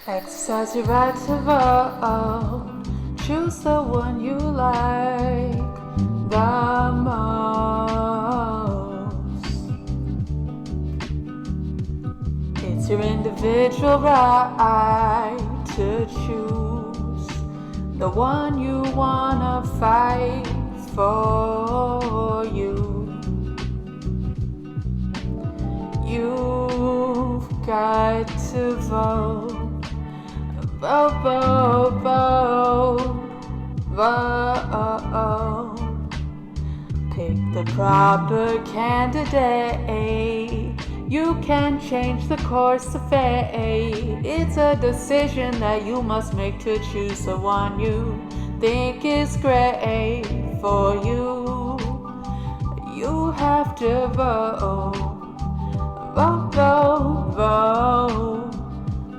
Exercise your right to vote. Choose the one you like the most. It's your individual right to choose the one you wanna fight for you. You've got to vote. Vote, vote, vote, vote. Pick the proper candidate. You can change the course of fate. It's a decision that you must make to choose the one you think is great for you. You have to vote. Vote, vote, vote.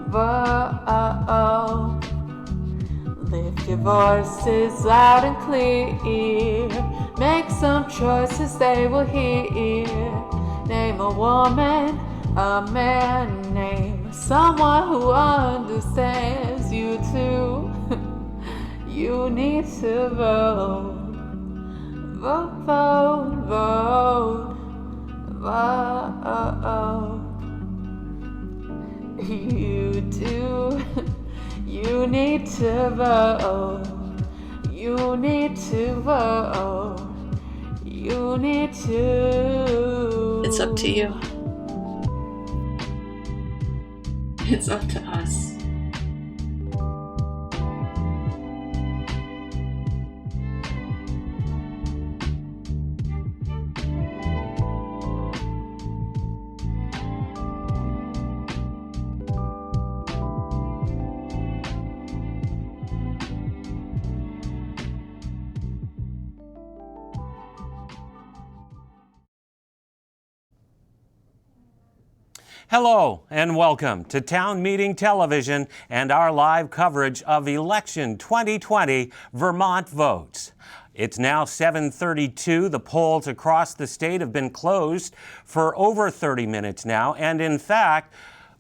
Vote. Lift your voices loud and clear. Make some choices they will hear. Name a woman, a man. Name someone who understands you too. You need to vote. Vote, vote, vote. Vote. You do. You need to vote. You need to vote. You need to. It's up to you. It's up to us. Hello and welcome to Town Meeting Television and our live coverage of Election 2020 Vermont Votes. It's now 7:32. The polls across the state have been closed for over 30 minutes now, and in fact,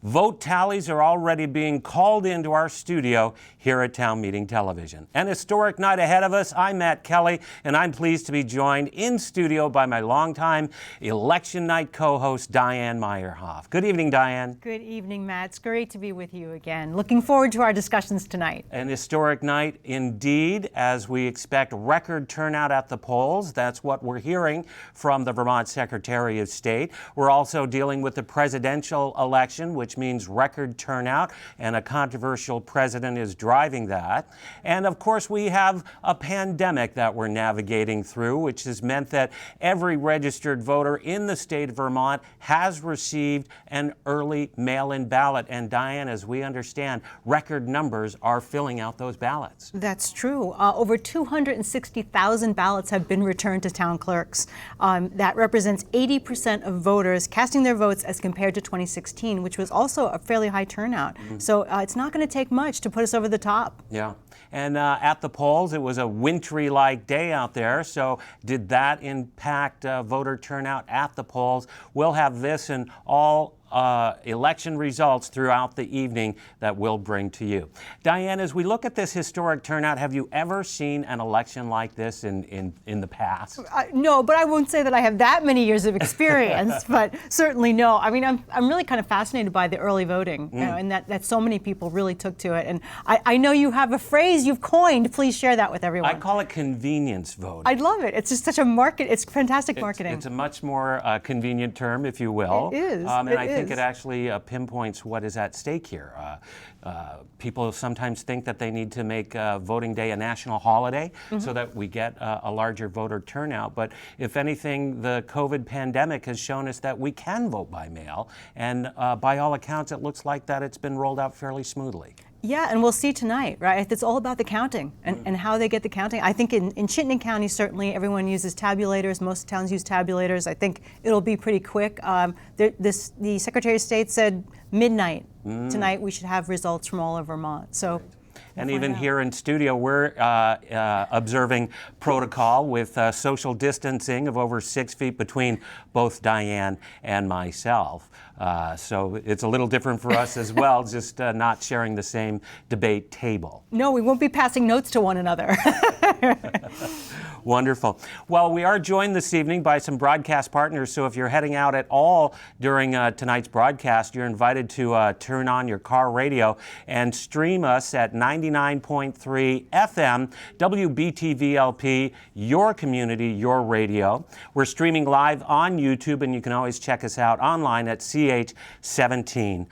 vote tallies are already being called into our studio here at Town Meeting Television. An historic night ahead of us. I'm Matt Kelly, and I'm pleased to be joined in studio by my longtime election night co-host, Diane Meyerhoff. Good evening, Diane. Good evening, Matt. It's great to be with you again. Looking forward to our discussions tonight. An historic night indeed, as we expect record turnout at the polls. That's what we're hearing from the Vermont Secretary of State. We're also dealing with the presidential election, which means record turnout, and a controversial president is driving that. And of course, we have a pandemic that we're navigating through, which has meant that every registered voter in the state of Vermont has received an early mail-in ballot. And Diane, as we understand, record numbers are filling out those ballots. That's true. Over 260,000 ballots have been returned to town clerks. That represents 80% of voters casting their votes as compared to 2016, which was also a fairly high turnout. So it's not going to take much to put us over the top. Yeah. And at the polls, it was a wintry-like day out there. So did that impact voter turnout at the polls? We'll have this and all election results throughout the evening that we'll bring to you. Diane, as we look at this historic turnout, have you ever seen an election like this in the past? No, but I won't say that I have that many years of experience, but certainly no. I mean, I'm really kind of fascinated by the early voting, you know, and that so many people really took to it. And I know you have a phrase you've coined. Please share that with everyone. I call it convenience voting. I love it. It's just such a it's fantastic marketing. It's a much more convenient term, if you will. It is. I think it actually pinpoints what is at stake here. People sometimes think that they need to make voting day a national holiday so that we get a larger voter turnout. But if anything, the COVID pandemic has shown us that we can vote by mail. And by all accounts, it looks like that it's been rolled out fairly smoothly. Yeah, and we'll see tonight, right? It's all about the counting and how they get the counting. I think in Chittenden County, certainly everyone uses tabulators. Most towns use tabulators. I think it'll be pretty quick. The Secretary of State said midnight tonight we should have results from all of Vermont. So. And even here in studio, we're observing protocol with social distancing of over 6 feet between both Diane and myself. So it's a little different for us as well, just not sharing the same debate table. No, we won't be passing notes to one another. Wonderful. Well, we are joined this evening by some broadcast partners, so if you're heading out at all during tonight's broadcast, you're invited to turn on your car radio and stream us at 99.3 FM, WBTVLP, your community, your radio. We're streaming live on YouTube, and you can always check us out online at ch17.tv.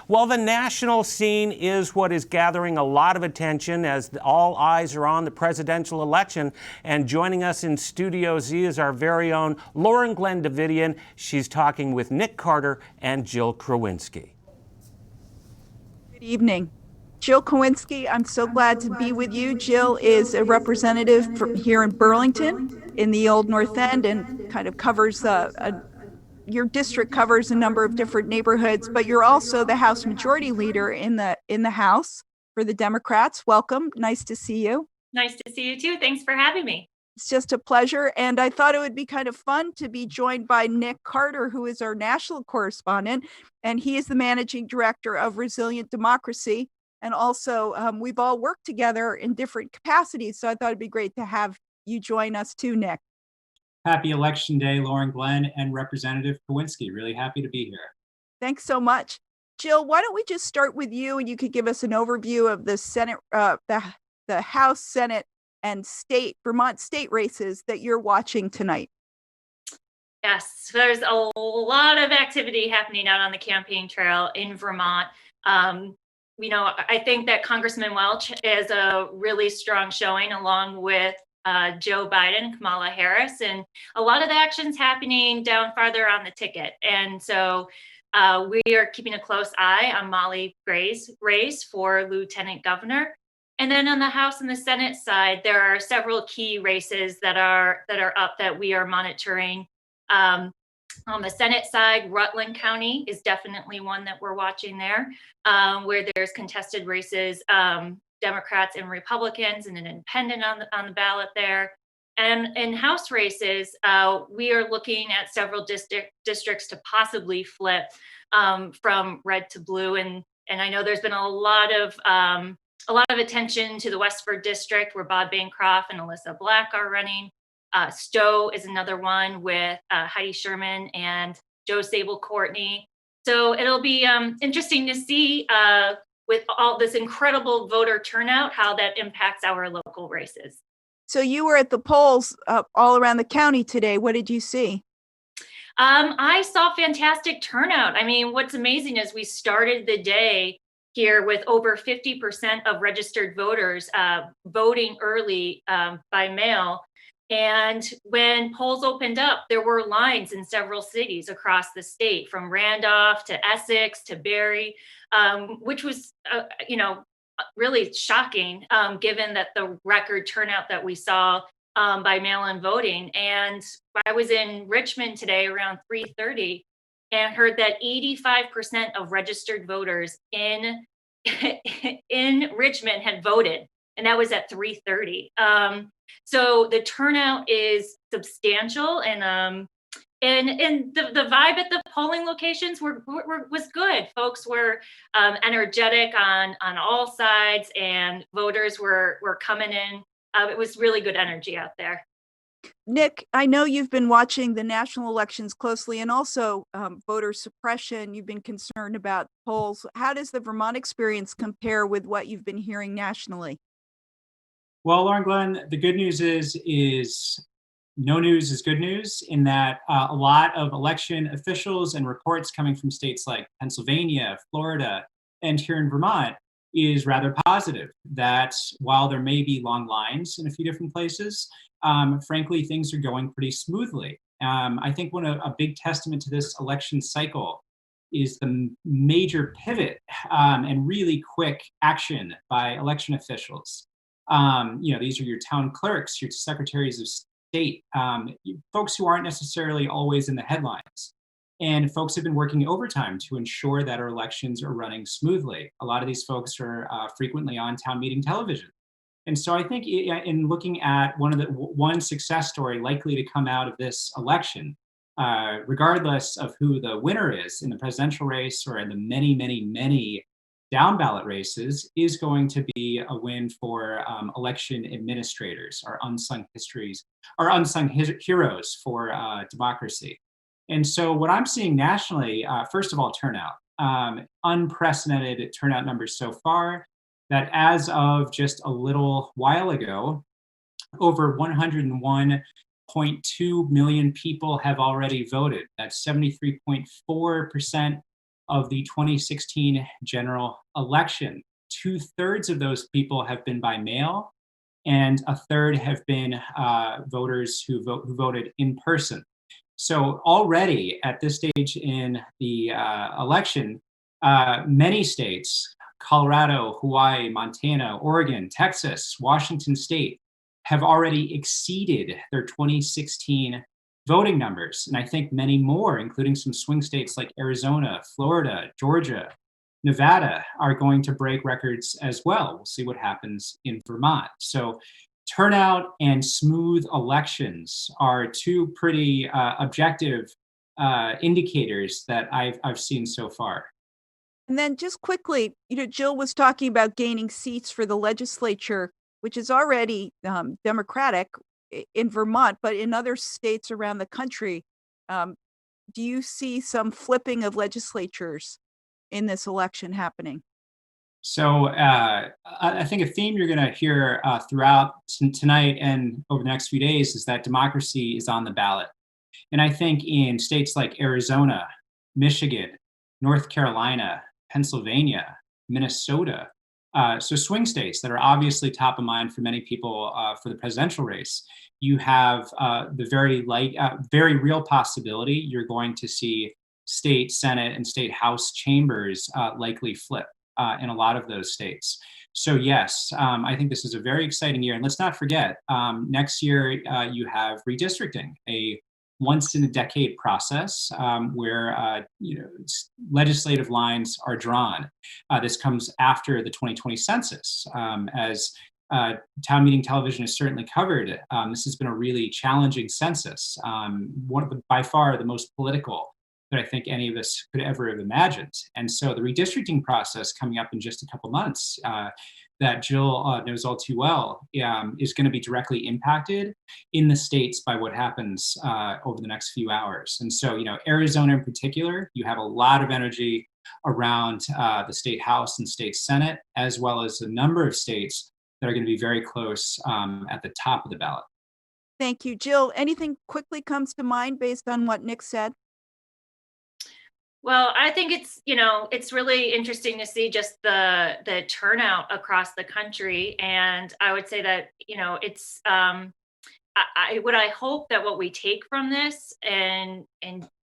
Well, the national scene is what is gathering a lot of attention as all eyes are on the presidential election. And joining us in Studio Z is our very own Lauren Glenn Davidian. She's talking with Nick Carter and Jill Krawinski. Good evening. Jill Krawinski, I'm so glad to be with you. Jill is a representative from here in Burlington in the Old North End and kind of covers your district covers a number of different neighborhoods, but you're also the House Majority Leader in the House for the Democrats. Welcome. Nice to see you. Nice to see you too. Thanks for having me. It's just a pleasure. And I thought it would be kind of fun to be joined by Nick Carter, who is our national correspondent, and he is the managing director of Resilient Democracy. And also, we've all worked together in different capacities. So I thought it'd be great to have you join us too, Nick. Happy Election Day, Lauren Glenn and Representative Krawinski. Really happy to be here. Thanks so much. Jill, why don't we just start with you, and you could give us an overview of the Senate, the House, Senate, and Vermont state races that you're watching tonight. Yes, there's a lot of activity happening out on the campaign trail in Vermont. I think that Congressman Welch is a really strong showing, along with Joe Biden, Kamala Harris, and a lot of the action's happening down farther on the ticket. And so we are keeping a close eye on Molly Gray's race for lieutenant governor. And then on the House and the Senate side, there are several key races that are up that we are monitoring. On the Senate side, Rutland County is definitely one that we're watching there, where there's contested races, Democrats and Republicans, and an independent on the ballot there. And in House races, we are looking at several districts to possibly flip from red to blue. And I know there's been a lot of attention to the Westford district, where Bob Bancroft and Alyssa Black are running. Stowe is another one with Heidi Sherman and Joe Sable Courtney. So it'll be interesting to see with all this incredible voter turnout, how that impacts our local races. So you were at the polls all around the county today. What did you see? I saw fantastic turnout. I mean, what's amazing is we started the day here with over 50% of registered voters voting early by mail. And when polls opened up, there were lines in several cities across the state, from Randolph to Essex to Barry, which was, really shocking, given that the record turnout that we saw by mail-in voting. And I was in Richmond today around 3:30 and heard that 85% of registered voters in Richmond had voted, and that was at 3:30. So the turnout is substantial, and the vibe at the polling locations was good. Folks were energetic on all sides, and voters were coming in. It was really good energy out there. Nick, I know you've been watching the national elections closely, and also voter suppression. You've been concerned about polls. How does the Vermont experience compare with what you've been hearing nationally? Well, Lauren Glenn, the good news is no news is good news, in that a lot of election officials and reports coming from states like Pennsylvania, Florida, and here in Vermont is rather positive, that while there may be long lines in a few different places, frankly, things are going pretty smoothly. I think a big testament to this election cycle is the major pivot and really quick action by election officials. These are your town clerks, your secretaries of state, folks who aren't necessarily always in the headlines. And folks have been working overtime to ensure that our elections are running smoothly. A lot of these folks are frequently on town meeting television. And so I think in looking at one success story likely to come out of this election, regardless of who the winner is in the presidential race or in the many, many, many down ballot races, is going to be a win for election administrators, our unsung heroes for democracy. And so what I'm seeing nationally, first of all, turnout, unprecedented turnout numbers so far, that as of just a little while ago, over 101.2 million people have already voted. That's 73.4% of the 2016 general election. 2/3 of those people have been by mail, and a third have been voters who voted in person. So already at this stage in the election, many states, Colorado, Hawaii, Montana, Oregon, Texas, Washington State, have already exceeded their 2016 voting numbers. And I think many more, including some swing states like Arizona, Florida, Georgia, Nevada, are going to break records as well. We'll see what happens in Vermont. So turnout and smooth elections are two pretty objective indicators that I've seen so far. And then just quickly, Jill was talking about gaining seats for the legislature, which is already Democratic in Vermont, but in other states around the country, do you see some flipping of legislatures in this election happening? So I think a theme you're going to hear throughout tonight and over the next few days is that democracy is on the ballot. And I think in states like Arizona, Michigan, North Carolina, Pennsylvania, Minnesota, so swing states that are obviously top of mind for many people for the presidential race, you have the very real possibility you're going to see state Senate and state House chambers likely flip in a lot of those states. So yes, I think this is a very exciting year. And let's not forget, next year you have redistricting, a once in a decade process where legislative lines are drawn. This comes after the 2020 census. As town meeting television has certainly covered, this has been a really challenging census, by far the most political that I think any of us could ever have imagined. And so the redistricting process coming up in just a couple months that Jill knows all too well is going to be directly impacted in the states by what happens over the next few hours. And so, Arizona in particular, you have a lot of energy around the state House and state Senate, as well as a number of states that are going to be very close at the top of the ballot. Thank you. Jill, anything quickly comes to mind based on what Nick said? Well, I think it's really interesting to see just the turnout across the country, and I would say that it's I hope that what we take from this and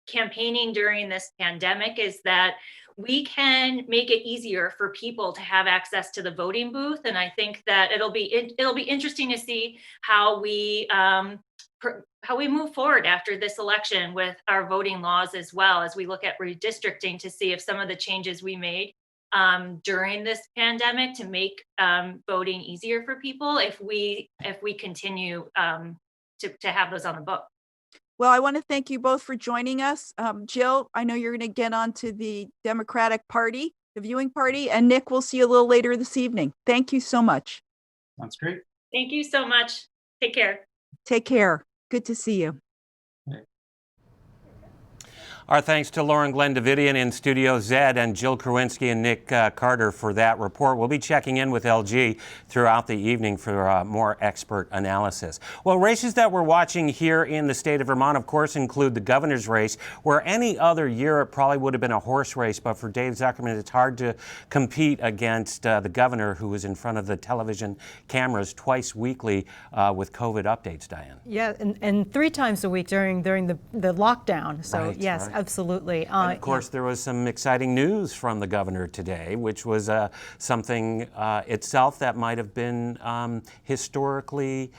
campaigning during this pandemic is that we can make it easier for people to have access to the voting booth, and I think that it'll be interesting to see how we move forward after this election with our voting laws, as well as we look at redistricting to see if some of the changes we made during this pandemic to make voting easier for people, if we continue to have those on the book. Well, I want to thank you both for joining us. Jill, I know you're going to get on to the Democratic Party, the viewing party, and Nick, we'll see you a little later this evening. Thank you so much. That's great. Thank you so much. Take care. Take care. Good to see you. Our thanks to Lauren Glenn Davidian in Studio Z and Jill Krawinski and Nick Carter for that report. We'll be checking in with LG throughout the evening for more expert analysis. Well, races that we're watching here in the state of Vermont, of course, include the governor's race, where any other year it probably would have been a horse race. But for Dave Zuckerman, it's hard to compete against the governor, who is in front of the television cameras twice weekly with COVID updates, Diane. Yeah, and 3 times a week during the lockdown. So Right, yes, right. Absolutely. And of course, there was some exciting news from the governor today, which was something itself that might have been historically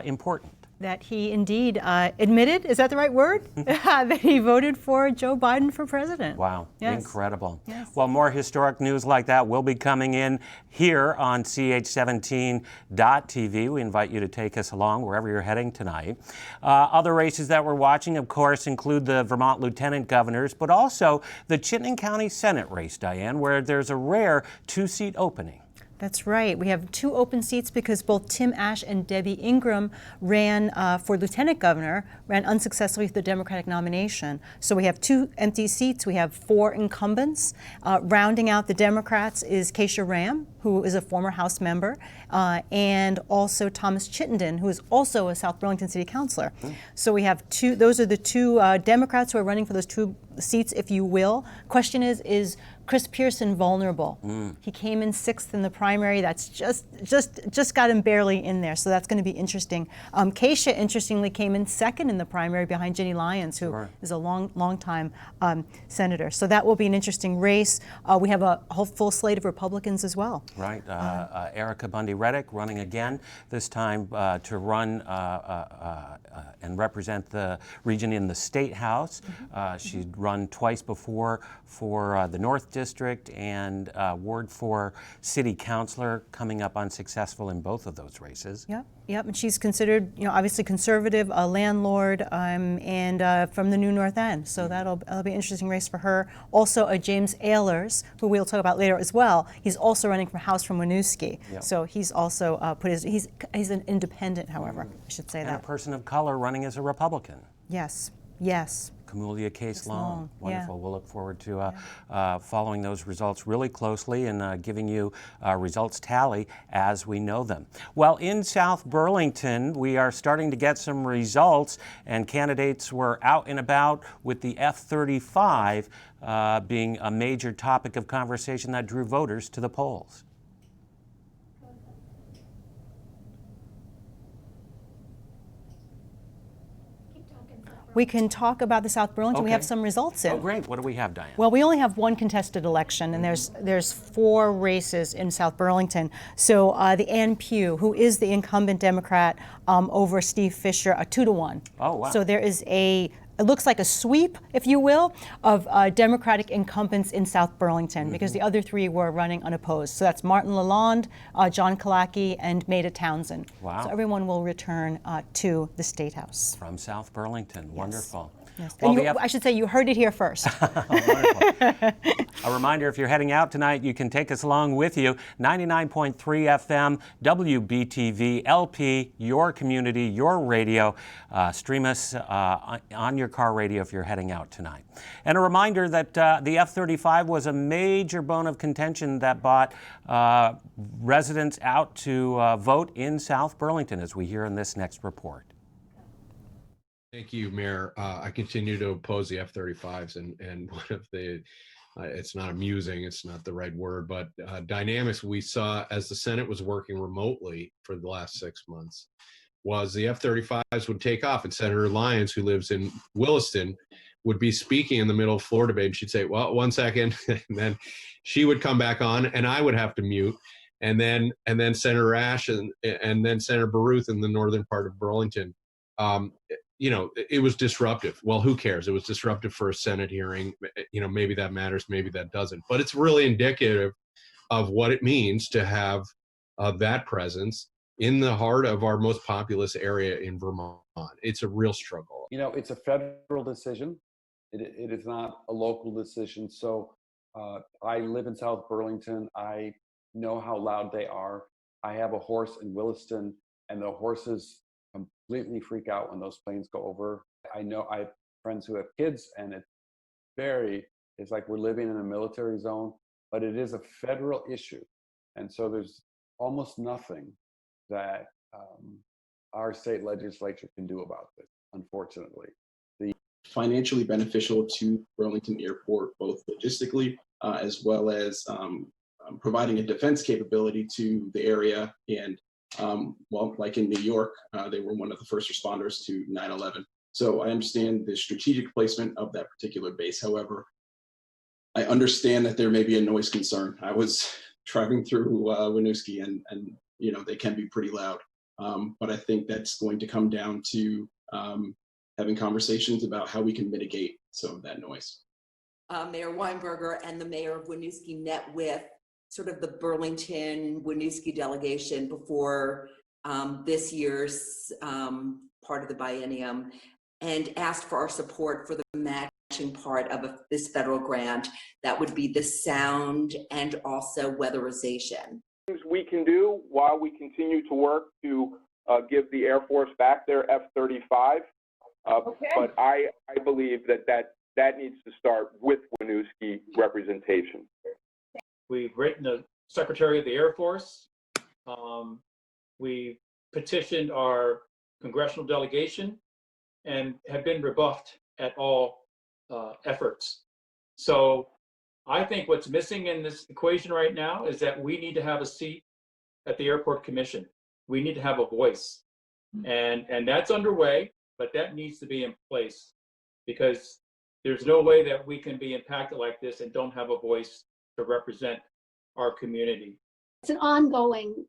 important. that he indeed admitted, is that the right word? That he voted for Joe Biden for president. Wow, Yes. incredible. Yes. Well, more historic news like that will be coming in here on ch17.tv. We invite you to take us along wherever you're heading tonight. Other races that we're watching, of course, include the Vermont lieutenant governors, but also the Chittenden County Senate race, Diane, where there's a rare two-seat opening. That's right. We have 2 open seats because both Tim Ash and Debbie Ingram ran for lieutenant governor, ran unsuccessfully for the Democratic nomination. So we have 2 empty seats. We have 4 incumbents. Rounding out the Democrats is Keisha Ram, who is a former House member, and also Thomas Chittenden, who is also a South Burlington City Councilor. So we have 2. Those are the 2 Democrats who are running for those 2 seats, if you will. Question is Chris Pearson vulnerable? He came in 6th in the primary. That's just got him barely in there. So that's going to be interesting. Keisha, interestingly, came in 2nd in the primary behind Jenny Lyons, who is a long time senator. So that will be an interesting race. We have a whole full slate of Republicans as well. Right. Erica Bundy-Reddick running again, this time to run and represent the region in the State House. She'd run twice before for the North District and Ward 4 City Councilor, coming up unsuccessful in both of those races. Yep, and she's considered, obviously conservative, a landlord, and from the New North End. So that'll be an interesting race for her. Also, James Ehlers, who we'll talk about later as well. He's also running for House from Winooski. So he's also he's an independent, however, I should say and that. A person of color running as a Republican. Yes. Camelia Case Long. Wonderful. Yeah. We'll look forward to following those results really closely and giving you results tally as we know them. Well, in South Burlington, we are starting to get some results, and candidates were out and about with the F-35 being a major topic of conversation that drew voters to the polls. We can talk about the South Burlington. We have Okay. some results in. Oh, great. What do we have, Diane? Well, we only have 1 contested election, and there's 4 races in South Burlington. So the Ann Pugh, who is the incumbent Democrat over Steve Fisher, a 2-to-1. Oh, wow. So there is it looks like a sweep, if you will, of Democratic incumbents in South Burlington, because the other 3 were running unopposed. So that's Martin Lalonde, John Kalaki, and Maida Townsend. Wow. So everyone will return to the State House. From South Burlington. Wonderful. Yes. Well, And I should say you heard it here first. Wonderful. A reminder, if you're heading out tonight, you can take us along with you. 99.3 FM, WBTV, LP, your community, your radio. Stream us on your car radio if you're heading out tonight. And a reminder that the F-35 was a major bone of contention that brought residents out to vote in South Burlington, as we hear in this next report. Thank you, Mayor. I continue to oppose the F-35s, and one of the, it's not amusing, it's not the right word, but dynamics we saw as the Senate was working remotely for the last 6 months was the F-35s would take off, and Senator Lyons, who lives in Williston, would be speaking in the middle of floor debate, and she'd say, well, 1 second, and then she would come back on, and I would have to mute. And then Senator Ash and then Senator Baruth in the northern part of Burlington. It was disruptive. Well, who cares? It was disruptive for a Senate hearing. Maybe that matters, maybe that doesn't. But it's really indicative of what it means to have that presence in the heart of our most populous area in Vermont. It's a real struggle. It's a federal decision. It is not a local decision. So I live in South Burlington. I know how loud they are. I have a horse in Williston, and the horses completely freak out when those planes go over. I know I have friends who have kids, and it's like we're living in a military zone, but it is a federal issue. And so there's almost nothing that our state legislature can do about this, unfortunately. Financially beneficial to Burlington Airport, both logistically as well as providing a defense capability to the area. And like in New York, they were one of the first responders to 9/11. So I understand the strategic placement of that particular base. However, I understand that there may be a noise concern. I was driving through Winooski, and they can be pretty loud. But I think that's going to come down to having conversations about how we can mitigate some of that noise. Mayor Weinberger and the mayor of Winooski met with sort of the Burlington Winooski delegation before this year's part of the biennium, and asked for our support for the matching part of this federal grant that would be the sound and also weatherization. Things we can do while we continue to work to give the Air Force back their F-35. But I believe that needs to start with Winooski representation. We've written the Secretary of the Air Force. We petitioned our congressional delegation and have been rebuffed at all efforts. So I think what's missing in this equation right now is that we need to have a seat at the Airport Commission. We need to have a voice. And that's underway, but that needs to be in place, because there's no way that we can be impacted like this and don't have a voice to represent our community. It's an ongoing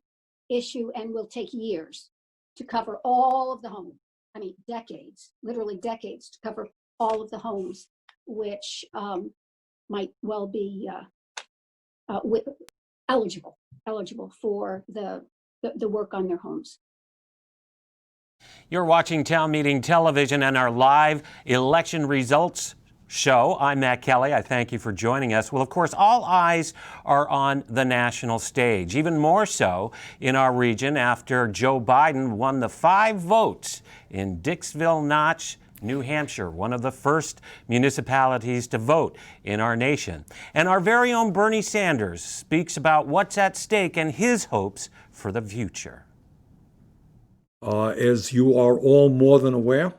issue and will take years to cover all of the homes. I mean, decades, literally decades to cover all of the homes, which might well be eligible for the work on their homes. You're watching Town Meeting Television and our live election results show. I'm Matt Kelly. I thank you for joining us. Well, of course, all eyes are on the national stage, even more so in our region after Joe Biden won the 5 votes in Dixville Notch, New Hampshire, one of the first municipalities to vote in our nation. And our very own Bernie Sanders speaks about what's at stake and his hopes for the future. As you are all more than aware,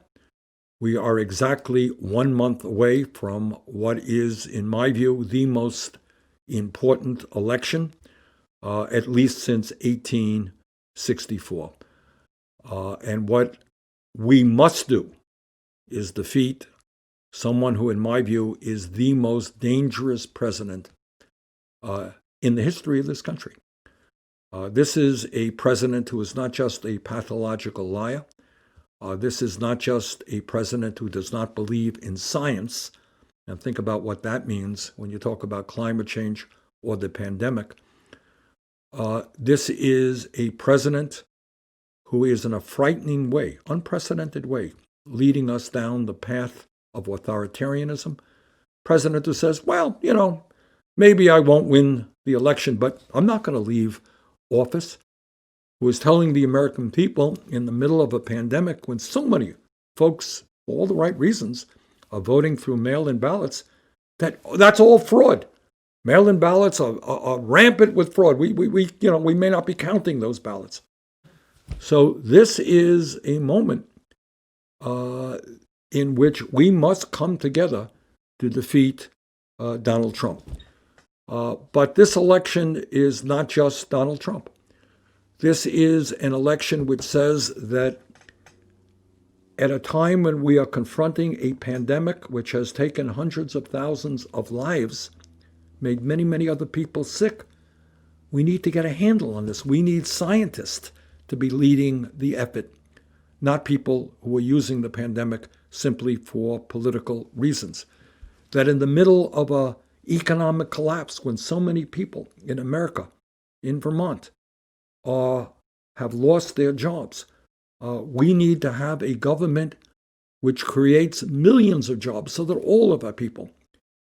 we are exactly 1 month away from what is, in my view, the most important election, at least since 1864. And what we must do is defeat someone who, in my view, is the most dangerous president in the history of this country. This is a president who is not just a pathological liar. This is not just a president who does not believe in science. And think about what that means when you talk about climate change or the pandemic. This is a president who is in a frightening way, unprecedented way, leading us down the path of authoritarianism. President who says, well, maybe I won't win the election, but I'm not going to leave office, who is telling the American people in the middle of a pandemic when so many folks, for all the right reasons, are voting through mail-in ballots, that's all fraud. Mail-in ballots are rampant with fraud. We may not be counting those ballots. So this is a moment in which we must come together to defeat Donald Trump. But this election is not just Donald Trump. This is an election which says that at a time when we are confronting a pandemic which has taken hundreds of thousands of lives, made many, many other people sick, we need to get a handle on this. We need scientists to be leading the effort, not people who are using the pandemic simply for political reasons. That in the middle of an economic collapse, when so many people in America, in Vermont, have lost their jobs, we need to have a government which creates millions of jobs so that all of our people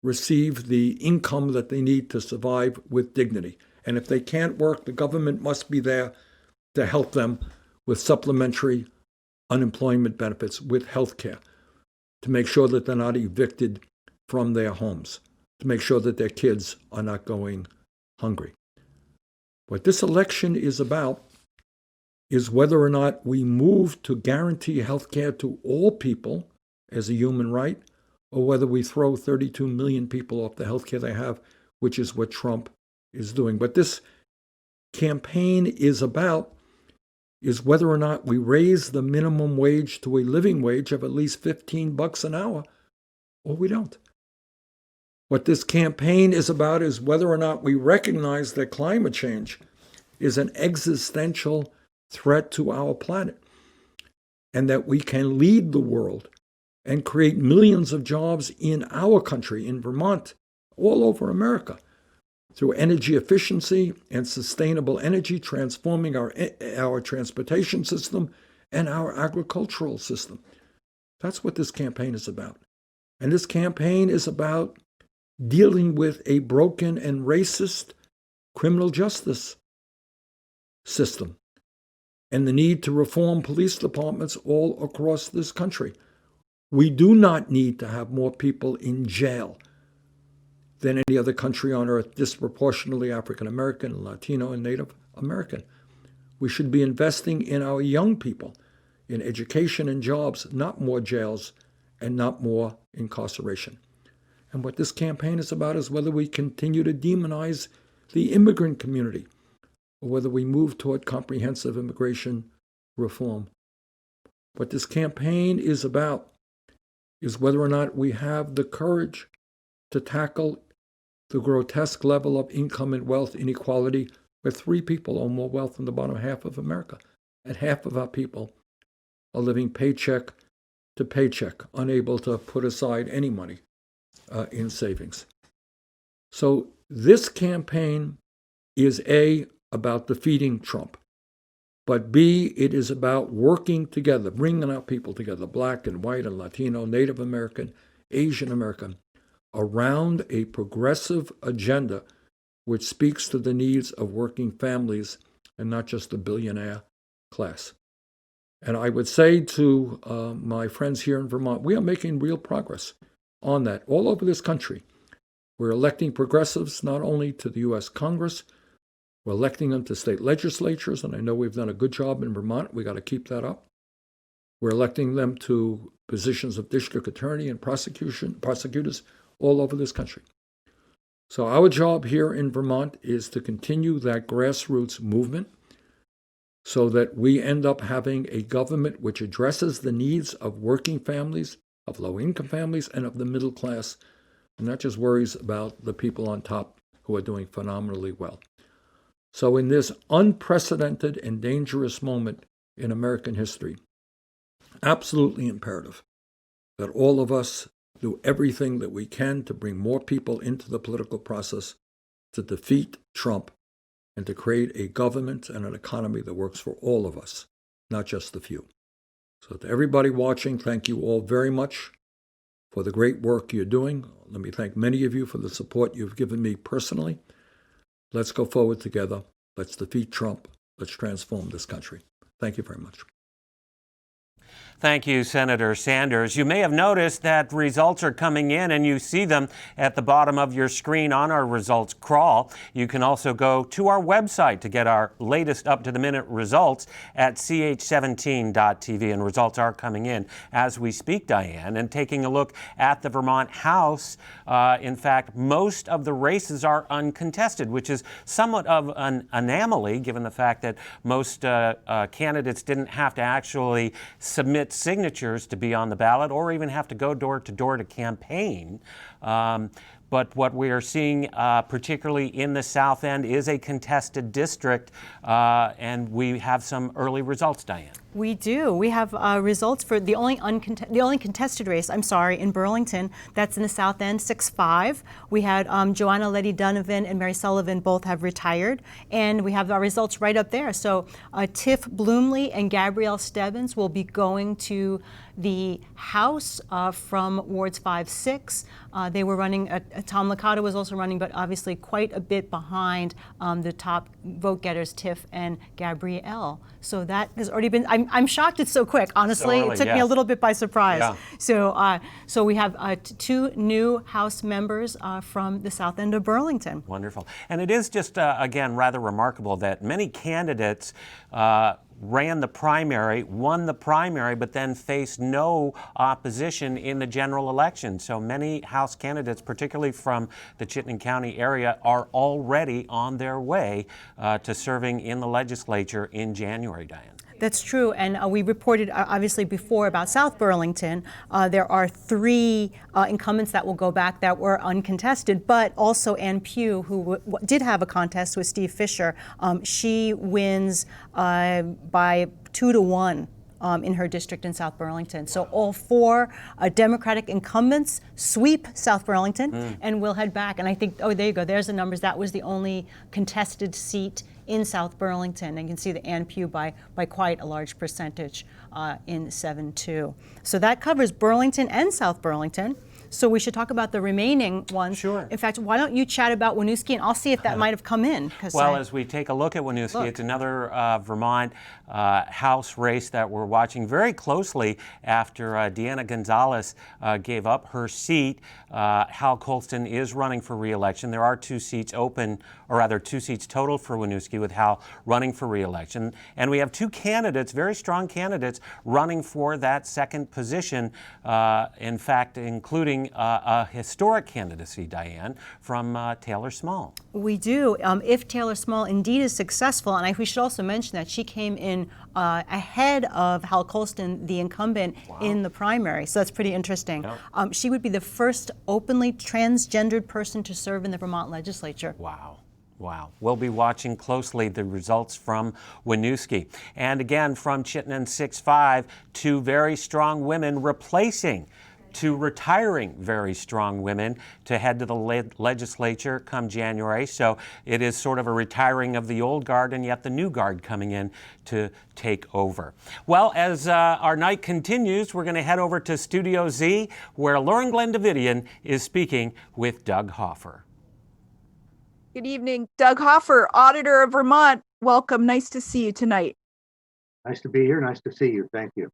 receive the income that they need to survive with dignity. And if they can't work, the government must be there to help them with supplementary unemployment benefits, with health care, to make sure that they're not evicted from their homes, to make sure that their kids are not going hungry. What this election is about is whether or not we move to guarantee health care to all people as a human right, or whether we throw 32 million people off the health care they have, which is what Trump is doing. What this campaign is about is whether or not we raise the minimum wage to a living wage of at least $15 an hour, or we don't. What this campaign is about is whether or not we recognize that climate change is an existential threat to our planet, and that we can lead the world and create millions of jobs in our country, in Vermont, all over America, through energy efficiency and sustainable energy, transforming our transportation system and our agricultural system. That's what this campaign is about. And this campaign is about dealing with a broken and racist criminal justice system and the need to reform police departments all across this country. We do not need to have more people in jail than any other country on earth, disproportionately African American, Latino, and Native American. We should be investing in our young people, in education and jobs, not more jails and not more incarceration. And what this campaign is about is whether we continue to demonize the immigrant community or whether we move toward comprehensive immigration reform. What this campaign is about is whether or not we have the courage to tackle the grotesque level of income and wealth inequality where 3 people own more wealth than the bottom half of America. And half of our people are living paycheck to paycheck, unable to put aside any money in savings. So this campaign is A, about defeating Trump, but B, it is about working together, bringing our people together, Black and white and Latino, Native American, Asian American, around a progressive agenda which speaks to the needs of working families and not just the billionaire class. And I would say to my friends here in Vermont, we are making real progress on that all over this country. We're electing progressives not only to the U.S. Congress, we're electing them to state legislatures, and I know we've done a good job in Vermont. We got to keep that up. We're electing them to positions of district attorney and prosecutors all over this country. So our job here in Vermont is to continue that grassroots movement so that we end up having a government which addresses the needs of working families, of low-income families, and of the middle class, and not just worries about the people on top who are doing phenomenally well. So in this unprecedented and dangerous moment in American history, absolutely imperative that all of us do everything that we can to bring more people into the political process to defeat Trump and to create a government and an economy that works for all of us, not just the few. So to everybody watching, thank you all very much for the great work you're doing. Let me thank many of you for the support you've given me personally. Let's go forward together. Let's defeat Trump. Let's transform this country. Thank you very much. Thank you, Senator Sanders. You may have noticed that results are coming in, and you see them at the bottom of your screen on our results crawl. You can also go to our website to get our latest up-to-the-minute results at ch17.tv, and results are coming in as we speak, Diane. And taking a look at the Vermont House, in fact, most of the races are uncontested, which is somewhat of an anomaly given the fact that most candidates didn't have to actually submit signatures to be on the ballot or even have to go door to door to campaign. But what we are seeing, particularly in the South End, is a contested district, and we have some early results, Diane. We do. We have results for the only contested race, in Burlington. That's in the South End, 6-5. We had Joanna Letty Donovan and Mary Sullivan both have retired, and we have our results right up there. So Tiff Bloomley and Gabrielle Stebbins will be going to the House from Wards 5-6. They were running, Tom Licata was also running, but obviously quite a bit behind the top vote getters, Tiff and Gabrielle. So that has already been, I'm shocked it's so quick, honestly. So early, it took me a little bit by surprise. Yeah. So we have 2 new House members from the South End of Burlington. Wonderful. And it is just, again, rather remarkable that many candidates ran the primary, won the primary, but then faced no opposition in the general election. So many House candidates, particularly from the Chittenden County area, are already on their way to serving in the legislature in January, Diane. That's true, and we reported obviously before about South Burlington. There are 3 incumbents that will go back that were uncontested, but also Ann Pugh, who did have a contest with Steve Fisher. She wins by 2 to 1. In her district in South Burlington. So all 4 Democratic incumbents sweep South Burlington and will head back. And I think, oh, there you go, there's the numbers. That was the only contested seat in South Burlington. And you can see the Ann Pugh by quite a large percentage in 7-2. So that covers Burlington and South Burlington. So we should talk about the remaining ones. Sure. In fact, why don't you chat about Winooski, and I'll see if that might have come in. Well, as we take a look at Winooski, it's another Vermont House race that we're watching very closely after Deanna Gonzalez gave up her seat. Hal Colston is running for re-election. There are 2 seats open, or rather 2 seats total for Winooski, with Hal running for re-election. And we have 2 candidates, very strong candidates, running for that second position, in fact, including a historic candidacy, Diane, from Taylor Small. We do. If Taylor Small indeed is successful, and we should also mention that she came in ahead of Hal Colston, the incumbent, in the primary. So that's pretty interesting. Yep. She would be the first openly transgendered person to serve in the Vermont legislature. Wow. Wow. We'll be watching closely the results from Winooski. And again, from Chittenden 6-5, 2 very strong women replacing 2 retiring very strong women to head to the legislature come January. So it is sort of a retiring of the old guard and yet the new guard coming in to take over. Well, as our night continues, we're going to head over to Studio Z, where Lauren Glenn Davidian is speaking with Doug Hoffer. Good evening, Doug Hoffer, Auditor of Vermont. Welcome. Nice to see you tonight. Nice to be here. Nice to see you. Thank you.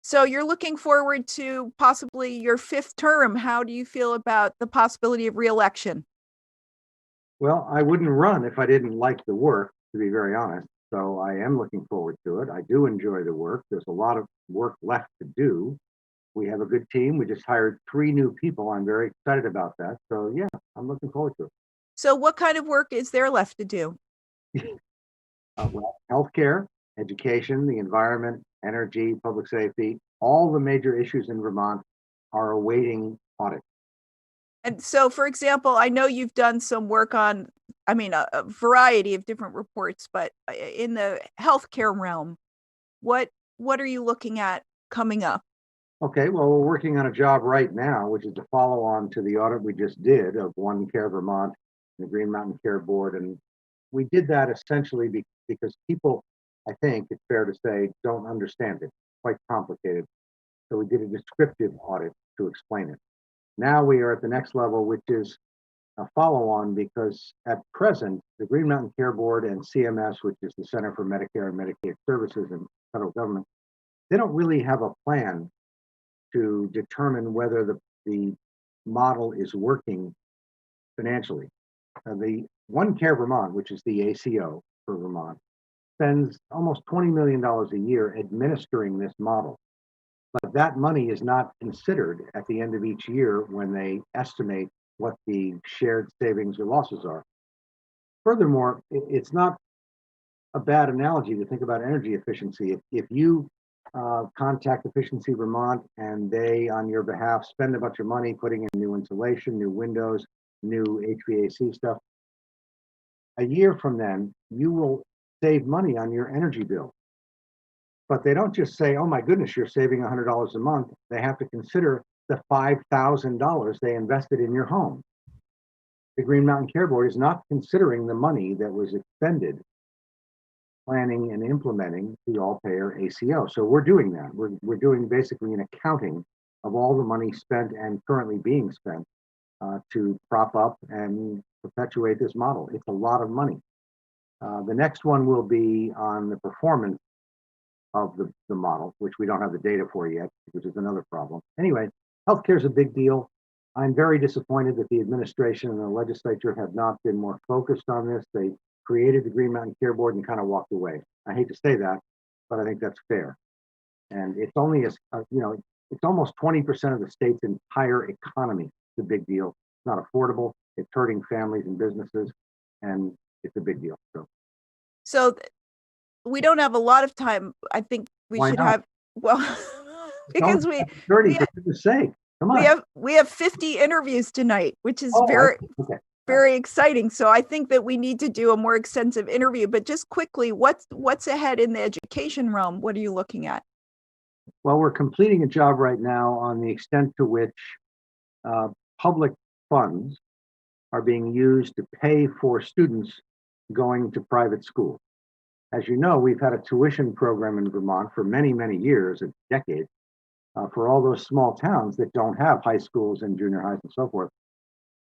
So you're looking forward to possibly your 5th term. How do you feel about the possibility of re-election? Well, I wouldn't run if I didn't like the work, to be very honest. So I am looking forward to it. I do enjoy the work. There's a lot of work left to do. We have a good team. We just hired 3 new people. I'm very excited about that. So yeah, I'm looking forward to it. So what kind of work is there left to do? Well, healthcare, education, the environment, energy, public safety, all the major issues in Vermont are awaiting audit. And so, for example, I know you've done some work on, a variety of different reports, but in the healthcare realm, what are you looking at coming up? Okay, well, we're working on a job right now, which is to follow on to the audit we just did of One Care Vermont and the Green Mountain Care Board. And we did that essentially because people, I think it's fair to say, don't understand it. It's quite complicated. So we did a descriptive audit to explain it. Now we are at the next level, which is a follow-on, because at present, the Green Mountain Care Board and CMS, which is the Center for Medicare and Medicaid Services in federal government, they don't really have a plan to determine whether the model is working financially. The One Care Vermont, which is the ACO for Vermont, spends almost $20 million a year administering this model. But that money is not considered at the end of each year when they estimate what the shared savings or losses are. Furthermore, it's not a bad analogy to think about energy efficiency. If you contact Efficiency Vermont and they, on your behalf, spend a bunch of money putting in new insulation, new windows, new HVAC stuff, a year from then, you will save money on your energy bill. But they don't just say, oh my goodness, you're saving $100 a month. They have to consider the $5,000 they invested in your home. The Green Mountain Care Board is not considering the money that was expended planning and implementing the all-payer ACO. So we're doing that. We're doing basically an accounting of all the money spent and currently being spent to prop up and perpetuate this model. It's a lot of money. The next one will be on the performance of the model, which we don't have the data for yet, which is another problem. Anyway, healthcare is a big deal. I'm very disappointed that the administration and the legislature have not been more focused on this. They created the Green Mountain Care Board and kind of walked away. I hate to say that, but I think that's fair. And it's only it's almost 20% of the state's entire economy. It's a big deal. It's not affordable. It's hurting families and businesses, and it's a big deal. So we don't have a lot of time. I think we Why should not? have, well, because we 30 for goodness sake. Come on. we have 50 interviews tonight, which is Okay. very exciting. So I think that we need to do a more extensive interview, but just quickly, what's ahead in the education realm? What are you looking at? Well, we're completing a job right now on the extent to which public funds are being used to pay for students going to private school. As you know, we've had a tuition program in Vermont for many, many years, a decade, for all those small towns that don't have high schools and junior highs and so forth.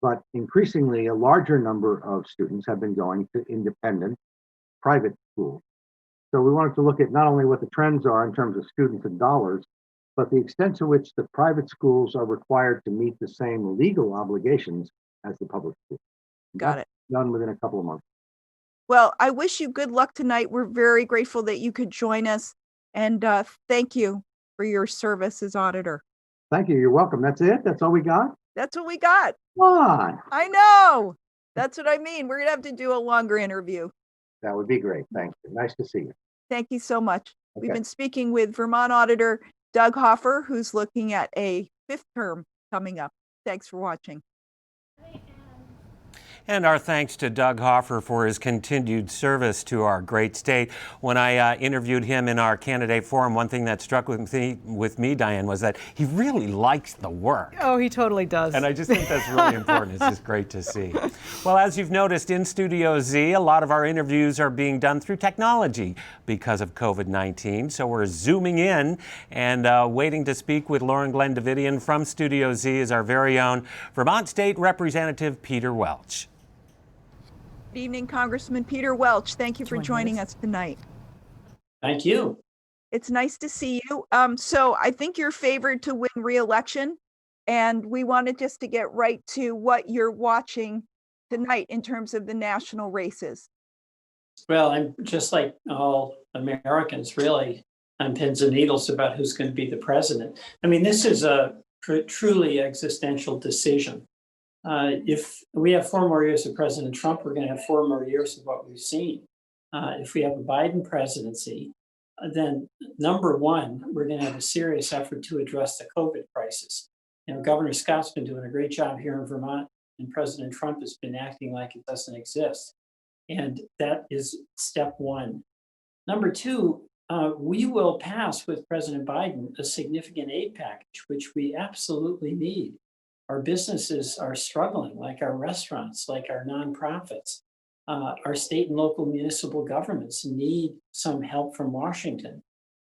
But increasingly, a larger number of students have been going to independent private schools. So we wanted to look at not only what the trends are in terms of students and dollars, but the extent to which the private schools are required to meet the same legal obligations as the public schools. Got it. Done within a couple of months. Well, I wish you good luck tonight. We're very grateful that you could join us. And thank you for your service as auditor. Thank you. You're welcome. That's it? That's all we got? That's what we got. Come on. I know. That's what I mean. We're going to have to do a longer interview. That would be great. Thank you. Nice to see you. Thank you so much. Okay. We've been speaking with Vermont Auditor Doug Hoffer, who's looking at a 5th term coming up. Thanks for watching. And our thanks to Doug Hoffer for his continued service to our great state. When I interviewed him in our candidate forum, one thing that struck with me, Diane, was that he really likes the work. Oh, he totally does. And I just think that's really important. It's just great to see. Well, as you've noticed in Studio Z, a lot of our interviews are being done through technology because of COVID-19. So we're zooming in and waiting to speak with Lauren Glenn Davidian from Studio Z is our very own Vermont State Representative Peter Welch. Good evening, Congressman Peter Welch. Thank you for joining us tonight. Thank you. It's nice to see you. So I think you're favored to win re-election, and we wanted just to get right to what you're watching tonight in terms of the national races. Well, I'm just like all Americans, really, on pins and needles about who's going to be the president. I mean, this is a truly existential decision. If we have 4 more years of President Trump, we're going to have 4 more years of what we've seen. If we have a Biden presidency, then number one, we're going to have a serious effort to address the COVID crisis. You know, Governor Scott's been doing a great job here in Vermont, and President Trump has been acting like it doesn't exist. And that is step one. Number two, we will pass with President Biden a significant aid package, which we absolutely need. Our businesses are struggling, like our restaurants, like our nonprofits. Our state and local municipal governments need some help from Washington.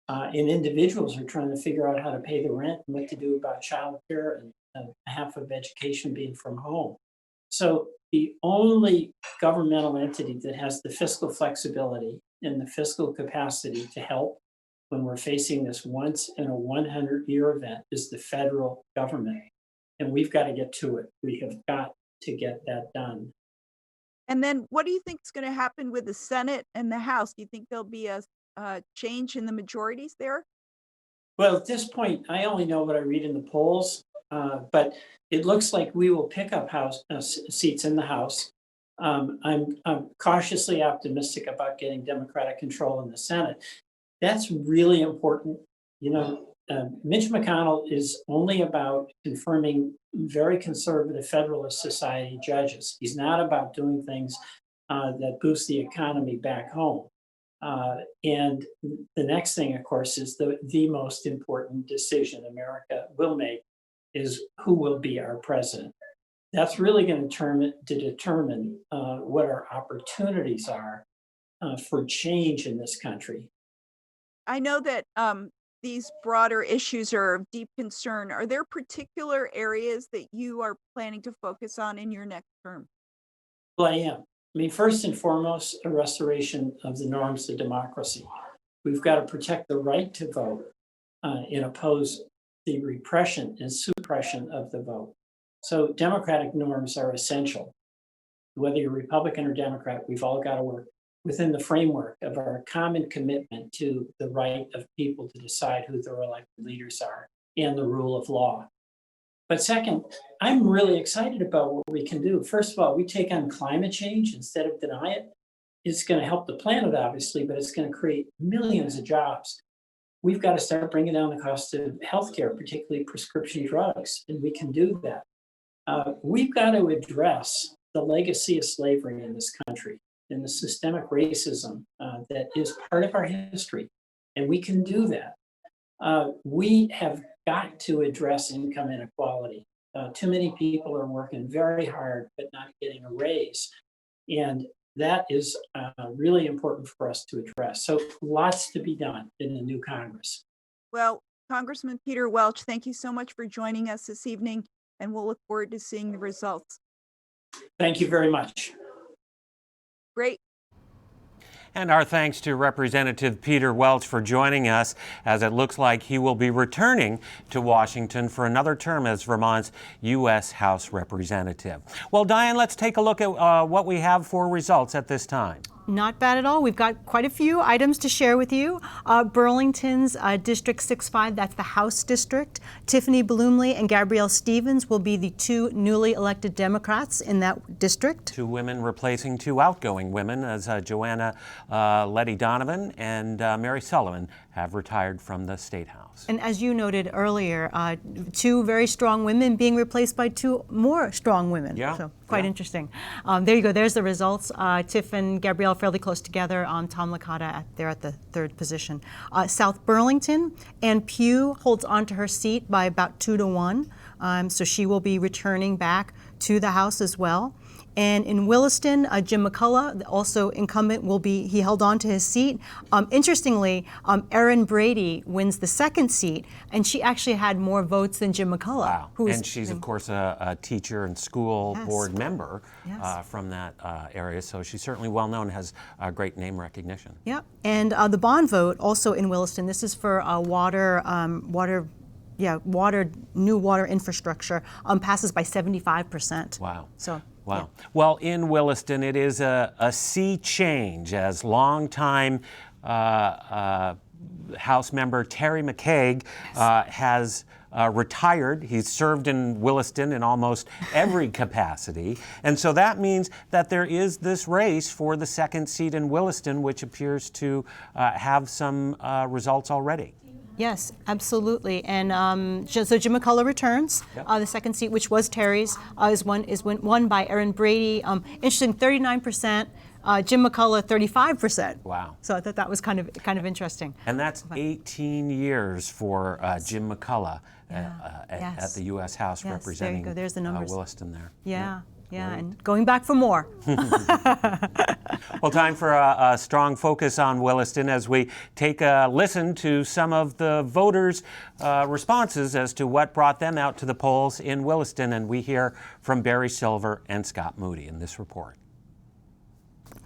And individuals are trying to figure out how to pay the rent and what to do about childcare and half of education being from home. So the only governmental entity that has the fiscal flexibility and the fiscal capacity to help when we're facing this once in a 100-year event is the federal government. And we've got to get to it. We have got to get that done. And then what do you think is going to happen with the Senate and the House? Do you think there'll be a change in the majorities there? Well, at this point, I only know what I read in the polls, but it looks like we will pick up House seats in the House. I'm cautiously optimistic about getting Democratic control in the Senate. That's really important. You know, Mitch McConnell is only about confirming very conservative Federalist Society judges. He's not about doing things that boost the economy back home. And the next thing, of course, is the most important decision America will make is who will be our president. That's really going to determine what our opportunities are for change in this country. I know that these broader issues are of deep concern. Are there particular areas that you are planning to focus on in your next term? Well, I am. I mean, first and foremost, a restoration of the norms of democracy. We've got to protect the right to vote and oppose the repression and suppression of the vote. So democratic norms are essential. Whether you're Republican or Democrat, we've all got to work within the framework of our common commitment to the right of people to decide who their elected leaders are and the rule of law. But second, I'm really excited about what we can do. First of all, we take on climate change instead of deny it. It's going to help the planet, obviously, but it's going to create millions of jobs. We've got to start bringing down the cost of healthcare, particularly prescription drugs, and we can do that. We've got to address the legacy of slavery in this country and the systemic racism that is part of our history. And we can do that. We have got to address income inequality. Too many people are working very hard but not getting a raise. And that is really important for us to address. So lots to be done in the new Congress. Well, Congressman Peter Welch, thank you so much for joining us this evening, and we'll look forward to seeing the results. Thank you very much. Great. And our thanks to Representative Peter Welch for joining us, as it looks like he will be returning to Washington for another term as Vermont's U.S. House Representative. Well, Diane, let's take a look at what we have for results at this time. Not bad at all. We've got quite a few items to share with you. Burlington's District 6-5, that's the House District. Tiffany Bloomley and Gabrielle Stevens will be the two newly elected Democrats in that district. Two women replacing two outgoing women, as Joanna Letty Donovan and Mary Sullivan have retired from the State House. And as you noted earlier, two very strong women being replaced by two more strong women. Yeah. So quite interesting. There you go. There's the results. Tiff and Gabrielle fairly close together. Tom Licata there at the third position. South Burlington, Ann Pugh holds on to her seat by about 2-1. So she will be returning back to the House as well. And in Williston, Jim McCullough, also incumbent, he held on to his seat. Interestingly, Erin Brady wins the second seat, and she actually had more votes than Jim McCullough. Wow. And she's, of course, a teacher and school board member from that area, so she's certainly well known, has great name recognition. Yep. And the bond vote, also in Williston, this is for new water infrastructure, passes by 75%. Wow. So. Wow. Yeah. Well, in Williston, it is a sea change as longtime House member Terry McCaig has retired. He's served in Williston in almost every capacity. And so that means that there is this race for the second seat in Williston, which appears to have some results already. Yes, absolutely. And so Jim McCullough returns. The second seat, which was Terry's, is won by Erin Brady. Interesting, 39%. Jim McCullough, 35%. Wow. So I thought that was kind of interesting. And that's 18 years for Jim McCullough at the U.S. House representing there you go. There's the numbers. Williston there. Yeah, and going back for more. Well, time for a strong focus on Williston as we take a listen to some of the voters' responses as to what brought them out to the polls in Williston. And we hear from Barry Silver and Scott Moody in this report.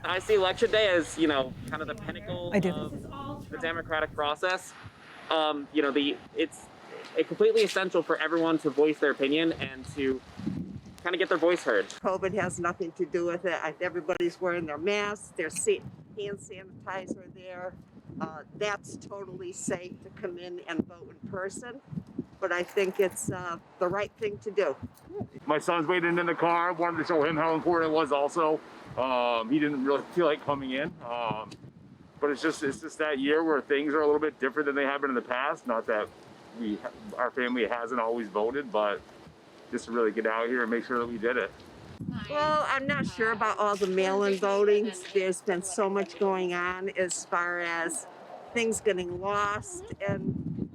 I see Election Day as, kind of the pinnacle of the democratic process. It's completely essential for everyone to voice their opinion and to kind of get their voice heard. COVID has nothing to do with it. Everybody's wearing their masks, their hand sanitizer there. That's totally safe to come in and vote in person. But I think it's the right thing to do. My son's waiting in the car. Wanted to show him how important it was also. He didn't really feel like coming in. But it's just that year where things are a little bit different than they have been in the past. Not that our family hasn't always voted, but just to really get out here and make sure that we did it. Well, I'm not sure about all the mail-in voting. There's been so much going on as far as things getting lost. And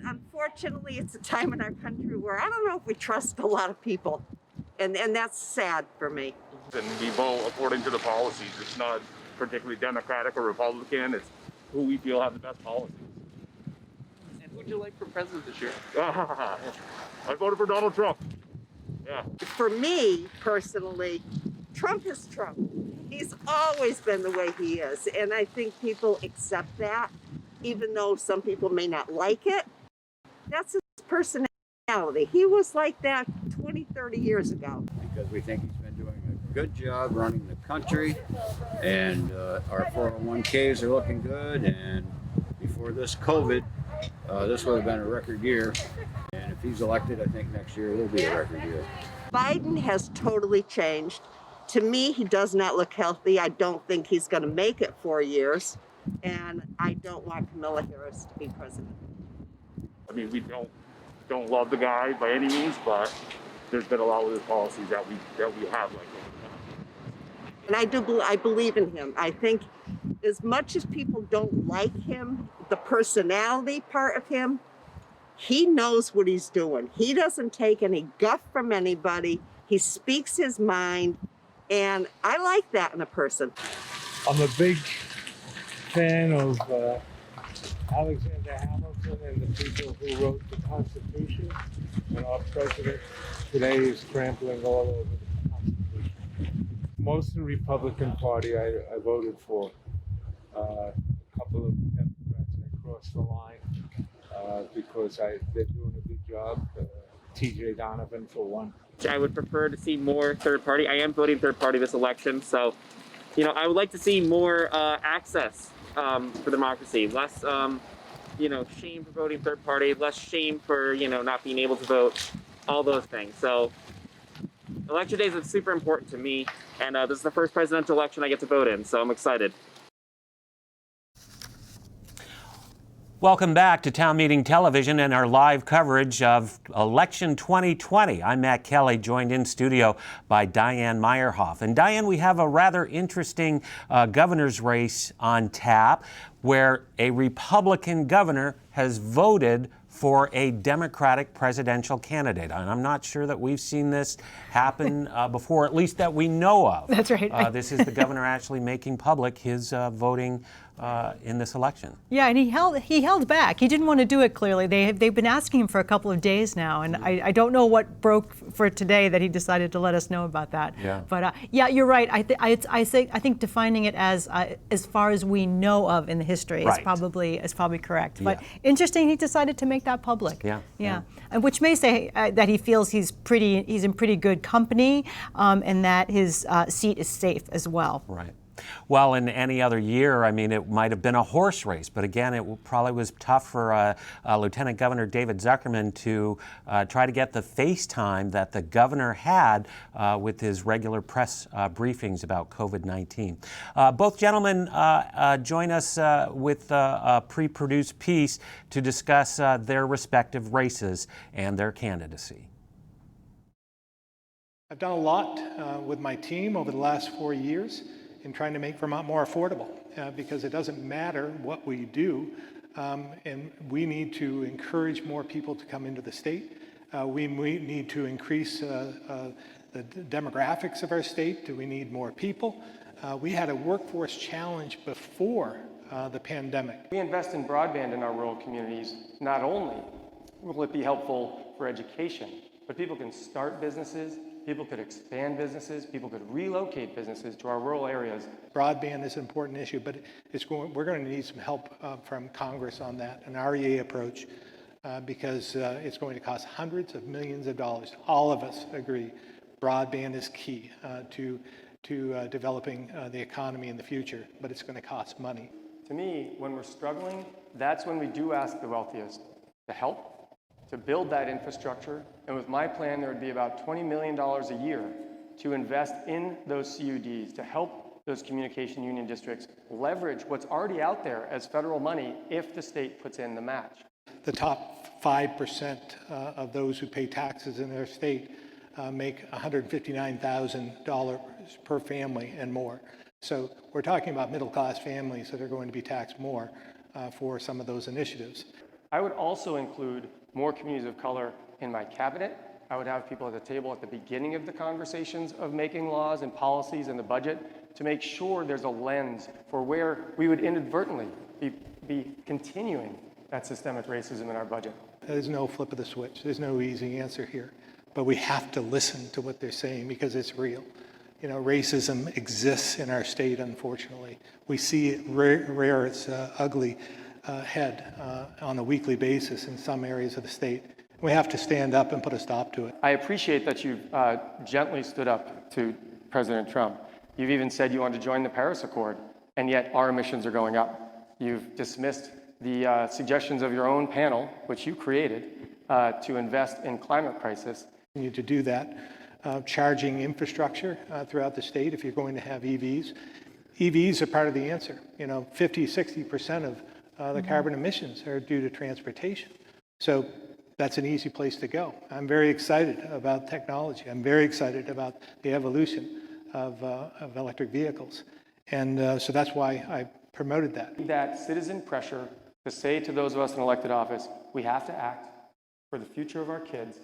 unfortunately, it's a time in our country where I don't know if we trust a lot of people. And that's sad for me. And we vote according to the policies. It's not particularly Democratic or Republican. It's who we feel have the best policies. And who'd you like for president this year? I voted for Donald Trump. Yeah. For me, personally, Trump is Trump. He's always been the way he is. And I think people accept that, even though some people may not like it. That's his personality. He was like that 20, 30 years ago. Because we think he's been doing a good job running the country, and our 401ks are looking good. And before this COVID, this would have been a record year. And if he's elected, I think next year will be a record year. Biden has totally changed. To me, he does not look healthy. I don't think he's going to make it 4 years. And I don't want Kamala Harris to be president. I mean, we don't love the guy by any means, but there's been a lot of his policies that we have like. And I believe in him. I think as much as people don't like him, the personality part of him, he knows what he's doing. He doesn't take any guff from anybody. He speaks his mind, and I like that in a person. I'm a big fan of Alexander Hamilton and the people who wrote the Constitution, and our president today is trampling all over the Constitution. Most of the Republican Party I voted for. A couple of Democrats I crossed the line because they're doing a good job. TJ Donovan for one. I would prefer to see more third party. I am voting third party this election, so I would like to see more access for democracy, less shame for voting third party, less shame for not being able to vote, all those things. So election days is super important to me, and this is the first presidential election I get to vote in, so I'm excited. Welcome back to Town Meeting Television and our live coverage of Election 2020. I'm Matt Kelly, joined in studio by Diane Meyerhoff. And Diane, we have a rather interesting governor's race on tap where a Republican governor has voted for a Democratic presidential candidate. And I'm not sure that we've seen this happen before, at least that we know of. That's right. This is the governor actually making public his voting in this election. Yeah, and he held back. He didn't want to do it clearly. They've been asking him for a couple of days now, and I don't know what broke for today that he decided to let us know about that. Yeah. But yeah, you're right. I think defining it as far as we know of in the history is probably correct. Yeah. But interesting, he decided to make that public. Yeah. And which may say that he feels he's in pretty good company, and that his seat is safe as well. Right. Well, in any other year, I mean, it might have been a horse race, but again, it probably was tough for Lieutenant Governor David Zuckerman to try to get the face time that the governor had with his regular press briefings about COVID-19. Both gentlemen join us with a pre-produced piece to discuss their respective races and their candidacy. I've done a lot with my team over the last 4 years in trying to make Vermont more affordable, because it doesn't matter what we do, and we need to encourage more people to come into the state. We need to increase the demographics of our state. Do we need more people? We had a workforce challenge before the pandemic. We invest in broadband in our rural communities. Not only will it be helpful for education, but people can start businesses, people could expand businesses, people could relocate businesses to our rural areas. Broadband is an important issue, but we're going to need some help from Congress on that, an REA approach, because it's going to cost hundreds of millions of dollars. All of us agree broadband is key to developing the economy in the future, but it's going to cost money. To me, when we're struggling, that's when we do ask the wealthiest to help, to build that infrastructure. And with my plan, there would be about $20 million a year to invest in those CUDs, to help those communication union districts leverage what's already out there as federal money if the state puts in the match. The top 5% of those who pay taxes in their state make $159,000 per family and more. So we're talking about middle-class families that are going to be taxed more for some of those initiatives. I would also include more communities of color in my cabinet. I would have people at the table at the beginning of the conversations of making laws and policies and the budget to make sure there's a lens for where we would inadvertently be continuing that systemic racism in our budget. There's no flip of the switch. There's no easy answer here. But we have to listen to what they're saying because it's real. You know, racism exists in our state, unfortunately. We see it rear its ugly head on a weekly basis in some areas of the state. We have to stand up and put a stop to it. I appreciate that you've gently stood up to President Trump. You've even said you want to join the Paris Accord, and yet our emissions are going up. You've dismissed the suggestions of your own panel, which you created, to invest in climate crisis. We need to do that. Charging infrastructure throughout the state if you're going to have EVs. EVs are part of the answer. You know, 50-60% of the carbon emissions are due to transportation. So that's an easy place to go. I'm very excited about technology. I'm very excited about the evolution. of electric vehicles. And so that's why I promoted that. That citizen pressure to say to those of us in elected office, we have to act for the future of our kids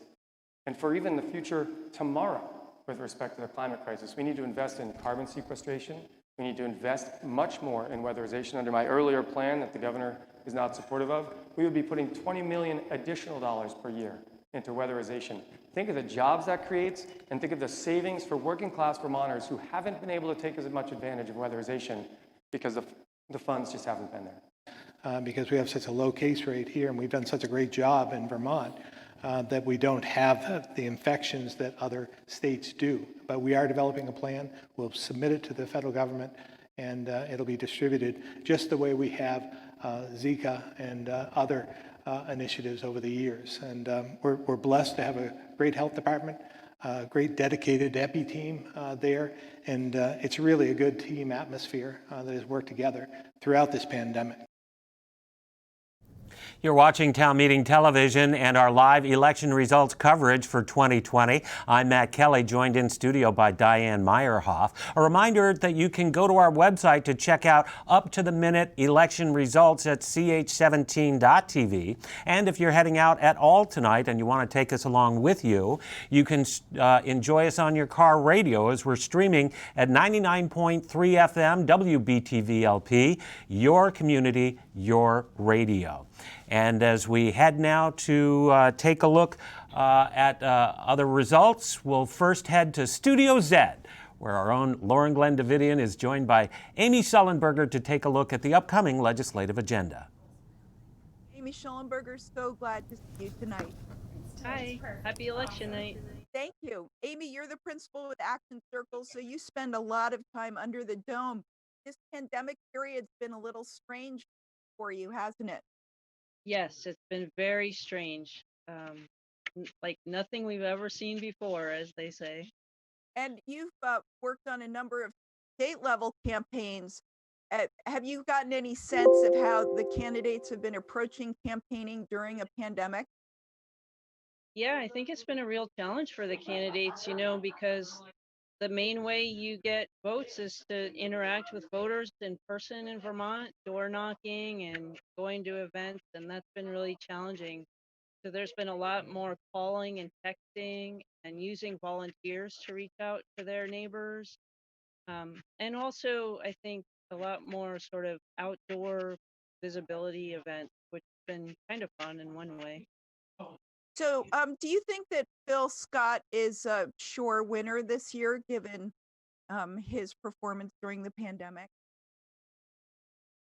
and for even the future tomorrow with respect to the climate crisis. We need to invest in carbon sequestration. We need to invest much more in weatherization. Under my earlier plan that the governor is not supportive of, we would be putting $20 million additional dollars per year into weatherization. Think of the jobs that creates, and think of the savings for working class Vermonters who haven't been able to take as much advantage of weatherization because the funds just haven't been there. Because we have such a low case rate here, and we've done such a great job in Vermont, that we don't have the infections that other states do. But we are developing a plan. We'll submit it to the federal government, and it'll be distributed just the way we have Zika and other initiatives over the years. And we're blessed to have a great health department, a great dedicated EPI team there, and it's really a good team atmosphere that has worked together throughout this pandemic. You're watching Town Meeting Television and our live election results coverage for 2020. I'm Matt Kelly, joined in studio by Diane Meyerhoff. A reminder that you can go to our website to check out up-to-the-minute election results at ch17.tv. And if you're heading out at all tonight and you want to take us along with you, you can enjoy us on your car radio as we're streaming at 99.3 FM WBTV LP, your community, your radio. And as we head now to take a look at other results, we'll first head to Studio Z, where our own Lauren Glenn Davidian is joined by Amy Sullenberger to take a look at the upcoming legislative agenda. Amy Schellenberger, so glad to see you tonight. Hi, happy election night. Thank you. Amy, you're the principal with Action Circles, so you spend a lot of time under the dome. This pandemic period's been a little strange for you, hasn't it? Yes, it's been very strange. Like nothing we've ever seen before, as they say. And you've worked on a number of state level campaigns. Have you gotten any sense of how the candidates have been approaching campaigning during a pandemic? Yeah, I think it's been a real challenge for the candidates, because the main way you get votes is to interact with voters in person in Vermont, door knocking and going to events, and that's been really challenging. So there's been a lot more calling and texting and using volunteers to reach out to their neighbors. And also, I think a lot more sort of outdoor visibility events, which has been kind of fun in one way. So, do you think that Phil Scott is a sure winner this year, given his performance during the pandemic?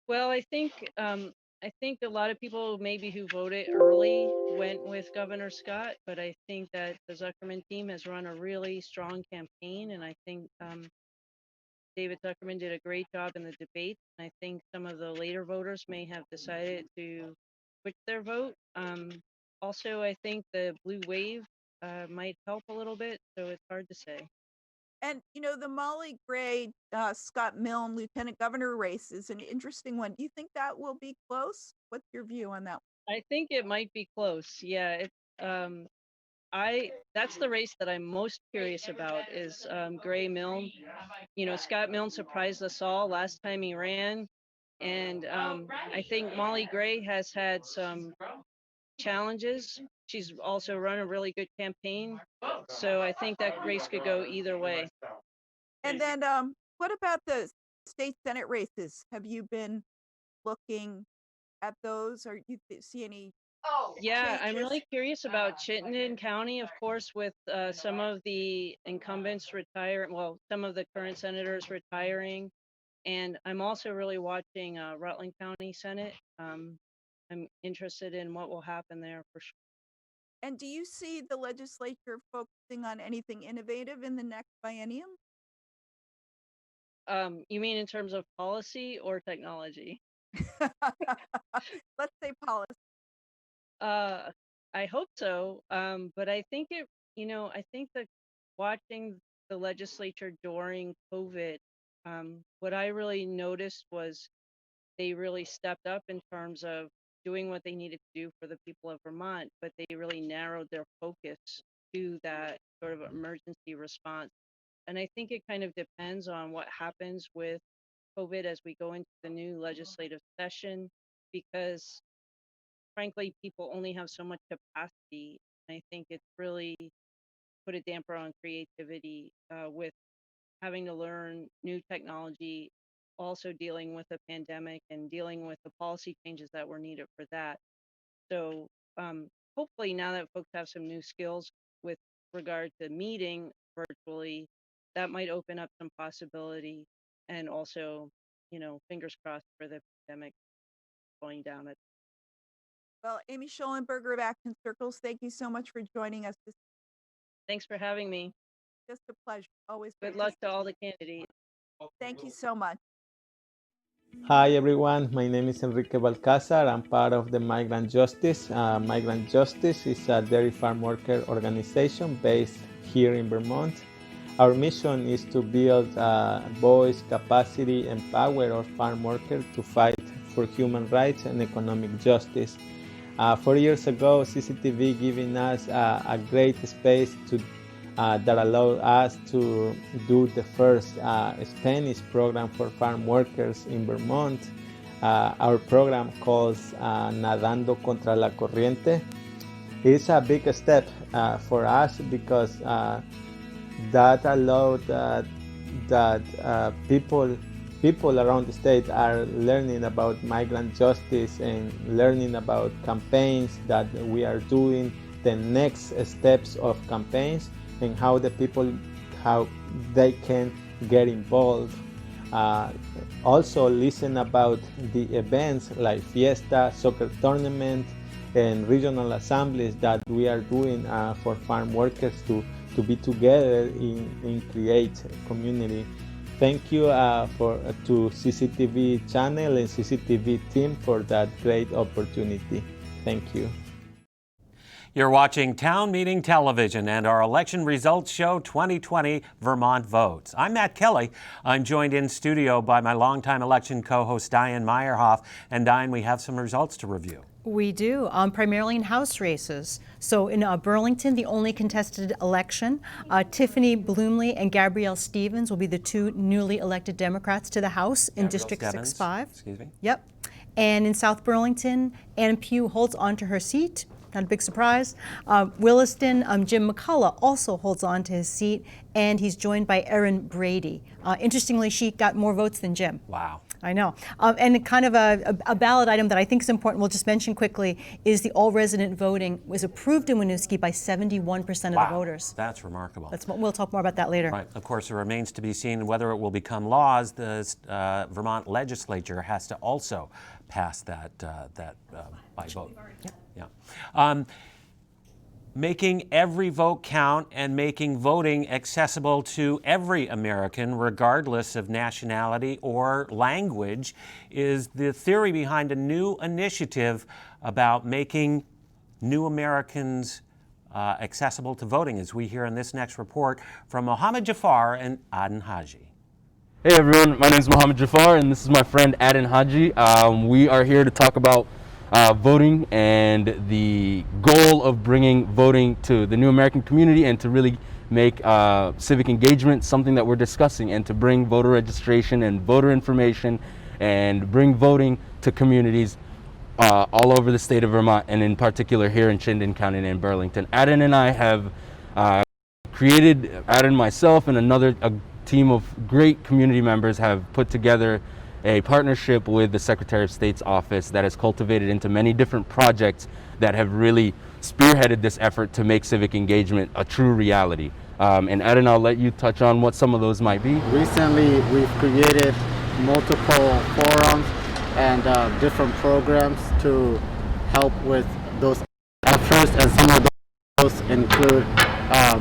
Well, I think a lot of people maybe who voted early went with Governor Scott, but I think that the Zuckerman team has run a really strong campaign, and I think David Zuckerman did a great job in the debate. I think some of the later voters may have decided to switch their vote. Also, I think the blue wave might help a little bit, so it's hard to say. And the Molly Gray, Scott Milne Lieutenant Governor race is an interesting one. Do you think that will be close? What's your view on that? I think it might be close. Yeah, that's the race that I'm most curious about is Gray Milne. Scott Milne surprised us all last time he ran, and I think Molly Gray has had some challenges. She's also run a really good campaign, so I think that race could go either way. And then, what about the state Senate races? Have you been looking at those, or you see any? Yeah, I'm changes? really curious about Chittenden County, of course, with some of the incumbents some of the current senators retiring. And I'm also really watching Rutland County Senate. I'm interested in what will happen there for sure. And do you see the legislature focusing on anything innovative in the next biennium? You mean in terms of policy or technology? Let's say policy. I hope so. But I think I think that watching the legislature during COVID, what I really noticed was they really stepped up in terms of doing what they needed to do for the people of Vermont, but they really narrowed their focus to that sort of emergency response. And I think it kind of depends on what happens with COVID as we go into the new legislative session, because frankly, people only have so much capacity. I think it's really put a damper on creativity with having to learn new technology, also dealing with a pandemic and dealing with the policy changes that were needed for that. So hopefully now that folks have some new skills with regard to meeting virtually, that might open up some possibility, and also, fingers crossed for the pandemic going down. Well, Amy Schollenberger of Action Circles, thank you so much for joining us. Thanks for having me. Just a pleasure. Always Good great luck to all the candidates. Thank you so much. Hi everyone, my name is Enrique Balcázar. I'm part of the Migrant Justice. Migrant Justice is a dairy farm worker organization based here in Vermont. Our mission is to build voice, capacity, and power of farm workers to fight for human rights and economic justice. 4 years ago, CCTV giving us a great space that allowed us to do the first Spanish program for farm workers in Vermont. Our program calls Nadando Contra la Corriente. It's a big step for us because that allowed that people around the state are learning about migrant justice and learning about campaigns that we are doing, the next steps of campaigns, and how they can get involved. Also listen about the events like Fiesta, soccer tournament, and regional assemblies that we are doing for farm workers to be together in create community. Thank you to CCTV channel and CCTV team for that great opportunity. Thank you. You're watching Town Meeting Television and our election results show 2020 Vermont votes. I'm Matt Kelly. I'm joined in studio by my longtime election co-host Diane Meyerhoff. And Diane, we have some results to review. We do, primarily in House races. So in Burlington, the only contested election, Tiffany Bloomley and Gabrielle Stevens will be the two newly elected Democrats to the House in District 6-5. Excuse me. Yep. And in South Burlington, Ann Pugh holds on to her seat. Not a big surprise. Williston, Jim McCullough also holds on to his seat, and he's joined by Erin Brady. Interestingly, she got more votes than Jim. Wow. I know. And kind of a ballot item that I think is important, we'll just mention quickly, is the all-resident voting was approved in Winooski by 71% of the voters. That's remarkable. We'll talk more about that later. Right. Of course, it remains to be seen whether it will become laws. The Vermont legislature has to also pass that by vote. Yep. Yeah. Making every vote count and making voting accessible to every American, regardless of nationality or language, is the theory behind a new initiative about making new Americans accessible to voting, as we hear in this next report from Mohammed Jafar and Aden Haji. Hey everyone, my name is Mohammed Jafar and this is my friend Aden Haji. We are here to talk about voting and the goal of bringing voting to the new American community and to really make civic engagement something that we're discussing, and to bring voter registration and voter information and bring voting to communities all over the state of Vermont, and in particular here in Chittenden County and Burlington. Aden and I have Aden, myself, and a team of great community members have put together a partnership with the Secretary of State's office that has cultivated into many different projects that have really spearheaded this effort to make civic engagement a true reality. And Aden, I'll let you touch on what some of those might be. Recently, we've created multiple forums and different programs to help with those efforts, and some of those include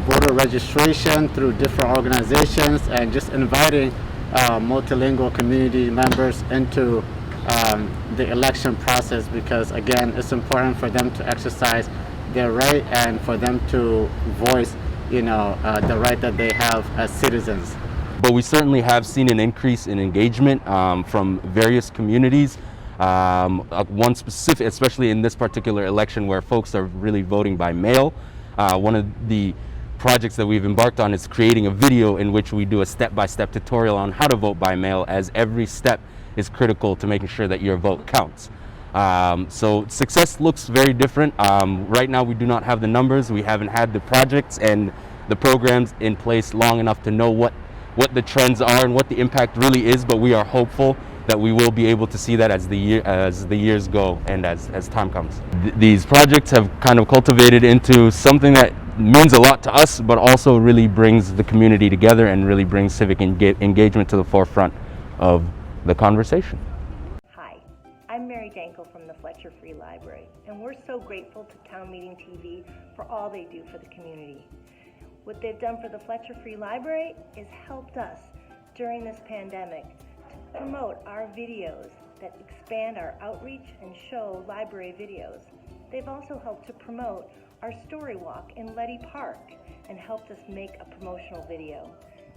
voter registration through different organizations and just inviting multilingual community members into the election process, because again, it's important for them to exercise their right and for them to voice, the right that they have as citizens. But we certainly have seen an increase in engagement from various communities. One specific, especially in this particular election where folks are really voting by mail. One of the projects that we've embarked on is creating a video in which we do a step-by-step tutorial on how to vote by mail, as every step is critical to making sure that your vote counts. So success looks very different. Right now we do not have the numbers, we haven't had the projects and the programs in place long enough to know what the trends are and what the impact really is, but we are hopeful that we will be able to see that as the years go and as time comes. These projects have kind of cultivated into something that means a lot to us, but also really brings the community together and really brings civic engagement to the forefront of the conversation. Hi, I'm Mary Dankel from the Fletcher Free Library, and we're so grateful to Town Meeting TV for all they do for the community. What they've done for the Fletcher Free Library is helped us during this pandemic to promote our videos that expand our outreach and show library videos. They've also helped to promote our story walk in Letty Park and helped us make a promotional video.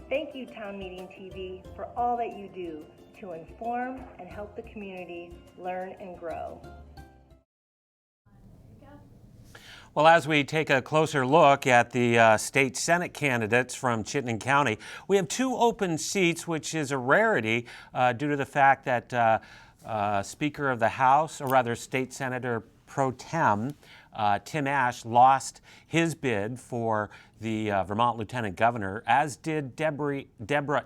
Thank you, Town Meeting TV, for all that you do to inform and help the community learn and grow. Well, as we take a closer look at the state Senate candidates from Chittenden County, we have 2 open seats, which is a rarity due to the fact that Speaker of the House, or rather State Senator Pro Tem, Tim Ash, lost his bid for the Vermont Lieutenant Governor, as did Deborah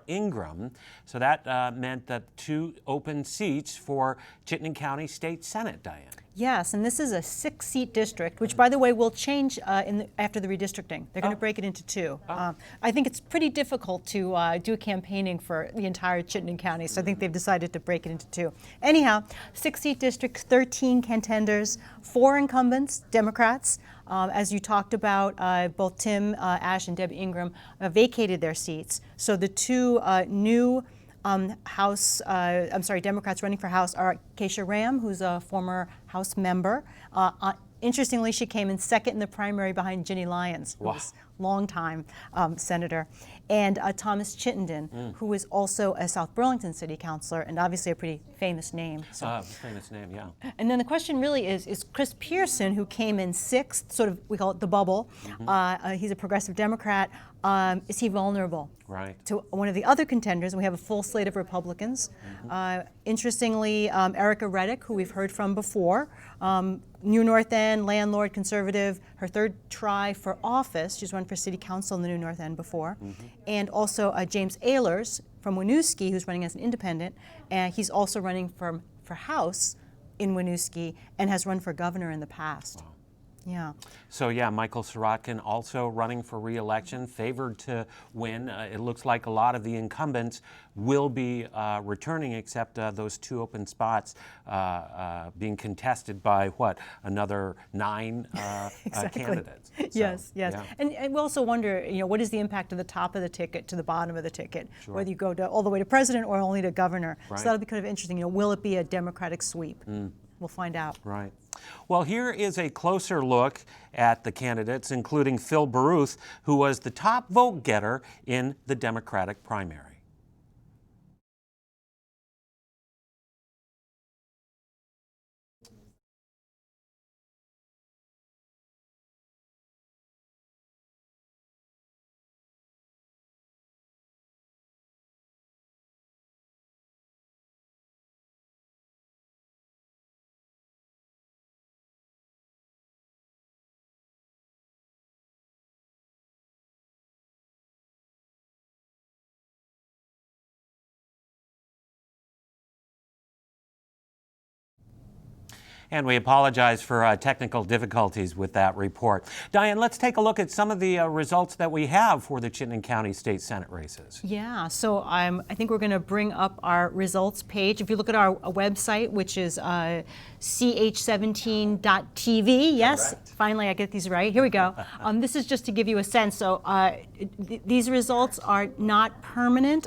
Ingram. So that meant that 2 open seats for Chittenden County State Senate, Diane. Yes, and this is a 6-seat district, which, by the way, will change after the redistricting. They're going to break it into 2. I think it's pretty difficult to do campaigning for the entire Chittenden County, so I think they've decided to break it into 2. Anyhow, 6-seat district, 13 contenders, 4 incumbents, Democrats. As you talked about, both Tim Ash and Deb Ingram vacated their seats. So the 2 new Democrats running for House are Keisha Ram, who's a former House member. Interestingly, she came in second in the primary behind Ginny Lyons, who was a longtime senator, and Thomas Chittenden, who is also a South Burlington city councilor and obviously a pretty famous name. Famous name, yeah. And then the question really is Chris Pearson, who came in 6th, sort of, we call it the bubble. He's a progressive Democrat. Is he vulnerable to one of the other contenders? And we have a full slate of Republicans. Interestingly, Erica Reddick, who we've heard from before, New North End, landlord, conservative, her 3rd try for office. She's run for city council in the New North End before. And also James Ehlers from Winooski, who's running as an independent. And he's also running for House in Winooski and has run for governor in the past. Yeah. So yeah, Michael Sirotkin also running for re-election, favored to win. It looks like a lot of the incumbents will be returning, except those 2 open spots being contested by another 9 candidates. So, yes. Yeah. And we also wonder, what is the impact of the top of the ticket to the bottom of the ticket, whether you go all the way to president or only to governor. So that'll be kind of interesting. Will it be a Democratic sweep? We'll find out. Right. Well, here is a closer look at the candidates, including Phil Baruth, who was the top vote getter in the Democratic primary. And we apologize for technical difficulties with that report. Diane, let's take a look at some of the results that we have for the Chittenden County State Senate races. Yeah, so I think we're going to bring up our results page. If you look at our website, which is ch17.tv, yes, correct. Finally I get these right. Here we go. This is just to give you a sense. So these results are not permanent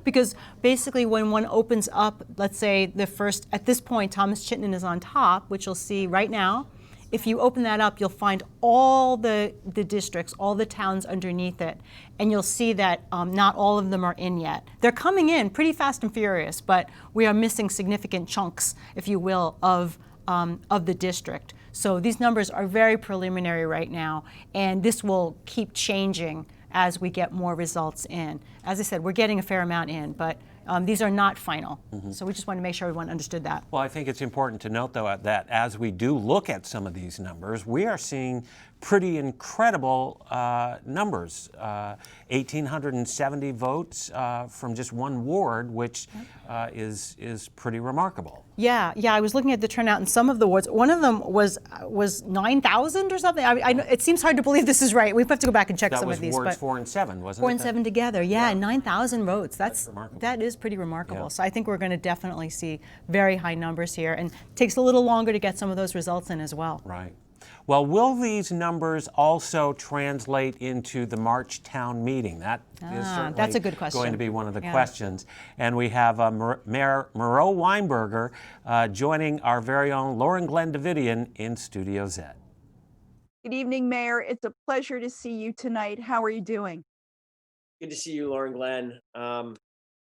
because basically when one opens up, let's say the first, at this point, Thomas Chittenden is on top, which you'll see right now. If you open that up, you'll find all the districts, all the towns underneath it, and you'll see that not all of them are in yet. They're coming in pretty fast and furious, but we are missing significant chunks, if you will, of the district. So these numbers are very preliminary right now, and this will keep changing as we get more results in. As I said, we're getting a fair amount in, but these are not final. So we just want to make sure everyone understood that. Well, I think it's important to note, though, that as we do look at some of these numbers, we are seeing pretty incredible numbers. 1,870 votes from just one ward, which is pretty remarkable. Yeah, I was looking at the turnout in some of the wards. One of them was 9,000 or something. It seems hard to believe this is right. We have to go back and check some of these. That was wards 4 and 7, wasn't it? 4 and 7 together. Yeah. 9,000 votes. That is pretty remarkable. Yeah. So I think we're going to definitely see very high numbers here, and it takes a little longer to get some of those results in as well. Right. Well, will these numbers also translate into the March town meeting? That is certainly that's a good question. going to be one of the questions. And we have Mayor Moreau Weinberger joining our very own Lauren Glenn Davidian in Studio Z. Good evening, Mayor. It's a pleasure to see you tonight. How are you doing? Good to see you, Lauren Glenn.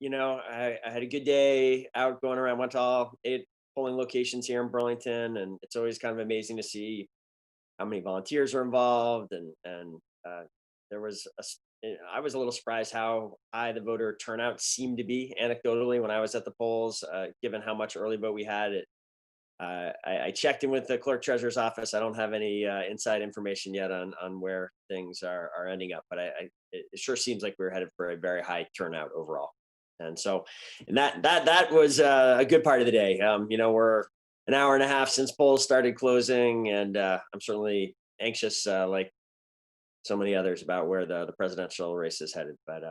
You know, I had a good day out going around, went to all 8 polling locations here in Burlington, and it's always kind of amazing to see how many volunteers are involved. And there was I was a little surprised how high the voter turnout seemed to be anecdotally when I was at the polls, given how much early vote we had. I checked in with the clerk treasurer's office. I don't have any inside information yet on where things are ending up, but it sure seems like we're headed for a very high turnout overall. And so, that was a good part of the day. You know, we're an hour and a half since polls started closing, and I'm certainly anxious, like so many others, about where the presidential race is headed. But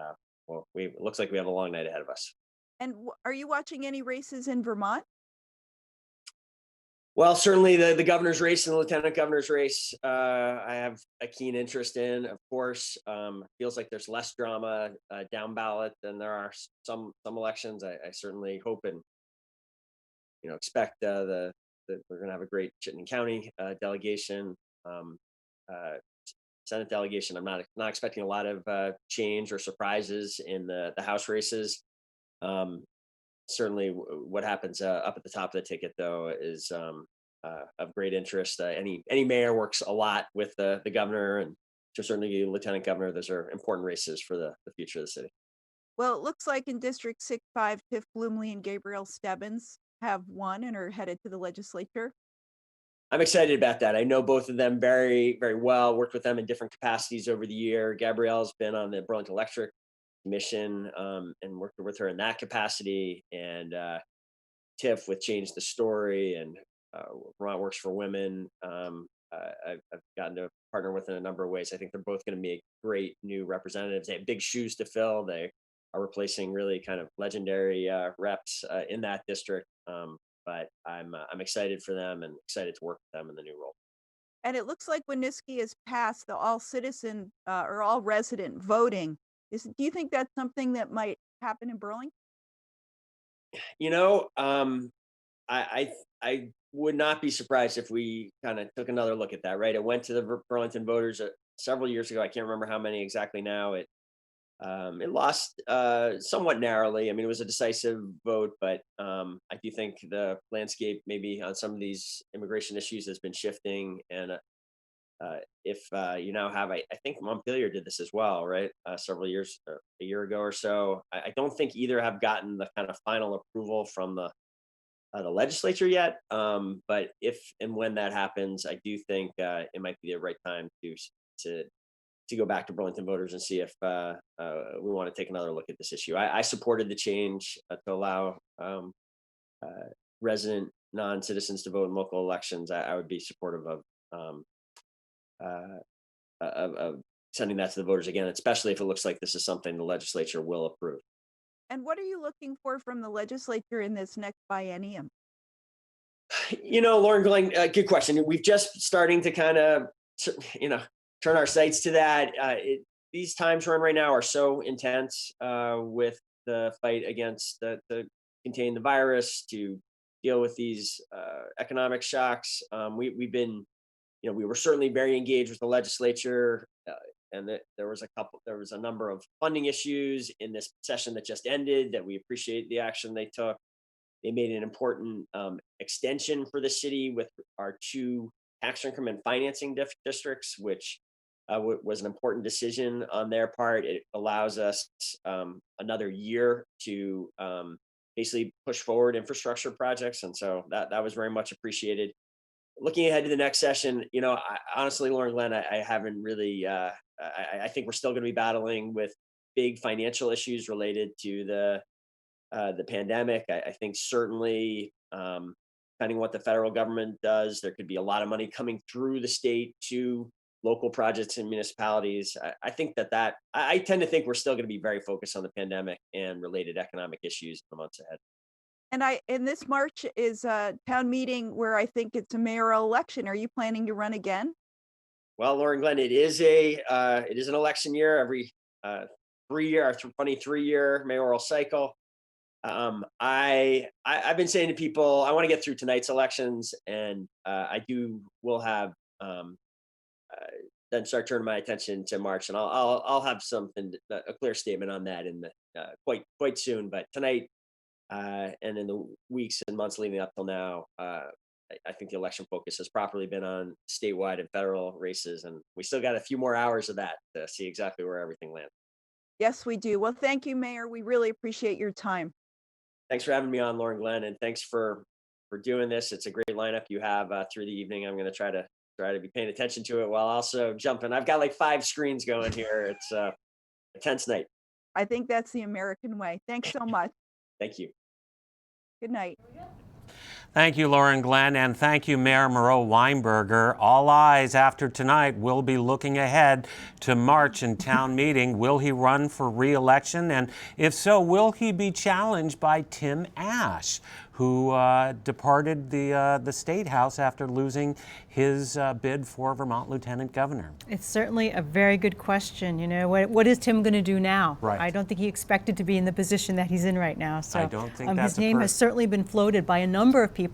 well, it looks like we have a long night ahead of us. And are you watching any races in Vermont? Well, certainly the governor's race and the lieutenant governor's race, I have a keen interest in. Of course, feels like there's less drama down ballot than there are some elections. I certainly hope and expect that we're going to have a great Chittenden County delegation, Senate delegation. I'm not expecting a lot of change or surprises in the House races. Certainly, what happens up at the top of the ticket, though, is of great interest. Any mayor works a lot with the governor, and certainly the lieutenant governor. Those are important races for the future of the city. Well, it looks like in District 6-5, Tiff Bloomley and Gabrielle Stebbins have won and are headed to the legislature. I'm excited about that. I know both of them very, very well, worked with them in different capacities over the year. Gabrielle's been on the Burlington Electric Commission and worked with her in that capacity. And Tiff with Change the Story and Vermont Works for Women. I've gotten to partner with in a number of ways. I think they're both going to make great new representatives. They have big shoes to fill. They are replacing really kind of legendary reps in that district. But I'm excited for them and excited to work with them in the new role. And it looks like Winooski has passed the all citizen or all resident voting. Do you think that's something that might happen in Burlington? You know, I would not be surprised if we kind of took another look at that. Right, it went to the Burlington voters several years ago. I can't remember how many exactly now. It lost somewhat narrowly. I mean, it was a decisive vote, but I do think the landscape maybe on some of these immigration issues has been shifting. And if you now have, I think Montpelier did this as well, right? Several years, a year ago or so. I don't think either have gotten the kind of final approval from the legislature yet. But if and when that happens, I do think it might be the right time to go back to Burlington voters and see if we want to take another look at this issue. I supported the change to allow resident non-citizens to vote in local elections. I would be supportive of sending that to the voters again, especially if it looks like this is something the legislature will approve. And what are you looking for from the legislature in this next biennium? You know, Lauren Glenn, good question. We've just starting to kind of, turn our sights to that. These times we're in right now are so intense with the fight against to contain the virus, to deal with these economic shocks. We've been, we were certainly very engaged with the legislature, and there was a number of funding issues in this session that just ended that we appreciate the action they took. They made an important extension for the city with our 2 tax increment financing districts, which was an important decision on their part. It allows us another year to basically push forward infrastructure projects. And so that was very much appreciated. Looking ahead to the next session, honestly, Lauren Glenn, I haven't really, I think we're still going to be battling with big financial issues related to the pandemic. I think certainly, depending on what the federal government does, there could be a lot of money coming through the state to local projects and municipalities. I think I tend to think we're still going to be very focused on the pandemic and related economic issues in the months ahead. And this March is a town meeting where I think it's a mayoral election. Are you planning to run again? Well, Lauren Glenn, it is an election year every 23-year mayoral cycle. I've been saying to people, I want to get through tonight's elections, and will have then start turning my attention to March, and I'll have a clear statement on that in the quite soon. But tonight and in the weeks and months leading up till now, I think the election focus has properly been on statewide and federal races, and we still got a few more hours of that to see exactly where everything lands. Yes, we do. Well, thank you, Mayor. We really appreciate your time. Thanks for having me on, Lauren Glenn, and thanks for doing this. It's a great lineup you have through the evening. I'm going to try to be paying attention to it while also jumping. I've got like 5 screens going here. It's a tense night. I think that's the American way. Thanks so much. Thank you. Good night. Thank you, Lauren Glenn, and thank you, Mayor Moreau Weinberger. All eyes after tonight will be looking ahead to March and town meeting. Will he run for re-election? And if so, will he be challenged by Tim Ash, who departed the State House after losing his bid for Vermont Lieutenant Governor? It's certainly a very good question. What is Tim going to do now? Right. I don't think he expected to be in the position that he's in right now. So I don't think that's his name has certainly been floated by a number of people.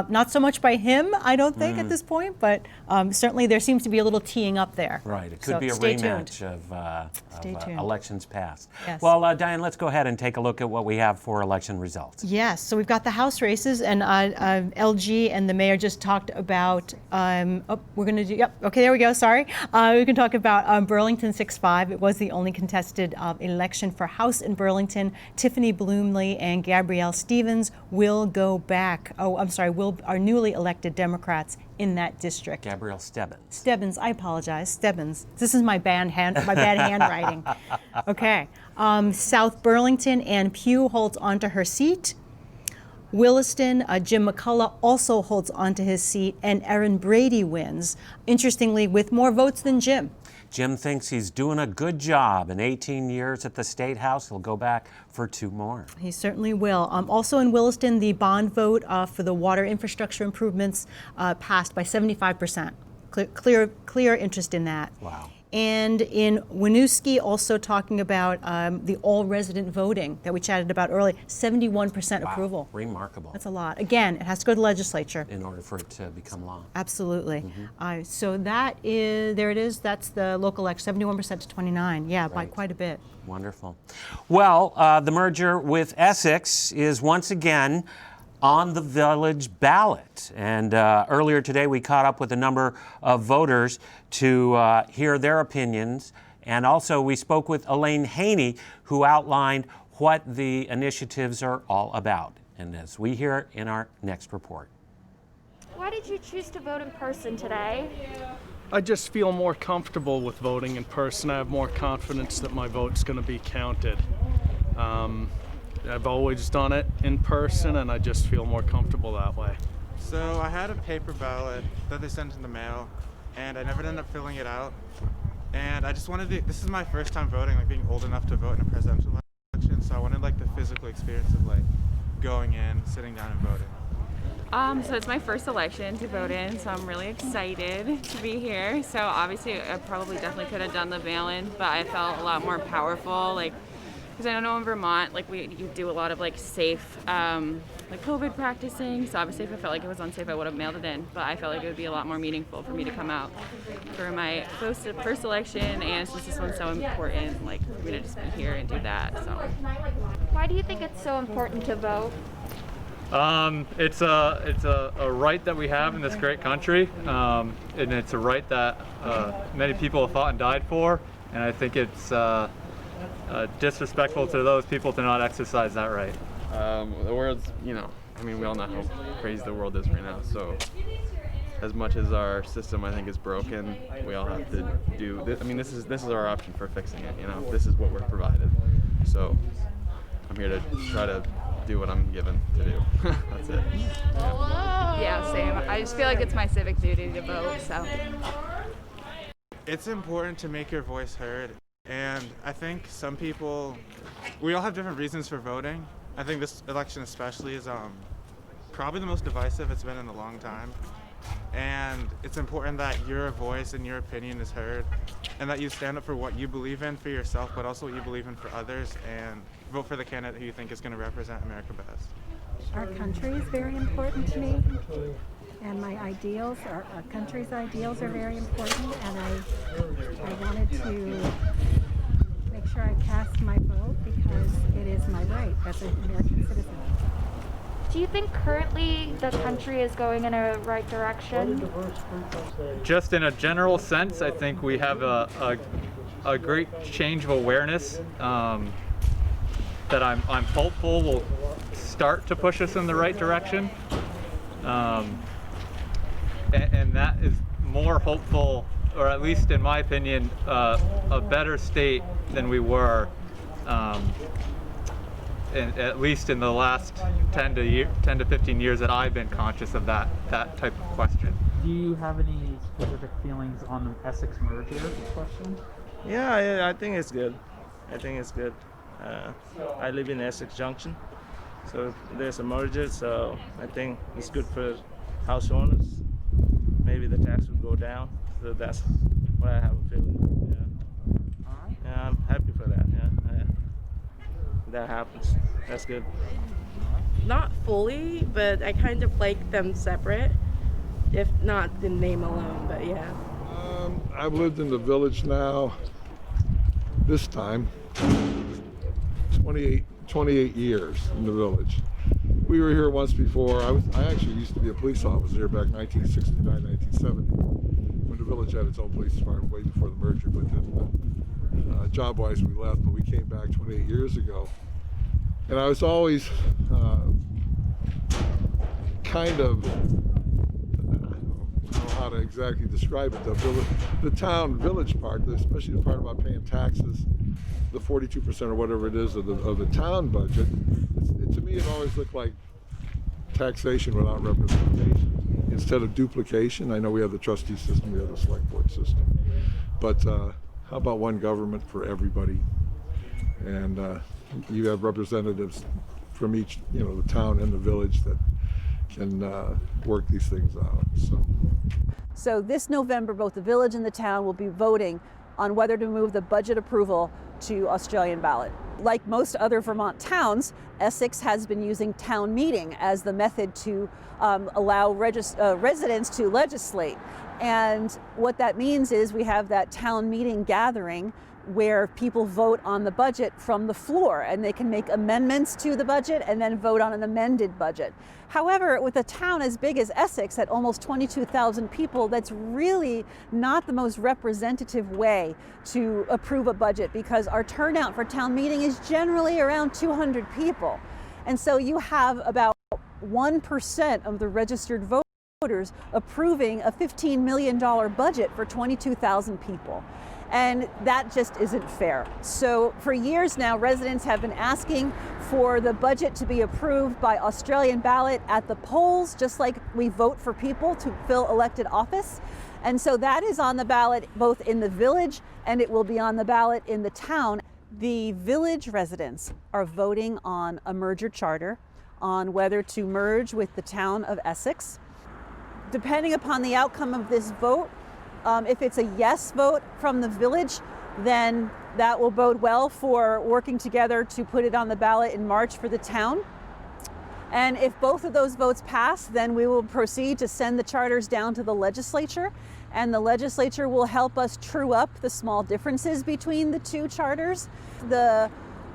Not so much by him, I don't think, at this point, but certainly there seems to be a little teeing up there. Right. It could be a rematch of elections past. Yes. Well, Diane, let's go ahead and take a look at what we have for election results. Yes. So we've got the House races, and LG and the mayor just talked about. We're going to do. Yep. Okay. There we go. Sorry. We can talk about Burlington 6-5. It was the only contested election for House in Burlington. Tiffany Bloomley and Gabrielle Stevens will go back. Oh, I'm sorry. Are newly elected Democrats in that district. Gabrielle Stebbins. Stebbins. I apologize. Stebbins. This is my bad handwriting. Okay. South Burlington, Ann Pugh holds onto her seat. Williston, Jim McCullough also holds onto his seat, and Erin Brady wins, interestingly, with more votes than Jim. Jim thinks he's doing a good job. In 18 years at the State House, he'll go back for 2 more. He certainly will. Also in Williston, the bond vote for the water infrastructure improvements passed by 75%. Clear interest in that. Wow. And in Winooski, also talking about the all-resident voting that we chatted about earlier, 71% approval. Remarkable. That's a lot. Again, it has to go to the legislature. In order for it to become law. Absolutely. So there it is. That's the local election, 71% to 29. Yeah, by quite a bit. Wonderful. Well, the merger with Essex is once again on the village ballot. And earlier today, we caught up with a number of voters to hear their opinions. And also, we spoke with Elaine Haney, who outlined what the initiatives are all about. And as we hear in our next report. Why did you choose to vote in person today? I just feel more comfortable with voting in person. I have more confidence that my vote's going to be counted. I've always done it in person, and I just feel more comfortable that way. So I had a paper ballot that they sent in the mail, and I never ended up filling it out. And I just wanted to, this is my first time voting, like being old enough to vote in a presidential election, so I wanted like the physical experience of like going in, sitting down and voting. So it's my first election to vote in, so I'm really excited to be here. So obviously I definitely could have done the mail-in, but I felt a lot more powerful, because I don't know in Vermont, you do a lot of safe, COVID practicing. So obviously if I felt like it was unsafe, I would have mailed it in. But I felt like it would be a lot more meaningful for me to come out for my first election, and since this one's so important, for me to just be here and do that. So. Why do you think it's so important to vote? It's a right that we have in this great country, and it's a right that many people have fought and died for, and I think it's disrespectful to those people to not exercise that right. The world's, we all know how crazy the world is right now, so as much as our system, I think, is broken, we all have to do this. This is our option for fixing it, this is what we're provided. So I'm here to try to do what I'm given to do. That's it. Yeah, same. I just feel like it's my civic duty to vote, so. It's important to make your voice heard, and I think some people, we all have different reasons for voting. I think this election especially is probably the most divisive it's been in a long time. And it's important that your voice and your opinion is heard, and that you stand up for what you believe in for yourself, but also what you believe in for others, and vote for the candidate who you think is going to represent America best. Our country is very important to me, and my ideals, our country's ideals are very important, and I wanted to make sure I cast my vote because it is my right as an American citizen. Do you think currently the country is going in a right direction? Just in a general sense, I think we have a great change of awareness that I'm hopeful will start to push us in the right direction. And that is more hopeful, or at least in my opinion, a better state than we were at least in the last 10 to 15 years that I've been conscious of that type of question. Do you have any specific feelings on the Essex merger question? Yeah, I think it's good. I live in Essex Junction, so there's a merger, so I think it's good for house owners. Maybe the tax will go down, so that's what I have a feeling. Yeah. All right. Yeah, I'm happy for that. Yeah. That happens. That's good. Not fully, but I kind of like them separate, if not the name alone, but yeah. I've lived in the village now, this time, 28 years in the village. We were here once before. I actually used to be a police officer here back in 1969, 1970, when the village had its own police department way before the merger, but then job-wise we left, but we came back 28 years ago. And I was always kind of, I don't know how to exactly describe it, the town village part, especially the part about paying taxes, the 42% or whatever it is of the town budget, to me it always looked like taxation without representation instead of duplication. I know we have the trustee system, we have the select board system, but how about one government for everybody? And you have representatives from each, the town and the village that can work these things out. So this November, both the village and the town will be voting on whether to move the budget approval to Australian ballot. Like most other Vermont towns, Essex has been using town meeting as the method to allow residents to legislate. And what that means is we have that town meeting gathering where people vote on the budget from the floor, and they can make amendments to the budget and then vote on an amended budget. However, with a town as big as Essex at almost 22,000 people, that's really not the most representative way to approve a budget, because our turnout for town meeting is generally around 200 people. And so you have about 1% of the registered voters approving a $15 million budget for 22,000 people. And that just isn't fair. So for years now, residents have been asking for the budget to be approved by Australian ballot at the polls, just like we vote for people to fill elected office. And so that is on the ballot both in the village and it will be on the ballot in the town. The village residents are voting on a merger charter, on whether to merge with the town of Essex. Depending upon the outcome of this vote, if it's a yes vote from the village, then that will bode well for working together to put it on the ballot in March for the town. And if both of those votes pass, then we will proceed to send the charters down to the legislature, and the legislature will help us true up the small differences between the two charters. The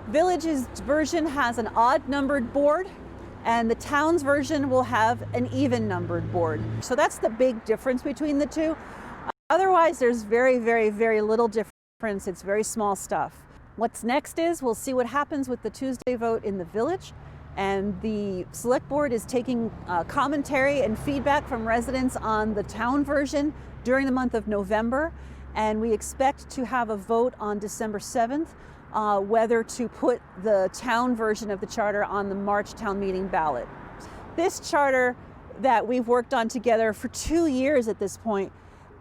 village's version has an odd numbered board, and the town's version will have an even numbered board. So that's the big difference between the two. Otherwise, there's very, very, very little difference. It's very small stuff. What's next is we'll see what happens with the Tuesday vote in the village. And the select board is taking commentary and feedback from residents on the town version during the month of November. And we expect to have a vote on December 7th, whether to put the town version of the charter on the March town meeting ballot. This charter that we've worked on together for 2 years at this point,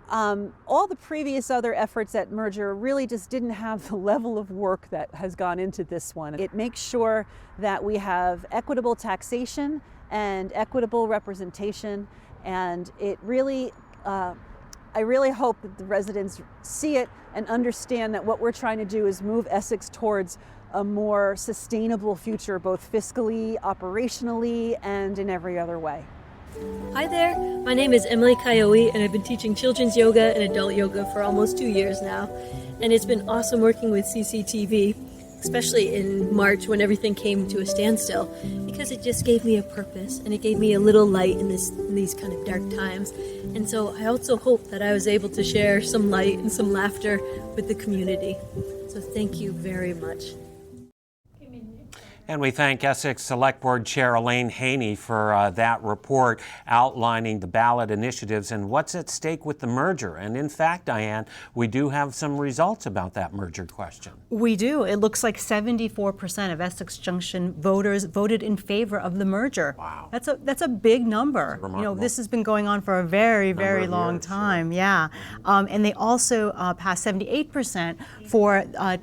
all the previous other efforts at merger really just didn't have the level of work that has gone into this one. It makes sure that we have equitable taxation and equitable representation, and it really, I really hope that the residents see it and understand that what we're trying to do is move Essex towards a more sustainable future, both fiscally, operationally, and in every other way. Hi there, my name is Emily Coyote and I've been teaching children's yoga and adult yoga for almost 2 years now. And it's been awesome working with CCTV, especially in March when everything came to a standstill, because it just gave me a purpose and it gave me a little light in these kind of dark times. And so I also hope that I was able to share some light and some laughter with the community. So thank you very much. And we thank Essex Select Board Chair Elaine Haney for that report outlining the ballot initiatives and what's at stake with the merger. And in fact, Diane, we do have some results about that merger question. We do. It looks like 74% of Essex Junction voters voted in favor of the merger. Wow. That's a big number. You know, this has been going on for a very, very long time. Yeah. And they also passed 78%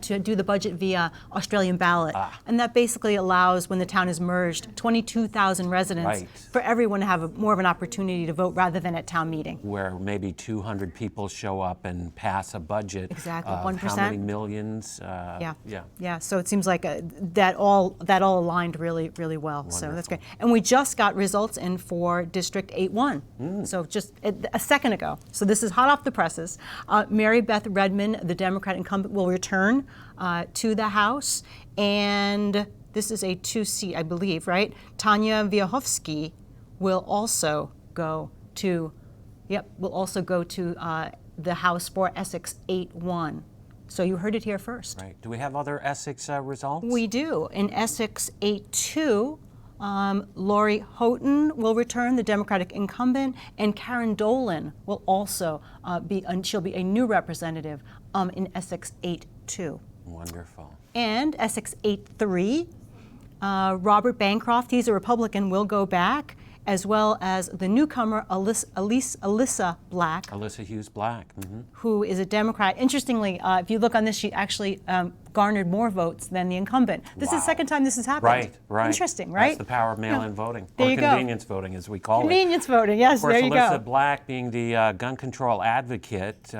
to do the budget via Australian ballot. And that basically allows, when the town is merged, 22,000 residents for everyone to have more of an opportunity to vote rather than at town meeting. Where maybe 200 people show up and pass a budget. Exactly, of 1%. How many millions? Yeah. So it seems like that all aligned really, really well. Wonderful. So that's great. And we just got results in for District 8-1. So just a second ago. So this is hot off the presses. Mary Beth Redmond, the Democrat incumbent, will return to the House, and this is a 2-seat, I believe, right? Tanya Wiechowski will also go to, the House for Essex 8-1. So you heard it here first. Right. Do we have other Essex results? We do. In Essex 8-2, Lori Houghton will return, the Democratic incumbent, and Karen Dolan will also she'll be a new representative in Essex 8-2. Wonderful. And Essex 8-3, Robert Bancroft, he's a Republican, will go back, as well as the newcomer Alyssa Black. Alyssa Hughes Black. Who is a Democrat. Interestingly, if you look on this, she actually garnered more votes than the incumbent. This is the second time this has happened. Right. Interesting, right? That's the power of mail-in voting, there or you go. convenience voting, as we call Convenience voting, yes, Of course, there you Alyssa go. Black being the gun control advocate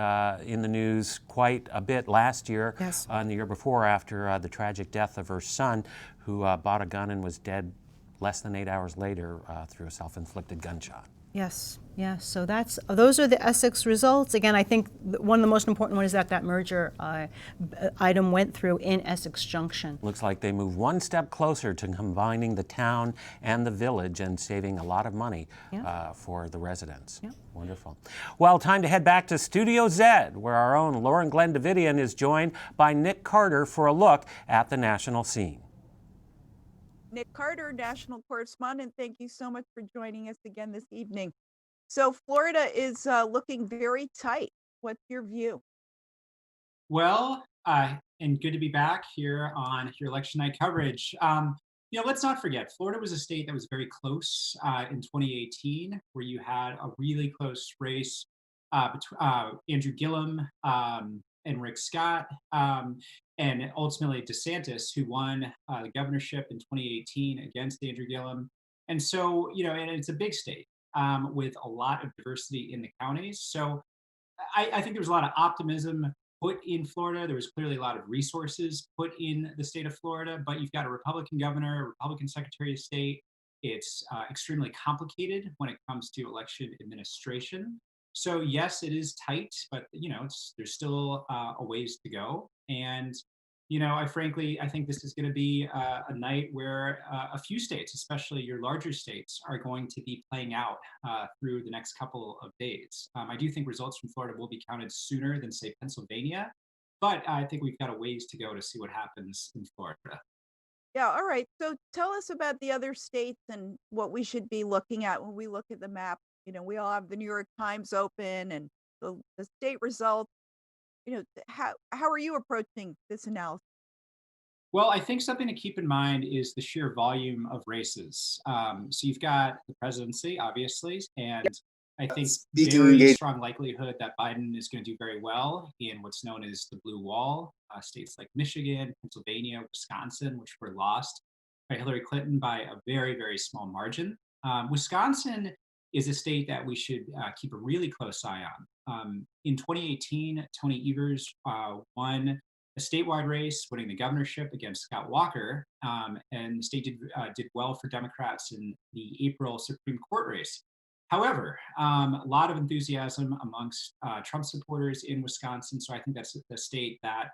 in the news quite a bit last year and the year before after the tragic death of her son, who bought a gun and was dead less than 8 hours later through a self-inflicted gunshot. Yes. So those are the Essex results. Again, I think one of the most important ones is that merger item went through in Essex Junction. Looks like they move one step closer to combining the town and the village and saving a lot of money for the residents. Wonderful. Well, time to head back to Studio Z, where our own Lauren Glenn Davidian is joined by Nick Carter for a look at the national scene. Nick Carter, national correspondent, thank you so much for joining us again this evening. So Florida is looking very tight. What's your view? Well, and good to be back here on your election night coverage. Let's not forget, Florida was a state that was very close in 2018, where you had a really close race between Andrew Gillum and Rick Scott, and ultimately DeSantis, who won the governorship in 2018 against Andrew Gillum. And so, and it's a big state with a lot of diversity in the counties. So I think there was a lot of optimism put in Florida. There was clearly a lot of resources put in the state of Florida, but you've got a Republican governor, a Republican secretary of state. It's extremely complicated when it comes to election administration. So yes, it is tight, but there's still a ways to go. And I think this is going to be a night where a few states, especially your larger states, are going to be playing out through the next couple of days. I do think results from Florida will be counted sooner than, say, Pennsylvania, but I think we've got a ways to go to see what happens in Florida. Yeah, all right. So tell us about the other states and what we should be looking at when we look at the map. We all have the New York Times open and the state results. How are you approaching this analysis? Well, I think something to keep in mind is the sheer volume of races. So you've got the presidency, obviously, and I think very strong likelihood that Biden is going to do very well in what's known as the blue wall. States like Michigan, Pennsylvania, Wisconsin, which were lost by Hillary Clinton by a very, very small margin. Wisconsin is a state that we should keep a really close eye on. In 2018, Tony Evers won a statewide race, winning the governorship against Scott Walker, and the state did well for Democrats in the April Supreme Court race. However, a lot of enthusiasm amongst Trump supporters in Wisconsin, so I think that's the state that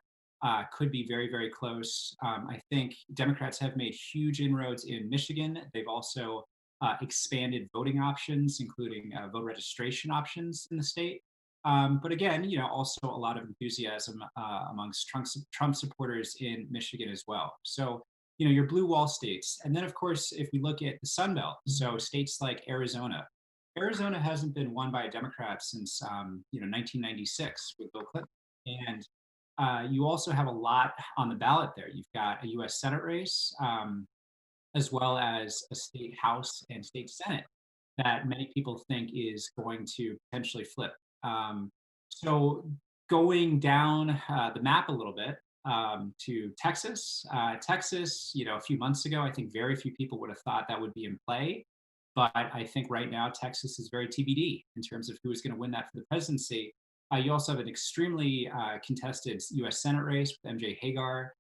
could be very, very close. I think Democrats have made huge inroads in Michigan. They've also expanded voting options, including voter registration options in the state. But again, also a lot of enthusiasm amongst Trump supporters in Michigan as well. So, your blue wall states. And then, of course, if we look at the Sun Belt, so states like Arizona. Arizona hasn't been won by a Democrat since, 1996 with Bill Clinton. And you also have a lot on the ballot there. You've got a U.S. Senate race, as well as a state House and state Senate that many people think is going to potentially flip. So going down the map a little bit to Texas. Texas, a few months ago, I think very few people would have thought that would be in play. But I think right now Texas is very TBD in terms of who is going to win that for the presidency. You also have an extremely contested U.S. Senate race with MJ Hagar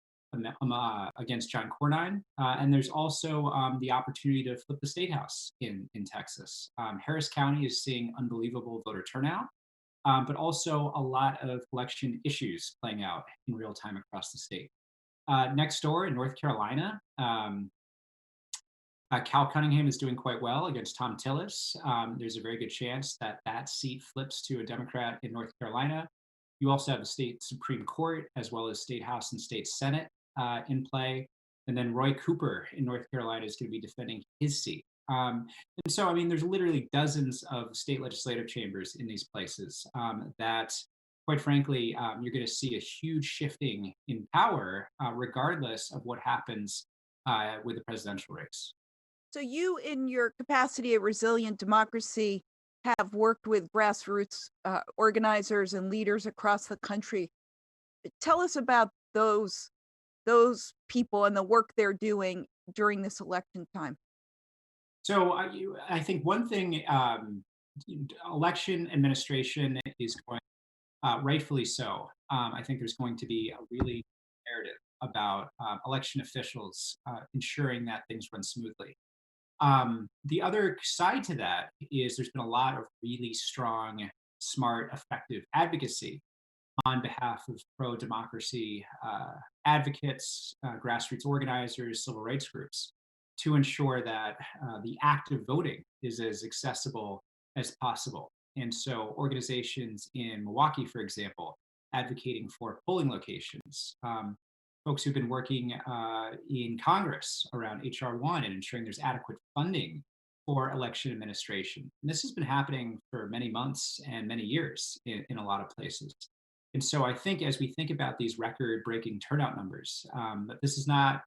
against John Cornyn. And there's also the opportunity to flip the state house in Texas. Harris County is seeing unbelievable voter turnout, but also a lot of election issues playing out in real time across the state. Next door in North Carolina, Cal Cunningham is doing quite well against Tom Tillis. There's a very good chance that that seat flips to a Democrat in North Carolina. You also have the state Supreme Court, as well as state House and state Senate in play. And then Roy Cooper in North Carolina is going to be defending his seat. And so, there's literally dozens of state legislative chambers in these places that, quite frankly, you're going to see a huge shifting in power, regardless of what happens with the presidential race. So you, in your capacity at Resilient Democracy, have worked with grassroots organizers and leaders across the country. Tell us about those people and the work they're doing during this election time. So I think one thing, election administration is going, rightfully so. I think there's going to be a really narrative about election officials ensuring that things run smoothly. The other side to that is there's been a lot of really strong, smart, effective advocacy on behalf of pro-democracy advocates, grassroots organizers, civil rights groups, to ensure that the act of voting is as accessible as possible. And so organizations in Milwaukee, for example, advocating for polling locations, folks who've been working in Congress around HR 1 and ensuring there's adequate funding for election administration. And this has been happening for many months and many years in a lot of places. And so I think as we think about these record-breaking turnout numbers, that this is not,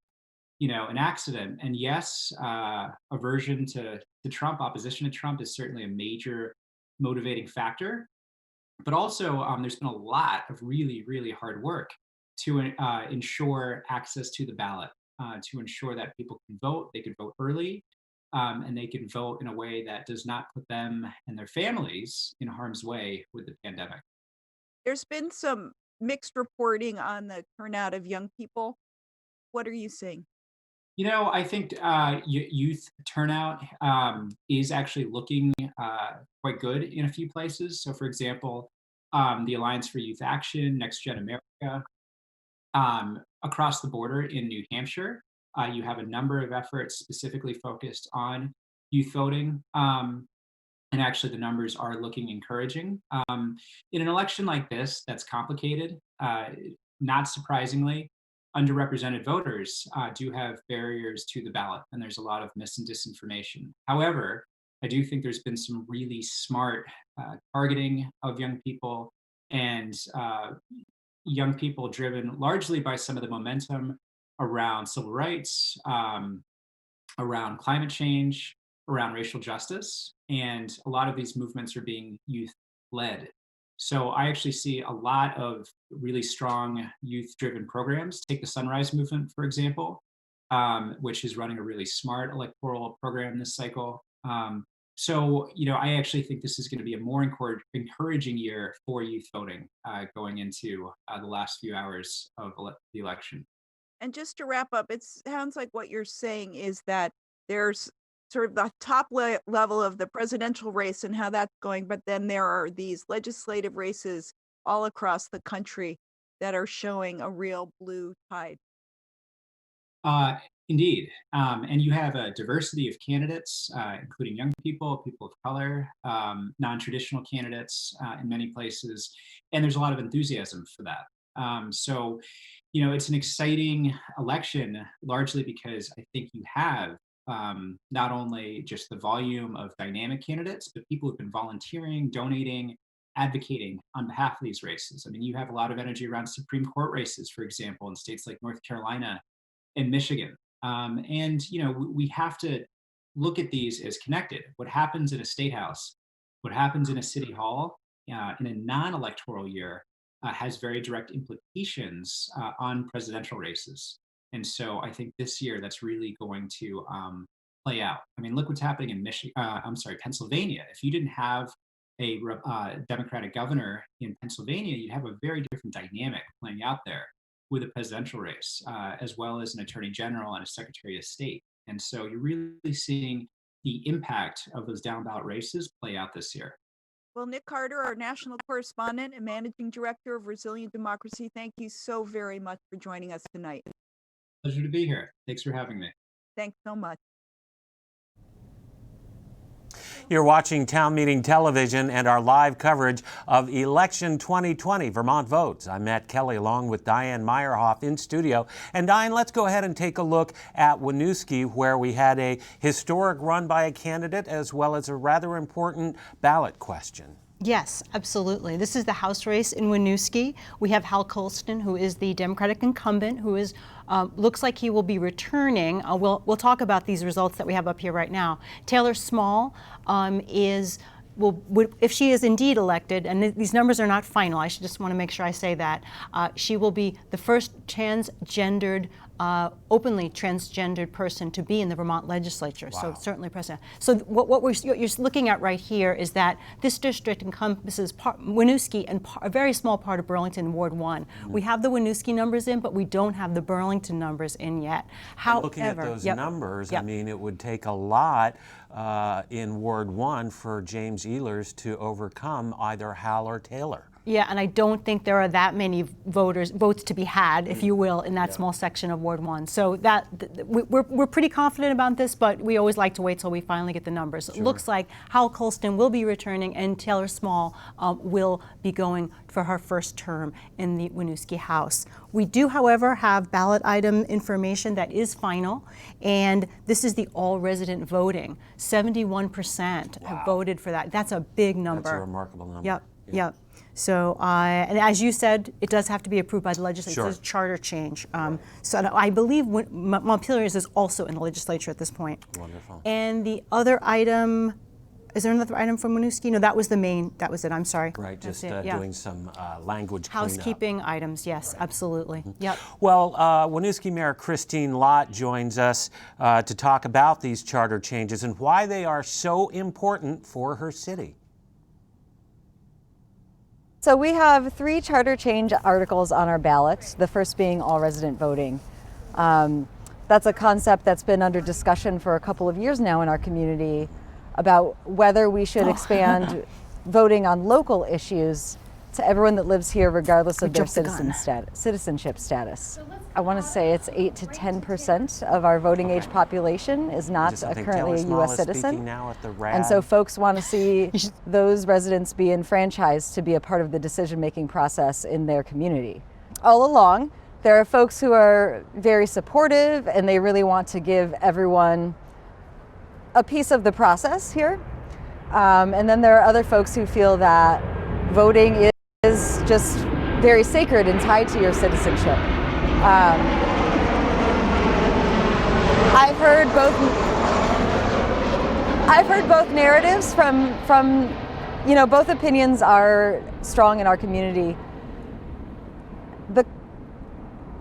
an accident. And yes, aversion to Trump, opposition to Trump is certainly a major motivating factor. But also, there's been a lot of really, really hard work to ensure access to the ballot, to ensure that people can vote, they can vote early, and they can vote in a way that does not put them and their families in harm's way with the pandemic. There's been some mixed reporting on the turnout of young people. What are you seeing? I think youth turnout is actually looking quite good in a few places. So, for example, the Alliance for Youth Action, Next Gen America, Across the border in New Hampshire, you have a number of efforts specifically focused on youth voting. And actually, the numbers are looking encouraging. In an election like this, that's complicated, not surprisingly, underrepresented voters do have barriers to the ballot, and there's a lot of mis and disinformation. However, I do think there's been some really smart targeting of young people and young people driven largely by some of the momentum around civil rights, around climate change, around racial justice. And a lot of these movements are being youth led. So I actually see a lot of really strong youth driven programs. Take the Sunrise Movement, for example, which is running a really smart electoral program this cycle. So, I actually think this is going to be a more encouraging year for youth voting going into the last few hours of the election. And just to wrap up, it sounds like what you're saying is that there's sort of the top level of the presidential race and how that's going, but then there are these legislative races all across the country that are showing a real blue tide. Indeed. And you have a diversity of candidates, including young people, people of color, non-traditional candidates in many places. And there's a lot of enthusiasm for that. So, it's an exciting election, largely because I think you have not only just the volume of dynamic candidates, but people who've been volunteering, donating, advocating on behalf of these races. I mean, you have a lot of energy around Supreme Court races, for example, in states like North Carolina and Michigan. And we have to look at these as connected. What happens in a state house, what happens in a city hall in a non-electoral year has very direct implications on presidential races. And so I think this year that's really going to play out. I mean, look what's happening in Pennsylvania. If you didn't have a Democratic governor in Pennsylvania, you'd have a very different dynamic playing out there with a presidential race, as well as an attorney general and a secretary of state. And so you're really seeing the impact of those down ballot races play out this year. Well, Nick Carter, our national correspondent and managing director of Resilient Democracy, thank you so very much for joining us tonight. Pleasure to be here. Thanks for having me. Thanks so much. You're watching Town Meeting Television and our live coverage of Election 2020 Vermont Votes. I'm Matt Kelly along with Diane Meyerhoff in studio. And Diane, let's go ahead and take a look at Winooski, where we had a historic run by a candidate as well as a rather important ballot question. Yes, absolutely. This is the House race in Winooski. We have Hal Colston, who is the Democratic incumbent, who is looks like he will be returning. We'll talk about these results that we have up here right now. Taylor Small if she is indeed elected, and these numbers are not final, I should just want to make sure I say that, she will be the first openly transgendered person to be in the Vermont legislature. Wow. So certainly president. So what you're looking at right here is that this district encompasses Winooski and a very small part of Burlington, Ward 1. Mm-hmm. We have the Winooski numbers in, but we don't have the Burlington numbers in yet. However, looking at those numbers, I mean, it would take a lot in Ward 1 for James Ehlers to overcome either Hal or Taylor. Yeah, and I don't think there are that many votes to be had, if you will, in that small section of Ward 1. So we're pretty confident about this, but we always like to wait till we finally get the numbers. Sure. It looks like Hal Colston will be returning and Taylor Small will be going for her first term in the Winooski House. We do, however, have ballot item information that is final, and this is the all-resident voting. 71% have voted for that. That's a big number. That's a remarkable number. Yep, yep. So, and as you said, it does have to be approved by the legislature. Sure. It's a charter change. So I believe Montpelier is also in the legislature at this point. Wonderful. And the other item, is there another item from Winooski? No, that was it, I'm sorry. Right, just doing some language housekeeping cleanup. Items, yes, absolutely. Yep. Well, Winooski Mayor Christine Lott joins us to talk about these charter changes and why they are so important for her city. So we have 3 charter change articles on our ballot, the first being all resident voting. That's a concept that's been under discussion for a couple of years now in our community about whether we should expand voting on local issues to everyone that lives here, regardless of their jumped the gun. citizenship status. I want to say it's 8 to 10% of our voting age population is not currently a U.S. citizen. And so folks want to see those residents be enfranchised to be a part of the decision-making process in their community. All along, there are folks who are very supportive and they really want to give everyone a piece of the process here. And then there are other folks who feel that voting is just very sacred and tied to your citizenship. I've heard both narratives from both opinions are strong in our community. The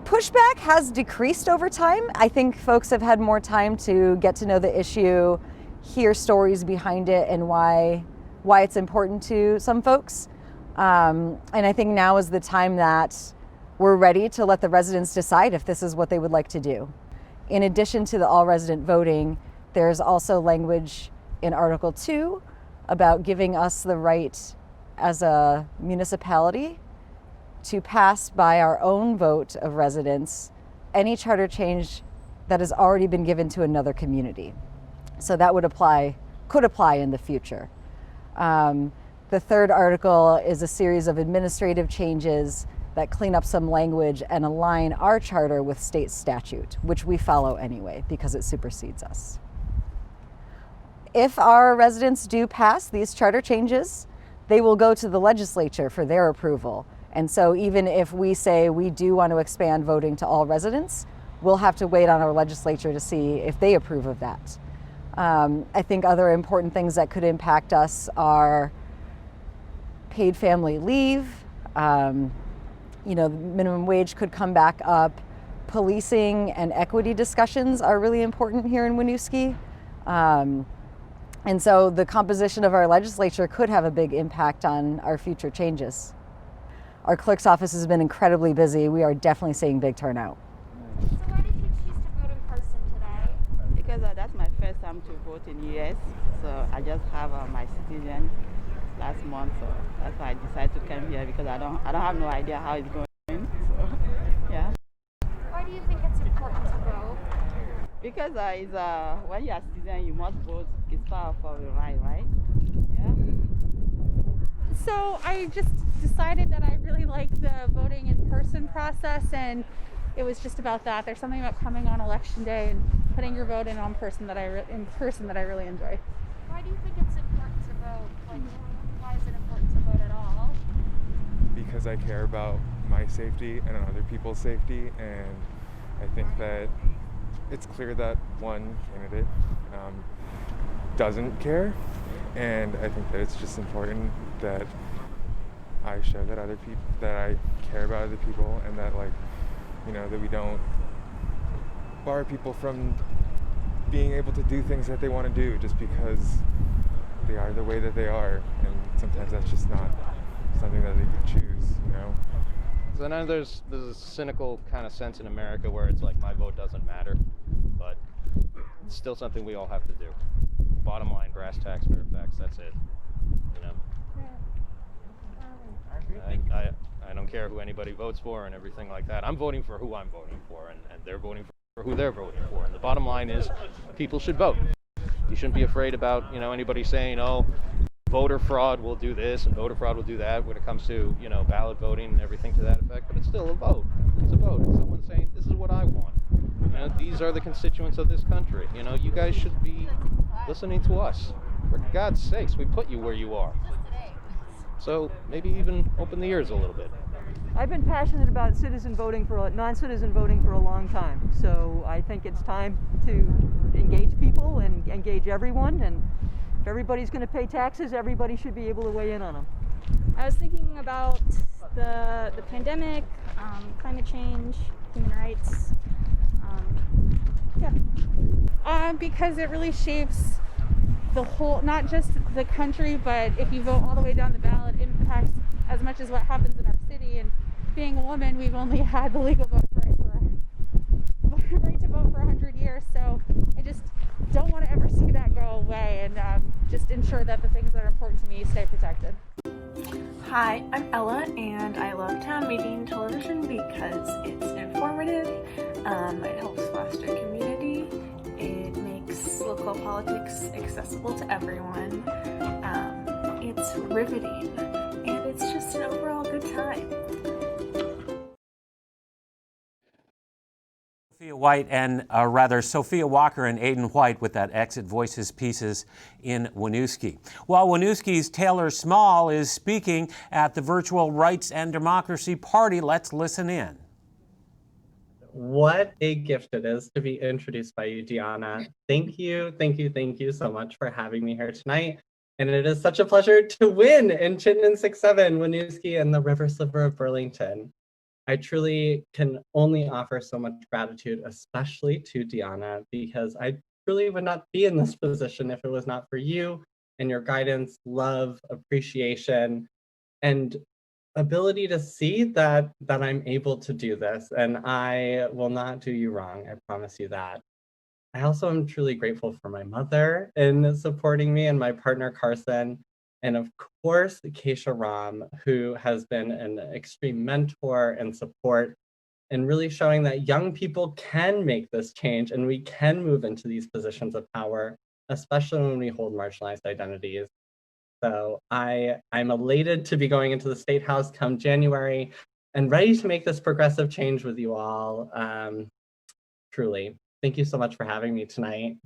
pushback has decreased over time. I think folks have had more time to get to know the issue, hear stories behind it, and why it's important to some folks. And I think now is the time that we're ready to let the residents decide if this is what they would like to do. In addition to the all resident voting, there's also language in Article 2 about giving us the right as a municipality to pass by our own vote of residents any charter change that has already been given to another community. So that could apply in the future. The third article is a series of administrative changes that clean up some language and align our charter with state statute, which we follow anyway because it supersedes us. If our residents do pass these charter changes, they will go to the legislature for their approval. And so even if we say we do want to expand voting to all residents, we'll have to wait on our legislature to see if they approve of that. I think other important things that could impact us are paid family leave, minimum wage could come back up. Policing and equity discussions are really important here in Winooski. And so the composition of our legislature could have a big impact on our future changes. Our clerk's office has been incredibly busy. We are definitely seeing big turnout. So why did you choose to vote in person today? Because that's my first time to vote in the US, so I just have my citizen last month, so that's why I decided to come here because I don't have no idea how it's going. So yeah. Why do you think it's important to vote? Because it's when you're a citizen, you must vote. It's part of your right? Yeah. So I just decided that I really like the voting in person process, and it was just about that. There's something about coming on election day and putting your vote in person that I really enjoy. Why do you think it's important to vote? Like, why is it important to vote at all? Because I care about my safety and other people's safety, and I think that it's clear that one candidate doesn't care, and I think that it's just important that I show that that I care about other people, and that that we don't bar people from being able to do things that they want to do just because they are the way that they are, and sometimes that's just not something that they can choose, So now there's a cynical kind of sense in America where it's like my vote doesn't matter, but it's still something we all have to do. Bottom line, brass tacks, bare facts, that's it. I don't care who anybody votes for and everything like that. I'm voting for who I'm voting for, and they're voting for who they're voting for. And the bottom line is people should vote. You shouldn't be afraid about, anybody saying, oh, voter fraud will do this and voter fraud will do that when it comes to, ballot voting and everything to that effect. But it's still a vote. It's a vote. It's someone saying, this is what I want. These are the constituents of this country. You guys should be listening to us. For God's sakes, we put you where you are. So maybe even open the ears a little bit. I've been passionate about non-citizen voting for a long time. So I think it's time to engage people and engage everyone. And if everybody's going to pay taxes, everybody should be able to weigh in on them. I was thinking about the pandemic, climate change, human rights. Because it really shapes the whole, not just the country, but if you vote all the way down the ballot, it impacts as much as what happens in our city. And being a woman, we've only had the legal vote right to vote for 100 years. So I just don't want to ever see that go away, and just ensure that the things that are important to me stay protected. Hi, I'm Ella, and I love town meeting television because it's informative, it helps foster community, it makes local politics accessible to everyone, it's riveting, and it's just an overall good time. Sophia Walker and Aidan White with that Exit Voices pieces in Winooski. Well, Winooski's Taylor Small is speaking at the virtual Rights and Democracy Party. Let's listen in. What a gift it is to be introduced by you, Deanna. Thank you so much for having me here tonight. And it is such a pleasure to win in Chittenden 6-7, Winooski and the River Sliver of Burlington. I truly can only offer so much gratitude, especially to Deanna, because I truly would not be in this position if it was not for you and your guidance, love, appreciation, and ability to see that I'm able to do this. And I will not do you wrong, I promise you that. I also am truly grateful for my mother in supporting me and my partner, Carson. And of course, Keisha Ram, who has been an extreme mentor and support and really showing that young people can make this change and we can move into these positions of power, especially when we hold marginalized identities. So I'm elated to be going into the State House come January and ready to make this progressive change with you all. Truly. Thank you so much for having me tonight.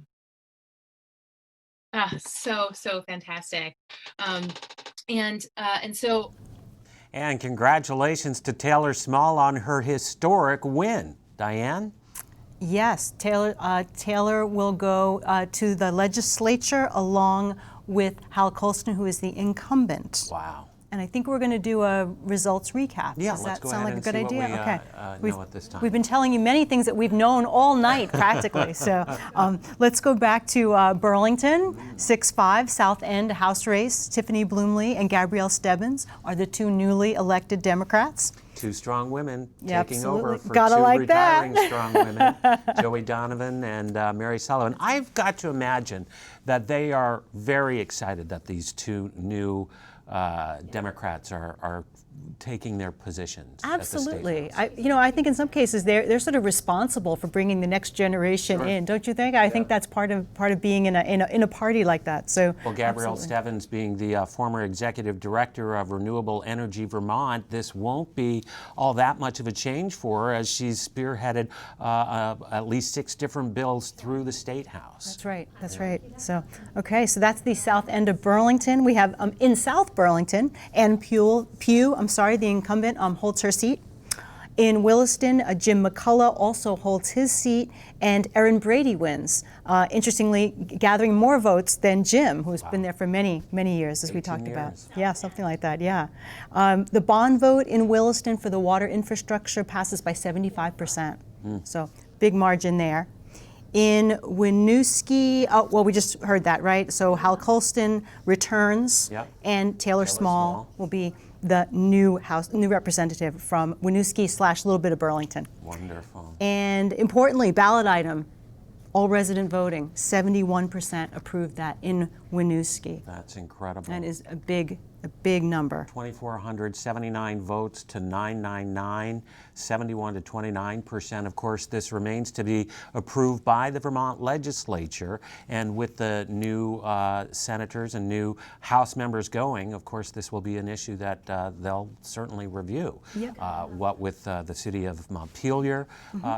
So fantastic. And so. And congratulations to Taylor Small on her historic win. Diane? Yes, Taylor will go to the legislature along with Hal Colston, who is the incumbent. Wow. And I think we're going to do a results recap. Yeah, Does let's that go sound ahead like a and good see idea? what we know at this time. We've been telling you many things that we've known all night, practically. So let's go back to Burlington, 6-5, South End House race. Tiffany Bloomley and Gabrielle Stebbins are the two newly elected Democrats. Two strong women Yeah, taking over for Gotta two like retiring that. strong women, Joey Donovan and Mary Sullivan. I've got to imagine that they are very excited that these two new Democrats are taking their positions. Absolutely. I think in some cases they're sort of responsible for bringing the next generation in, don't you think? I think that's part of being in a party like that. So. Well, Gabrielle Stebbins being the former executive director of Renewable Energy Vermont, this won't be all that much of a change for her as she's spearheaded at least 6 different bills through the State House. That's right. That's right. So, okay, so that's the south end of Burlington. We have in South Burlington, Ann Pugh, the incumbent, holds her seat. In Williston, Jim McCullough also holds his seat, and Erin Brady wins. Interestingly, gathering more votes than Jim, who's been there for many, many years, as we talked about. Yeah, something like that, yeah. The bond vote in Williston for the water infrastructure passes by 75%. So, big margin there. In Winooski, we just heard that, right? So Hal Colston returns, and Taylor Small will be the new representative from Winooski / little bit of Burlington. Wonderful. And importantly, ballot item, all resident voting, 71% approved that in Winooski. That's incredible. That is a big number. 2,479 votes to 999, 71 to 29%. Of course, this remains to be approved by the Vermont legislature. And with the new senators and new House members going, of course, this will be an issue that they'll certainly review. Yep. What with the city of Montpelier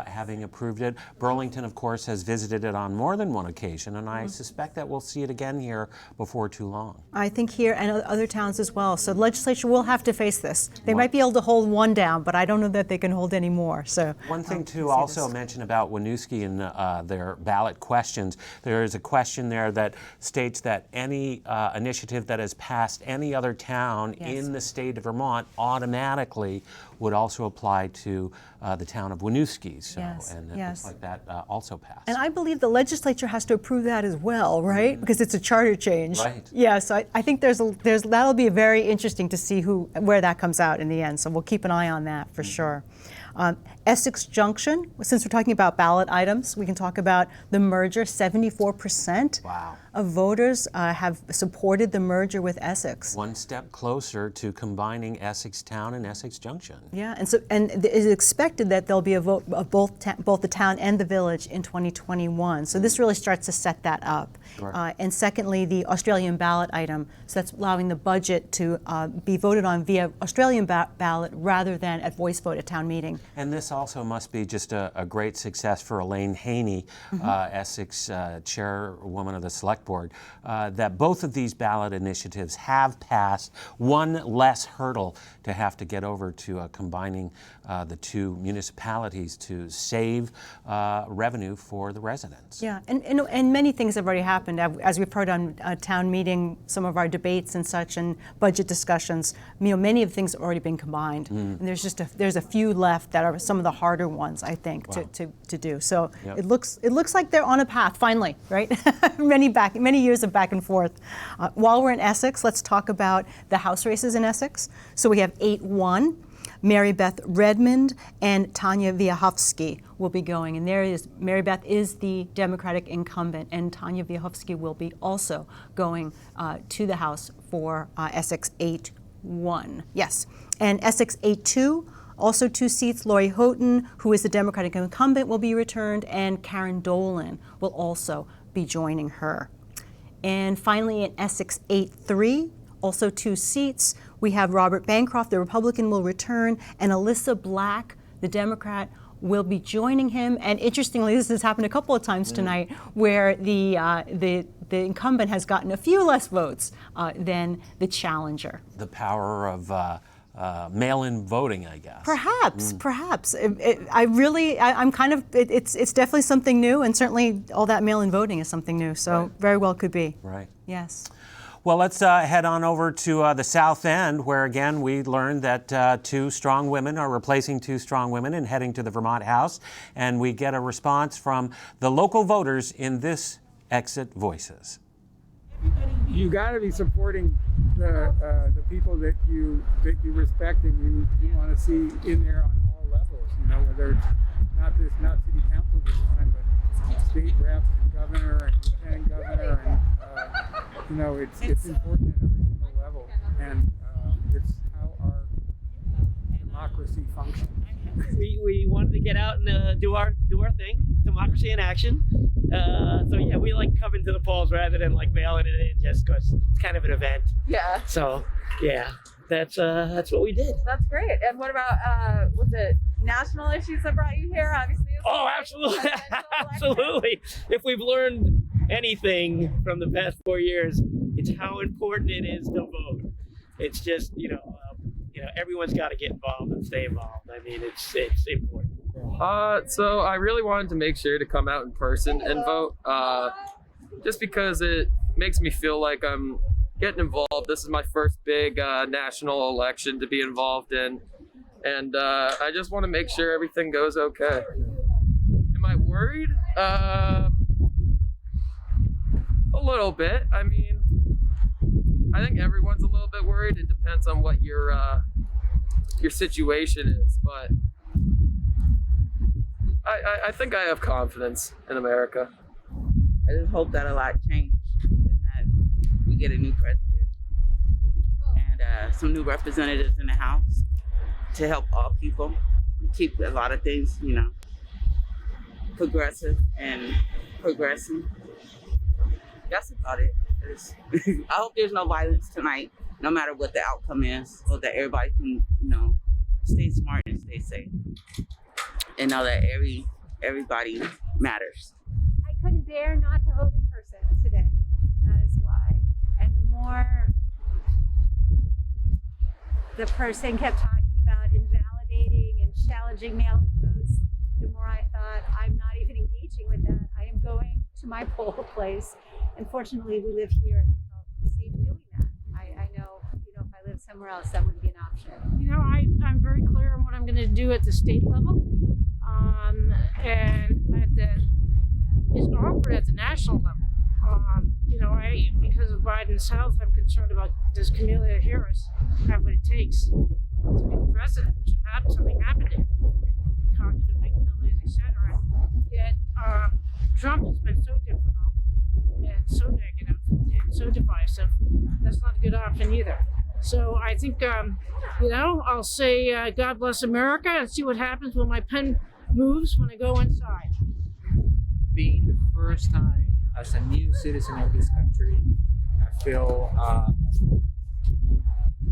having approved it. Burlington, of course, has visited it on more than one occasion, and I suspect that we'll see it again here before too long. I think here and other towns as well. So the legislature will have to face this. They might be able to hold one down, but I don't know that they can hold any more. So one thing to also mention about Winooski and their ballot questions, there is a question there that states that any initiative that has passed any other town in the state of Vermont automatically would also apply to the town of Winooski. So, and it looks like that also passed. And I believe the legislature has to approve that as well, right? Because it's a charter change. Right. Yeah. So I think that'll be very interesting to see where that comes out in the end. So we'll keep an eye on that for sure. Essex Junction, since we're talking about ballot items, we can talk about the merger. 74% of voters have supported the merger with Essex. One step closer to combining Essex Town and Essex Junction. Yeah, and it is expected that there'll be a vote of both the town and the village in 2021. So this really starts to set that up. Right. And secondly, the Australian ballot item. So that's allowing the budget to be voted on via Australian ballot rather than at voice vote at town meeting. And this also must be just a great success for Elaine Haney, Essex chairwoman of the select board, that both of these ballot initiatives have passed, one less hurdle to have to get over to combining the two municipalities to save revenue for the residents. Yeah, and many things have already happened. As we've heard on town meeting, some of our debates and such, and budget discussions, many of the things have already been combined. And there's a few left that are some of the harder ones, I think, to do. So it looks like they're on a path finally, right? many years of back and forth. While we're in Essex, let's talk about the House races in Essex. So we have 8-1. Mary Beth Redmond and Tanya Wiechowski will be going. And Mary Beth is the Democratic incumbent, and Tanya Wiechowski will be also going to the House for Essex 8-1. Yes. And Essex 8-2, also 2 seats. Lori Houghton, who is the Democratic incumbent, will be returned, and Karen Dolan will also be joining her. And finally, in Essex 8-3, also 2 seats, we have Robert Bancroft, the Republican, will return, and Alyssa Black, the Democrat, will be joining him. And interestingly, this has happened a couple of times tonight, where the incumbent has gotten a few less votes than the challenger. The power of mail-in voting, I guess. Perhaps. It's definitely something new, and certainly all that mail-in voting is something new. So very well could be. Right. Yes. Well, let's head on over to the South End, where again we learned that 2 strong women are replacing 2 strong women and heading to the Vermont House, and we get a response from the local voters in this Exit Voices. You got to be supporting the people that you respect and you want to see in there on all levels. Whether it's not city council this time, but state rep and governor and lieutenant governor, and it's important at every single level, and it's how our democracy functions. We wanted to get out and do our thing, democracy in action. So yeah, we like coming to the polls rather than like mailing it in, just because it's kind of an event. Yeah. So yeah, that's what we did. That's great. And what about was it national issues that brought you here? Obviously. Oh, absolutely, absolutely. If we've learned anything from the past 4 years, it's how important it is to vote. It's just everyone's got to get involved and stay involved. I mean, it's important. So I really wanted to make sure to come out in person and vote, just because it makes me feel like I'm getting involved. This is my first big national election to be involved in, and I just want to make sure everything goes okay. Am I worried? A little bit. I mean, I think everyone's a little bit worried. It depends on what your situation is, but I think I have confidence in America. I just hope that a lot change and that we get a new president and some new representatives in the House to help all people keep a lot of things, progressive and progressing. That's about it. I hope there's no violence tonight, no matter what the outcome is, so that everybody can, stay smart and stay safe, and know that everybody matters. I couldn't bear not to vote in person today. That is why. And the more the person kept talking about invalidating and challenging mail-in votes, the more I thought, I'm not even engaging with that. I am going to my poll place. And fortunately, we live here, and I felt safe doing that. I know, if I lived somewhere else, that wouldn't be an option. I'm very clear on what I'm going to do at the state level, and it's awkward at the national level. Because of Biden's health, I'm concerned about, does Kamala Harris have what it takes to be the president? Should something happen to him? So I think, I'll say God bless America and see what happens when my pen moves when I go inside. Being the first time as a new citizen of this country, I feel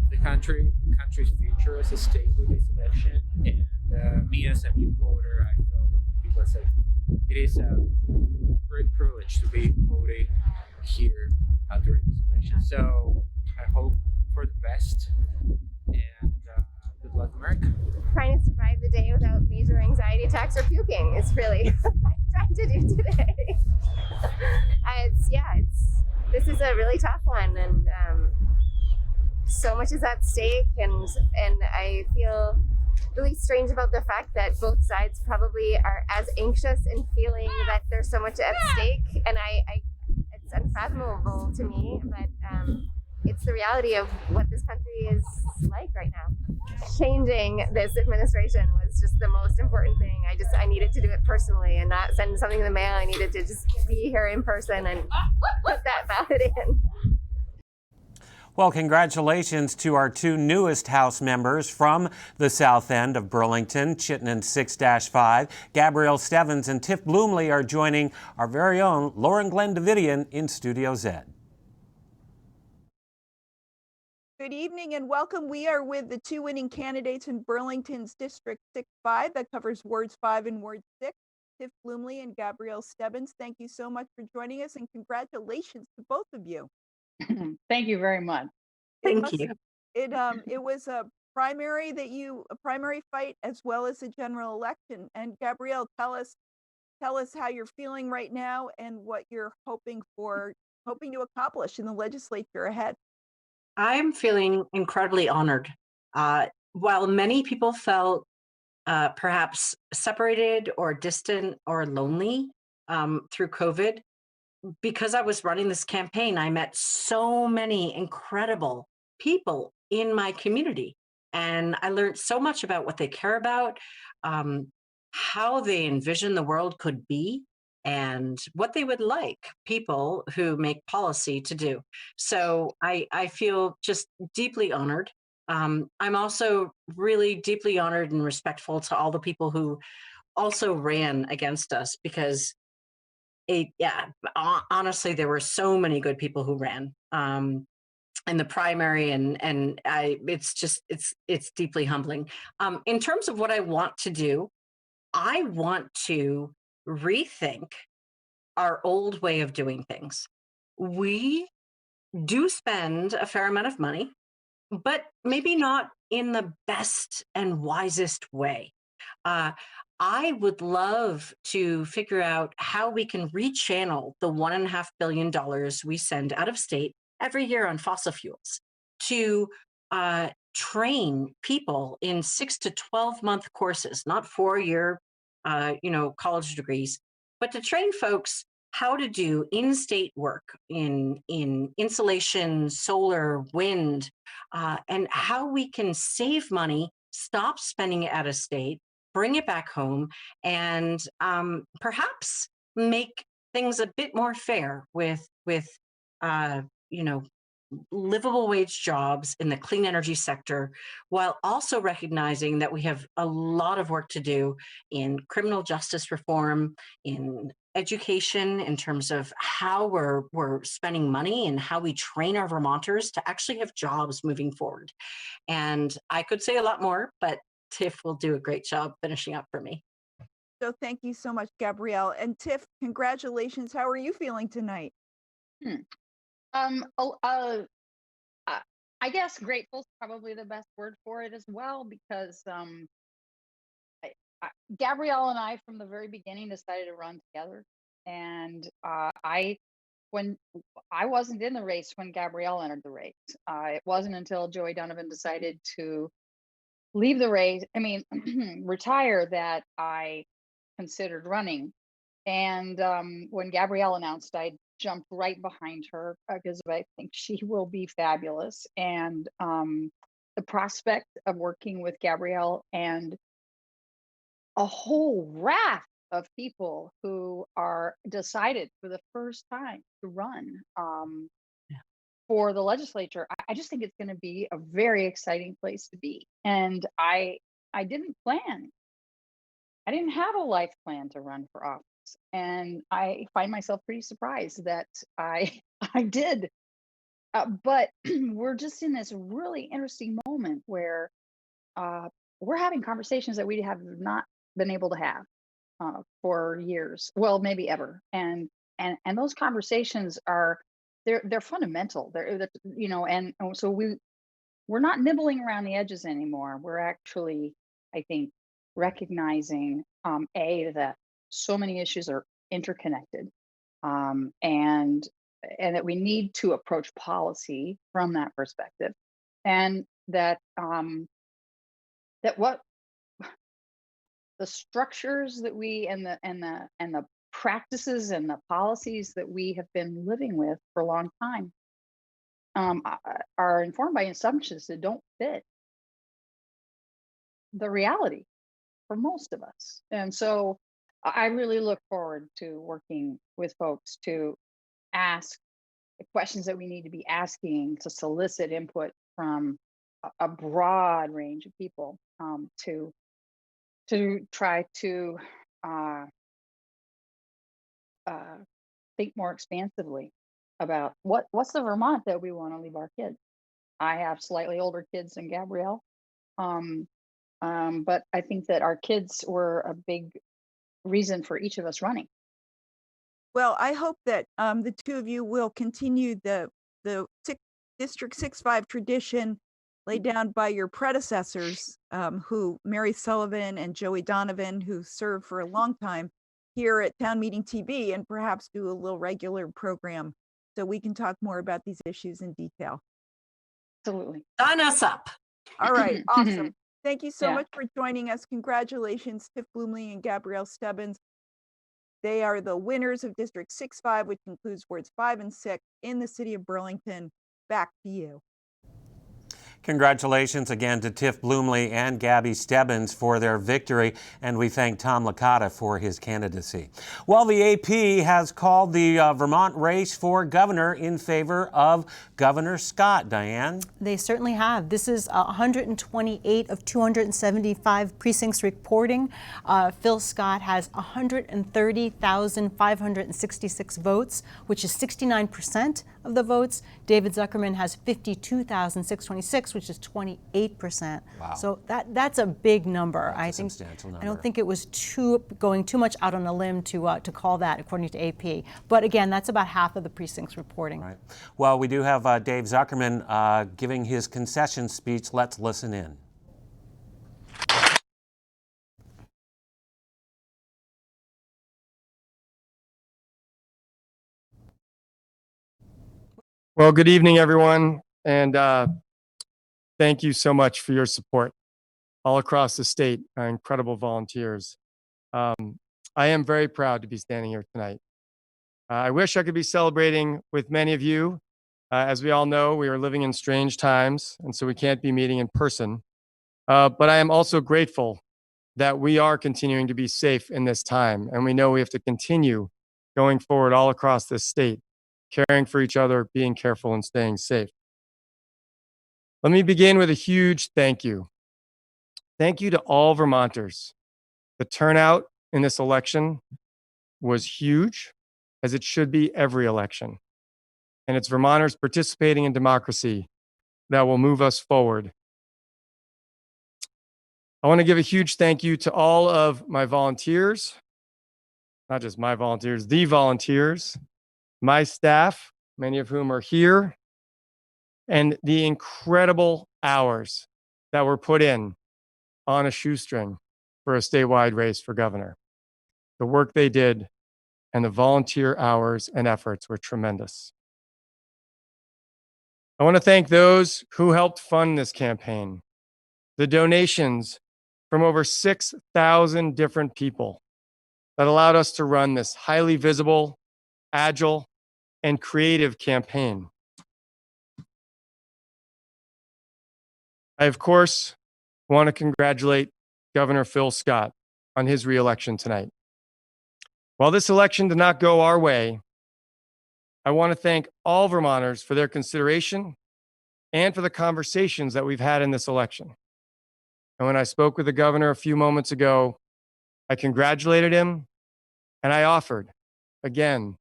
the country's future is at stake with this election, and me as a new voter, I feel like people said it is a great privilege to be voting here during this election. So I hope for the best, and good luck, America. Trying to survive the day without major anxiety attacks or puking is really what I'm trying to do today. This is a really tough one, and so much is at stake, and I feel really strange about the fact that both sides probably are as anxious and feeling that there's so much at stake, and it's unfathomable to me, but it's the reality of what this country is like right now. Changing this administration was just the most important thing. I needed to do it personally and not send something in the mail. I needed to just be here in person and put that ballot in. Well, congratulations to our two newest House members from the south end of Burlington, Chittenden 6-5. Gabrielle Stebbins and Tiff Bloomley are joining our very own Lauren Glenn Davidian in Studio Z. Good evening and welcome. We are with the two winning candidates in Burlington's District 6-5 that covers Wards 5 and Ward 6, Tiff Bloomley and Gabrielle Stebbins. Thank you so much for joining us, and congratulations to both of you. Thank you very much. Thank you. It was a primary fight as well as a general election. And Gabrielle, tell us how you're feeling right now and what you're hoping to accomplish in the legislature ahead. I'm feeling incredibly honored. While many people felt perhaps separated or distant or lonely through COVID, because I was running this campaign, I met so many incredible people in my community. And I learned so much about what they care about, how they envision the world could be, and what they would like people who make policy to do. So I feel just deeply honored. I'm also really deeply honored and respectful to all the people who also ran against us, because honestly, there were so many good people who ran in the primary, and it's deeply humbling. In terms of what I want to do, I want to rethink our old way of doing things. We do spend a fair amount of money, but maybe not in the best and wisest way. I would love to figure out how we can rechannel the $1.5 billion we send out of state every year on fossil fuels to train people in 6 to 12-month courses, not 4-year, college degrees, but to train folks how to do in-state work in insulation, solar, wind, and how we can save money, stop spending it out of state, bring it back home, and perhaps make things a bit more fair with livable wage jobs in the clean energy sector, while also recognizing that we have a lot of work to do in criminal justice reform, in education, in terms of how we're spending money and how we train our Vermonters to actually have jobs moving forward. And I could say a lot more, but Tiff will do a great job finishing up for me. So thank you so much, Gabrielle. And Tiff, congratulations. How are you feeling tonight? I guess grateful is probably the best word for it as well, because Gabrielle and I, from the very beginning, decided to run together. And when I wasn't in the race when Gabrielle entered the race. It wasn't until Joey Donovan decided to leave the race, retire, that I considered running. And when Gabrielle announced, I jumped right behind her because I think she will be fabulous. And the prospect of working with Gabrielle and a whole raft of people who are decided for the first time to run for the legislature, I just think it's going to be a very exciting place to be. And I didn't plan. I didn't have a life plan to run for office, and I find myself pretty surprised that I I did. But we're just in this really interesting moment where uh, we're having conversations that we have not been able to have for years, well, maybe ever. And those conversations are they're fundamental. And so we're not nibbling around the edges anymore. We're actually, I think, recognizing that so many issues are interconnected, and that we need to approach policy from that perspective, and that what the structures that we and the practices and the policies that we have been living with for a long time are informed by assumptions that don't fit the reality for most of us. And so I really look forward to working with folks to ask the questions that we need to be asking, to solicit input from a broad range of people, to try to uh, uh, think more expansively about what's the Vermont that we want to leave our kids. I have slightly older kids than Gabrielle, um, but I think that our kids were a big reason for each of us running. Well, I hope that the two of you will continue the District 6-5 tradition laid down by your predecessors, who Mary Sullivan and Joey Donovan, who served for a long time here at Town Meeting TV, and perhaps do a little regular program so we can talk more about these issues in detail. Absolutely. Sign us up. All right, awesome. Thank you so Yeah. much for joining us. Congratulations, Tiff Bloomley and Gabrielle Stebbins. They are the winners of District 6-5, which includes wards 5 and 6 in the city of Burlington. Back to you. Congratulations again to Tiff Bloomley and Gabby Stebbins for their victory, and we thank Tom Licata for his candidacy. Well, the AP has called the Vermont race for governor in favor of Governor Scott. Diane? They certainly have. This is 128 of 275 precincts reporting. Phil Scott has 130,566 votes, which is 69% of the votes. David Zuckerman has 52,626, which is 28%. Wow. So that's a big number. That's a substantial number. I don't think it was going too much out on a limb to call that, according to AP. But again, that's about half of the precincts reporting. Right. Well, we do have Dave Zuckerman giving his concession speech. Let's listen in. Well, good evening, everyone, and thank you so much for your support all across the state, incredible volunteers. I am very proud to be standing here tonight. I wish I could be celebrating with many of you. As we all know, we are living in strange times, and so we can't be meeting in person. But I am also grateful that we are continuing to be safe in this time, and we know we have to continue going forward all across this state, caring for each other, being careful, and staying safe. Let me begin with a huge thank you. Thank you to all Vermonters. The turnout in this election was huge, as it should be every election. And it's Vermonters participating in democracy that will move us forward. I want to give a huge thank you to all of my volunteers, not just my volunteers, the volunteers, my staff, many of whom are here, and the incredible hours that were put in on a shoestring for a statewide race for governor. The work they did and the volunteer hours and efforts were tremendous. I want to thank those who helped fund this campaign. The donations from over 6,000 different people that allowed us to run this highly visible, agile, and creative campaign. I, of course, want to congratulate Governor Phil Scott on his reelection tonight. While this election did not go our way, I want to thank all Vermonters for their consideration and for the conversations that we've had in this election. And when I spoke with the governor a few moments ago, I congratulated him and I offered, again,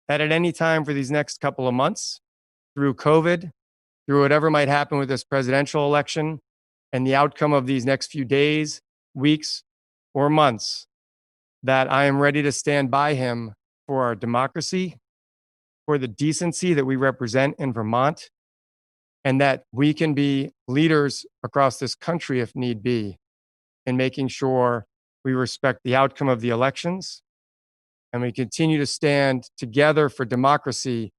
that at any time for these next couple of months, through COVID, through whatever might happen with this presidential election and the outcome of these next few days, weeks, or months, that I am ready to stand by him for our democracy, for the decency that we represent in Vermont, and that we can be leaders across this country if need be in making sure we respect the outcome of the elections and we continue to stand together for democracy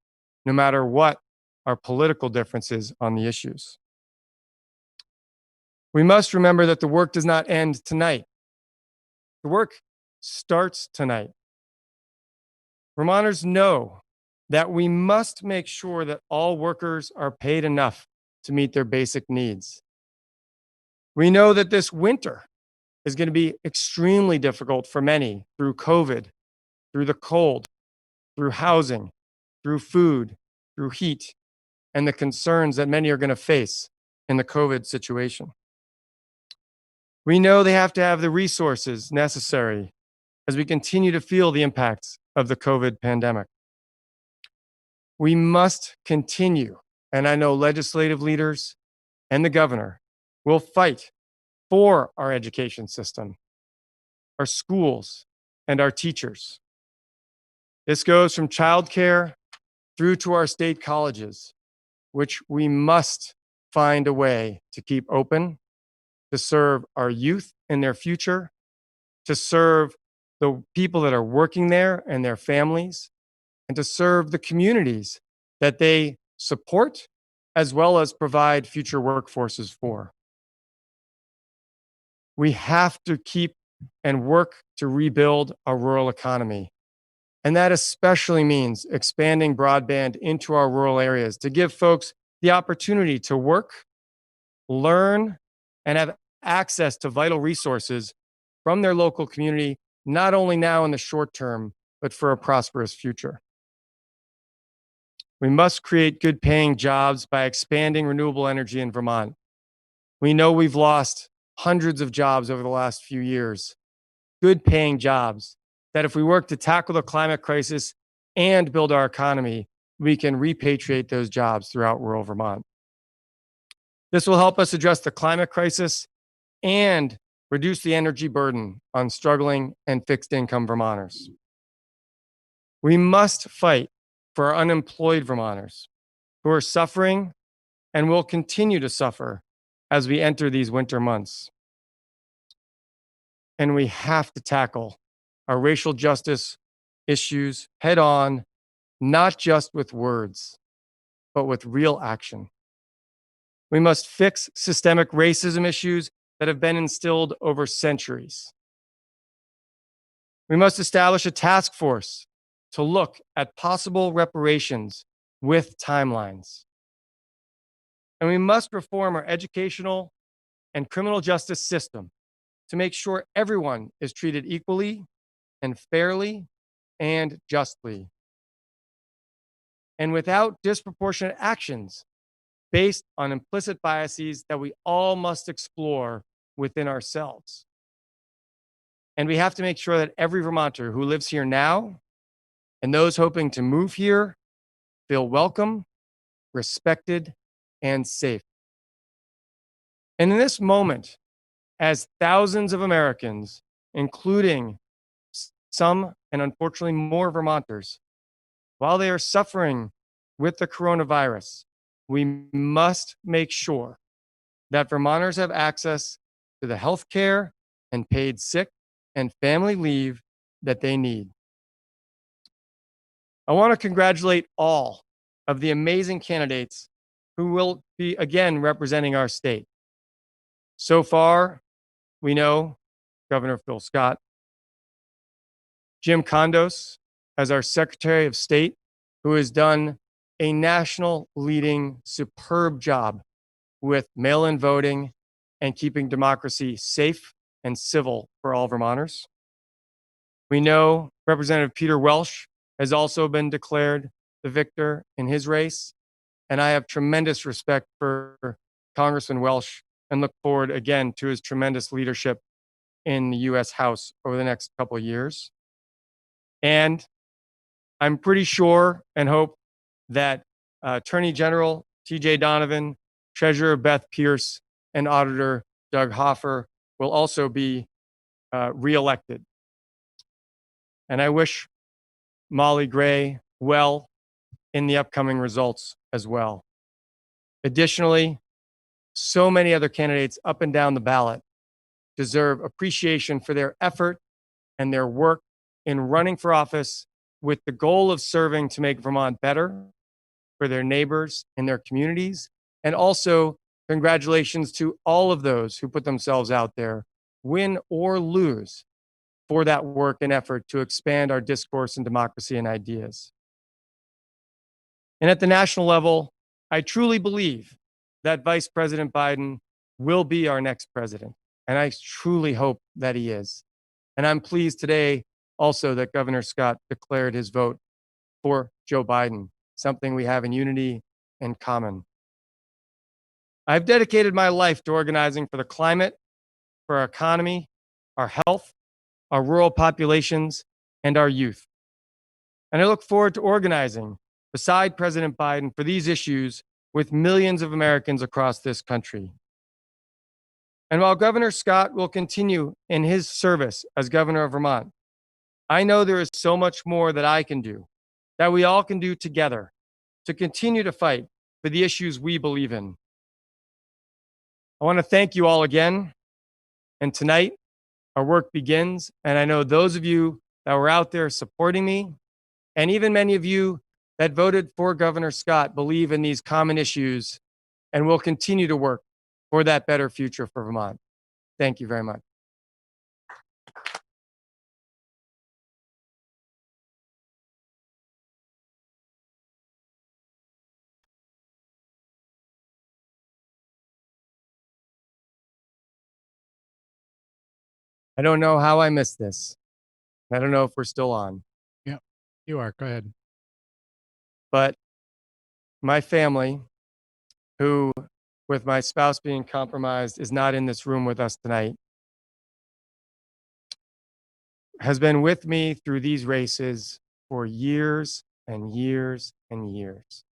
no matter what our political differences on the issues. We must remember that the work does not end tonight. The work starts tonight. Vermonters know that we must make sure that all workers are paid enough to meet their basic needs. We know that this winter is going to be extremely difficult for many through COVID, through the cold, through housing, through food, through heat, and the concerns that many are going to face in the COVID situation. We know they have to have the resources necessary as we continue to feel the impacts of the COVID pandemic. We must continue, and I know legislative leaders and the governor will fight for our education system, our schools, and our teachers. This goes from childcare through to our state colleges, which we must find a way to keep open, to serve our youth in their future, to serve the people that are working there and their families, and to serve the communities that they support, as well as provide future workforces for. We have to keep and work to rebuild our rural economy. And that especially means expanding broadband into our rural areas to give folks the opportunity to work, learn, and have access to vital resources from their local community, not only now in the short term, but for a prosperous future. We must create good paying jobs by expanding renewable energy in Vermont. We know we've lost hundreds of jobs over the last few years, good paying jobs that if we work to tackle the climate crisis and build our economy, we can repatriate those jobs throughout rural Vermont. This will help us address the climate crisis and reduce the energy burden on struggling and fixed income Vermonters. We must fight for our unemployed Vermonters who are suffering and will continue to suffer as we enter these winter months. And we have to tackle our racial justice issues head on, not just with words, but with real action. We must fix systemic racism issues that have been instilled over centuries. We must establish a task force to look at possible reparations with timelines. And we must reform our educational and criminal justice system to make sure everyone is treated equally and fairly and justly, and without disproportionate actions based on implicit biases that we all must explore within ourselves. And we have to make sure that every Vermonter who lives here now and those hoping to move here feel welcome, respected, and safe. And in this moment, as thousands of Americans, including some and unfortunately more Vermonters, while they are suffering with the coronavirus, we must make sure that Vermonters have access to the health care and paid sick and family leave that they need. I want to congratulate all of the amazing candidates who will be again representing our state. So far, we know Governor Phil Scott, Jim Condos as our Secretary of State, who has done a national leading superb job with mail-in voting and keeping democracy safe and civil for all Vermonters. We know Representative Peter Welsh has also been declared the victor in his race. And I have tremendous respect for Congressman Welsh and look forward again to his tremendous leadership in the US House over the next couple of years. And I'm pretty sure and hope that Attorney General TJ Donovan, Treasurer Beth Pierce, and Auditor Doug Hoffer will also be reelected. And I wish Molly Gray well in the upcoming results as well. Additionally, so many other candidates up and down the ballot deserve appreciation for their effort and their work in running for office with the goal of serving to make Vermont better for their neighbors and their communities. And also, congratulations to all of those who put themselves out there, win or lose, for that work and effort to expand our discourse and democracy and ideas. And at the national level, I truly believe that Vice President Biden will be our next president. And I truly hope that he is. And I'm pleased today also that Governor Scott declared his vote for Joe Biden, something we have in unity and common. I've dedicated my life to organizing for the climate, for our economy, our health, our rural populations, and our youth. And I look forward to organizing beside President Biden for these issues with millions of Americans across this country. And while Governor Scott will continue in his service as governor of Vermont, I know there is so much more that I can do, that we all can do together to continue to fight for the issues we believe in. I want to thank you all again. And tonight, our work begins. And I know those of you that were out there supporting me, and even many of you that voted for Governor Scott, believe in these common issues and will continue to work for that better future for Vermont. Thank you very much. I don't know how I missed this. I don't know if we're still on. Yeah, you are. Go ahead. But my family, who, with my spouse being compromised, is not in this room with us tonight, has been with me through these races for years and years and years.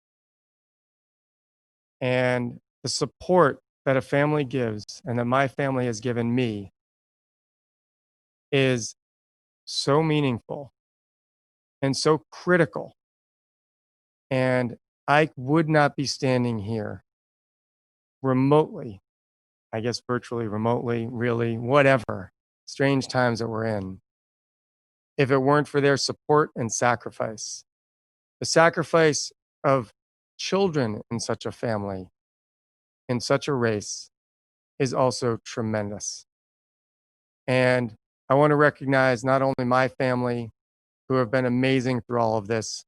And the support that a family gives and that my family has given me is so meaningful and so critical. And I would not be standing here remotely, I guess virtually, remotely, really, whatever, strange times that we're in, if it weren't for their support and sacrifice. The sacrifice of children in such a family, in such a race, is also tremendous. And I want to recognize not only my family, who have been amazing through all of this,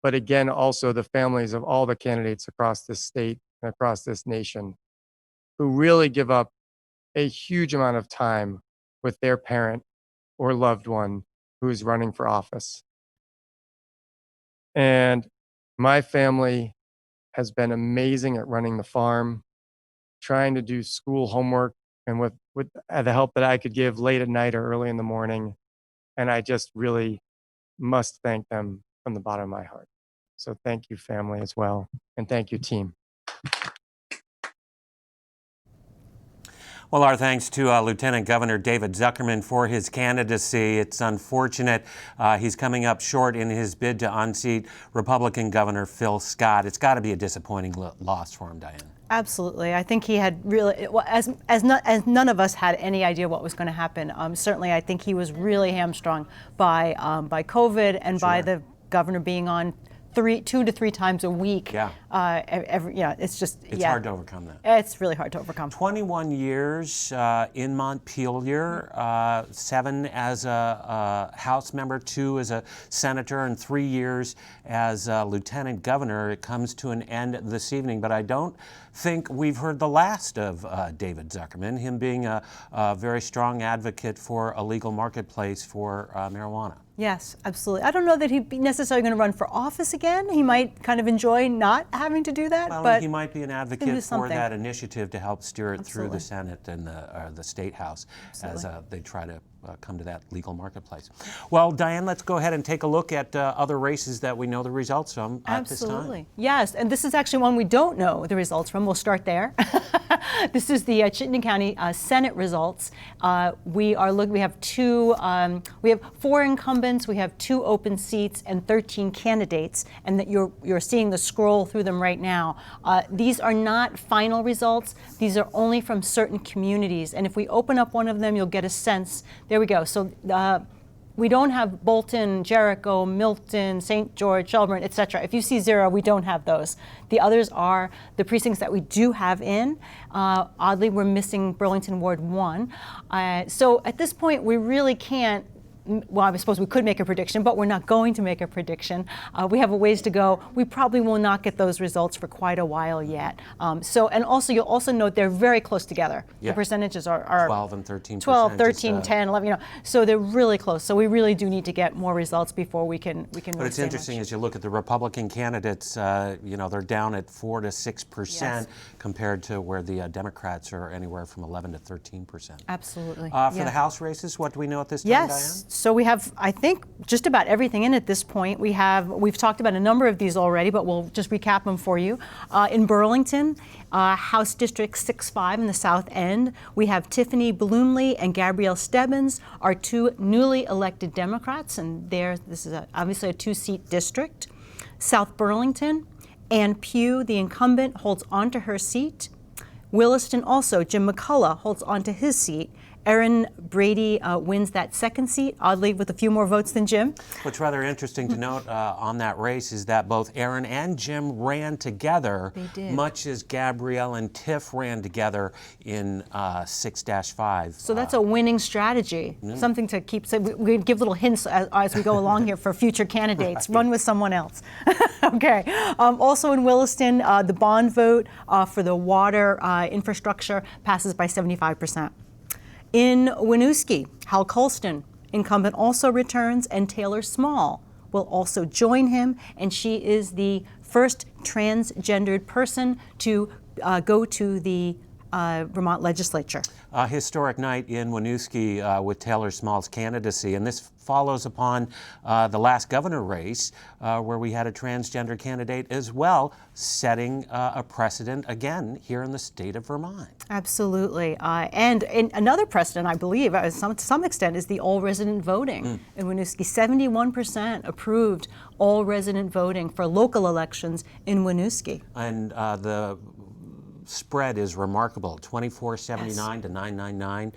but again, also the families of all the candidates across this state and across this nation, who really give up a huge amount of time with their parent or loved one who is running for office. And my family has been amazing at running the farm, trying to do school homework, and with the help that I could give late at night or early in the morning. And I just really must thank them from the bottom of my heart. So thank you, family, as well. And thank you, team. Well, our thanks to Lieutenant Governor David Zuckerman for his candidacy. It's unfortunate he's coming up short in his bid to unseat Republican Governor Phil Scott. It's got to be a disappointing loss for him, Diane. Absolutely. I think he had really, as none of us had any idea what was going to happen. Certainly, I think he was really hamstrung by COVID and by the governor being on 2 to 3 times a week It's just It's hard to overcome that. It's really hard to overcome. 21 years in Montpelier, 7 as a House member, 2 as a senator, and 3 years as a lieutenant governor. It comes to an end this evening, but I don't think we've heard the last of David Zuckerman, him being a very strong advocate for a legal marketplace for marijuana. Yes, absolutely. I don't know that he'd be necessarily going to run for office again. He might kind of enjoy not having to do that. Well, but he might be an advocate for that initiative to help steer it through the Senate and the State House as they try to come to that legal marketplace. Well, Diane, let's go ahead and take a look at other races that we know the results from at this time. Absolutely. Yes, and this is actually one we don't know the results from. We'll start there. This is the Chittenden County Senate results. We have 4 incumbents, we have 2 open seats, and 13 candidates, and that you're seeing the scroll through them right now. These are not final results. These are only from certain communities, and if we open up one of them, you'll get a sense. There we go. So we don't have Bolton, Jericho, Milton, St. George, Shelburne, etc. If you see 0, we don't have those. The others are the precincts that we do have in. Oddly, we're missing Burlington Ward 1. So at this point, we really can't. Well, I suppose we could make a prediction, but we're not going to make a prediction. We have a ways to go. We probably will not get those results for quite a while yet. And also, you'll also note they're very close together. Yeah. The percentages are 12 and 13%. 12, 13, 10, 11, so they're really close. So we really do need to get more results before we can But really it's say interesting much. as you look at the Republican candidates, they're down at 4 to 6% Yes. compared to where the Democrats are anywhere from 11 to 13%. Absolutely. For Yeah. the House races, what do we know at this time, Yes. So we have, I think, just about everything in at this point. We've talked about a number of these already, but we'll just recap them for you. In Burlington, House District 6-5 in the South End, we have Tiffany Bloomley and Gabrielle Stebbins, our 2 newly elected Democrats, and this is obviously a 2-seat district. South Burlington, Ann Pugh, the incumbent, holds on to her seat. Williston also, Jim McCullough holds on to his seat. Erin Brady wins that 2nd seat, oddly with a few more votes than Jim. What's rather interesting to note on that race is that both Erin and Jim ran together, They did. much as Gabrielle and Tiff ran together in 6-5. So that's a winning strategy, something to keep. So we give little hints as we go along here for future candidates. Run with someone else. Okay. Also in Williston, the bond vote for the water infrastructure passes by 75%. In Winooski, Hal Colston, incumbent, also returns, and Taylor Small will also join him, and she is the first transgendered person to go to the Vermont legislature. A historic night in Winooski with Taylor Small's candidacy, and this follows upon the last governor race where we had a transgender candidate as well, setting a precedent again here in the state of Vermont. Absolutely. And another precedent, I believe, to some extent, is the all-resident voting in Winooski. 71% approved all-resident voting for local elections in Winooski. And the spread is remarkable, 2479 to 999.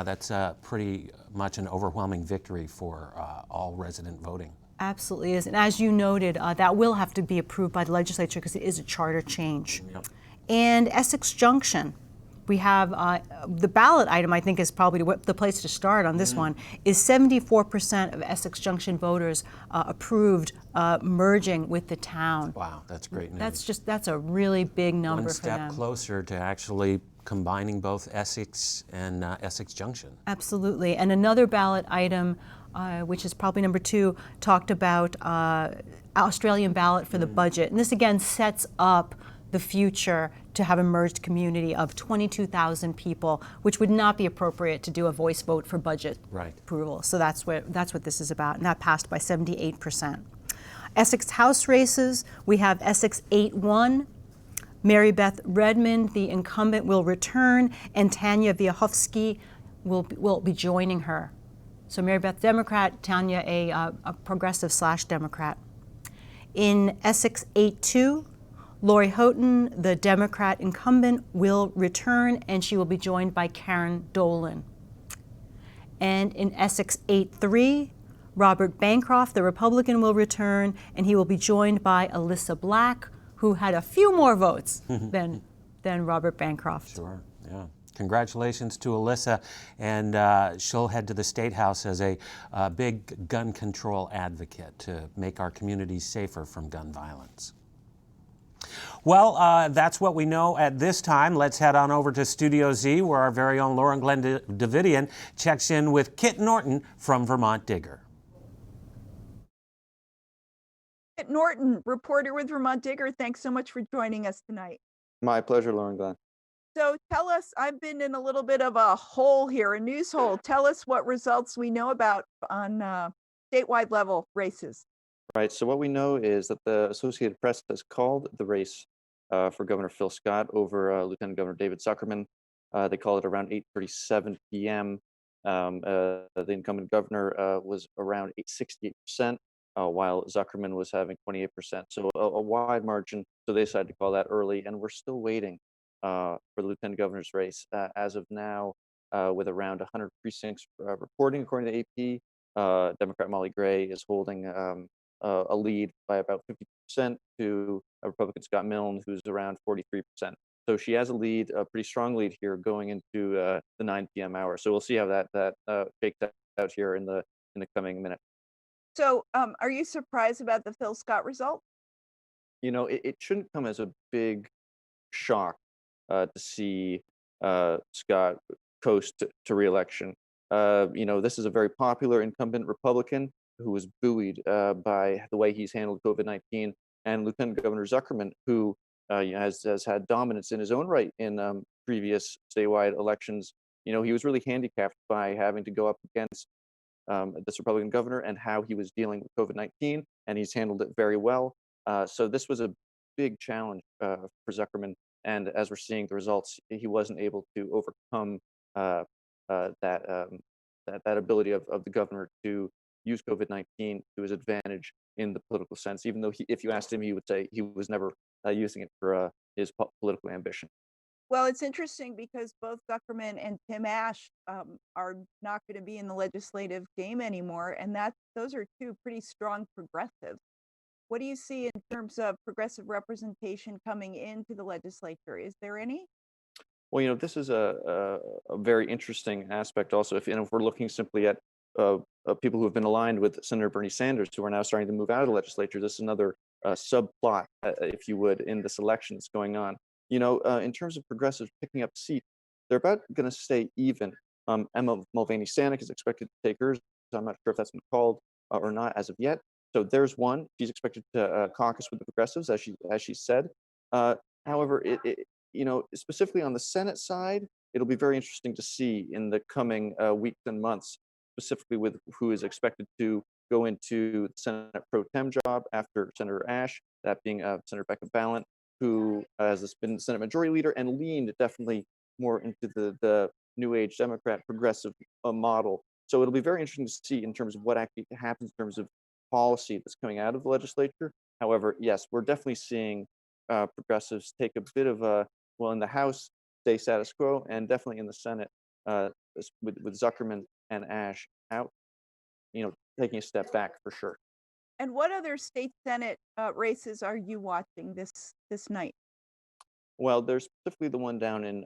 That's pretty much an overwhelming victory for all resident voting. Absolutely is. And as you noted, that will have to be approved by the legislature because it is a charter change. Yep. And Essex Junction, we have the ballot item, I think, is probably the place to start on this one, is 74% of Essex Junction voters approved merging with the town. Wow, that's great news. That's a really big number One for them. step closer to actually combining both Essex and Essex Junction. Absolutely. And another ballot item, which is probably number 2, talked about Australian ballot for the budget. And this again sets up the future to have a merged community of 22,000 people, which would not be appropriate to do a voice vote for budget approval. So that's what this is about, and that passed by 78%. Essex House races, we have Essex 8-1. Mary Beth Redmond, the incumbent, will return, and Tanya Wiechowski will be joining her. So Mary Beth Democrat, Tanya a progressive/Democrat. In Essex 8-2, Lori Houghton, the Democrat incumbent, will return, and she will be joined by Karen Dolan. And in Essex 8-3, Robert Bancroft, the Republican, will return, and he will be joined by Alyssa Black, who had a few more votes than Robert Bancroft. Sure, yeah. Congratulations to Alyssa, and she'll head to the State House as a big gun control advocate to make our communities safer from gun violence. Well, that's what we know at this time. Let's head on over to Studio Z, where our very own Lauren Glenn Davidian checks in with Kit Norton from Vermont Digger. Kit Norton, reporter with Vermont Digger, thanks so much for joining us tonight. My pleasure, Lauren Glenn. So tell us, I've been in a little bit of a hole here, a news hole. Tell us what results we know about on statewide level races. Right. So what we know is that the Associated Press has called the race for Governor Phil Scott over Lieutenant Governor David Zuckerman. They called it around 8:37 p.m. The incumbent governor was around 68%, while Zuckerman was having 28%. So a wide margin. So they decided to call that early, and we're still waiting for the lieutenant governor's race. As of now, with around 100 precincts reporting, according to AP, Democrat Molly Gray is holding a lead by about 50% to Republican Scott Milne, who's around 43%. So she has a lead, a pretty strong lead here going into the 9 p.m. hour. So we'll see how that shakes out here in the coming minute. So are you surprised about the Phil Scott result? You know, it shouldn't come as a big shock to see Scott coast to reelection. You know, this is a very popular incumbent Republican who was buoyed by the way he's handled COVID-19, and Lieutenant Governor Zuckerman, who has had dominance in his own right in previous statewide elections. You know, he was really handicapped by having to go up against this Republican governor and how he was dealing with COVID-19, and he's handled it very well. So this was a big challenge for Zuckerman, and as we're seeing the results, he wasn't able to overcome that ability of the governor to use COVID-19 to his advantage in the political sense, even though if you asked him, he would say he was never using it for his political ambition. Well, it's interesting because both Zuckerman and Tim Ash are not going to be in the legislative game anymore, and those are two pretty strong progressives. What do you see in terms of progressive representation coming into the legislature? Is there any? Well, you know, this is a very interesting aspect also. If we're looking simply at people who have been aligned with Senator Bernie Sanders, who are now starting to move out of the legislature, this is another subplot, if you would, in this election that's going on. You know, in terms of progressives picking up seats, they're about going to stay even. Emma Mulvaney Stanek is expected to take hers. So I'm not sure if that's been called or not as of yet. So there's one. She's expected to caucus with the progressives, as she said. However, you know, specifically on the Senate side, it'll be very interesting to see in the coming weeks and months, specifically with who is expected to go into the Senate pro tem job after Senator Ash, that being Senator Becca Balint, who has been Senate Majority Leader and leaned definitely more into the New Age Democrat progressive model. So it'll be very interesting to see in terms of what actually happens in terms of policy that's coming out of the legislature. However, yes, we're definitely seeing progressives take a bit of a, well, in the House, stay status quo, and definitely in the Senate with Zuckerman and Ash out, you know, taking a step back for sure. And what other state Senate races are you watching this night? Well, there's specifically the one down in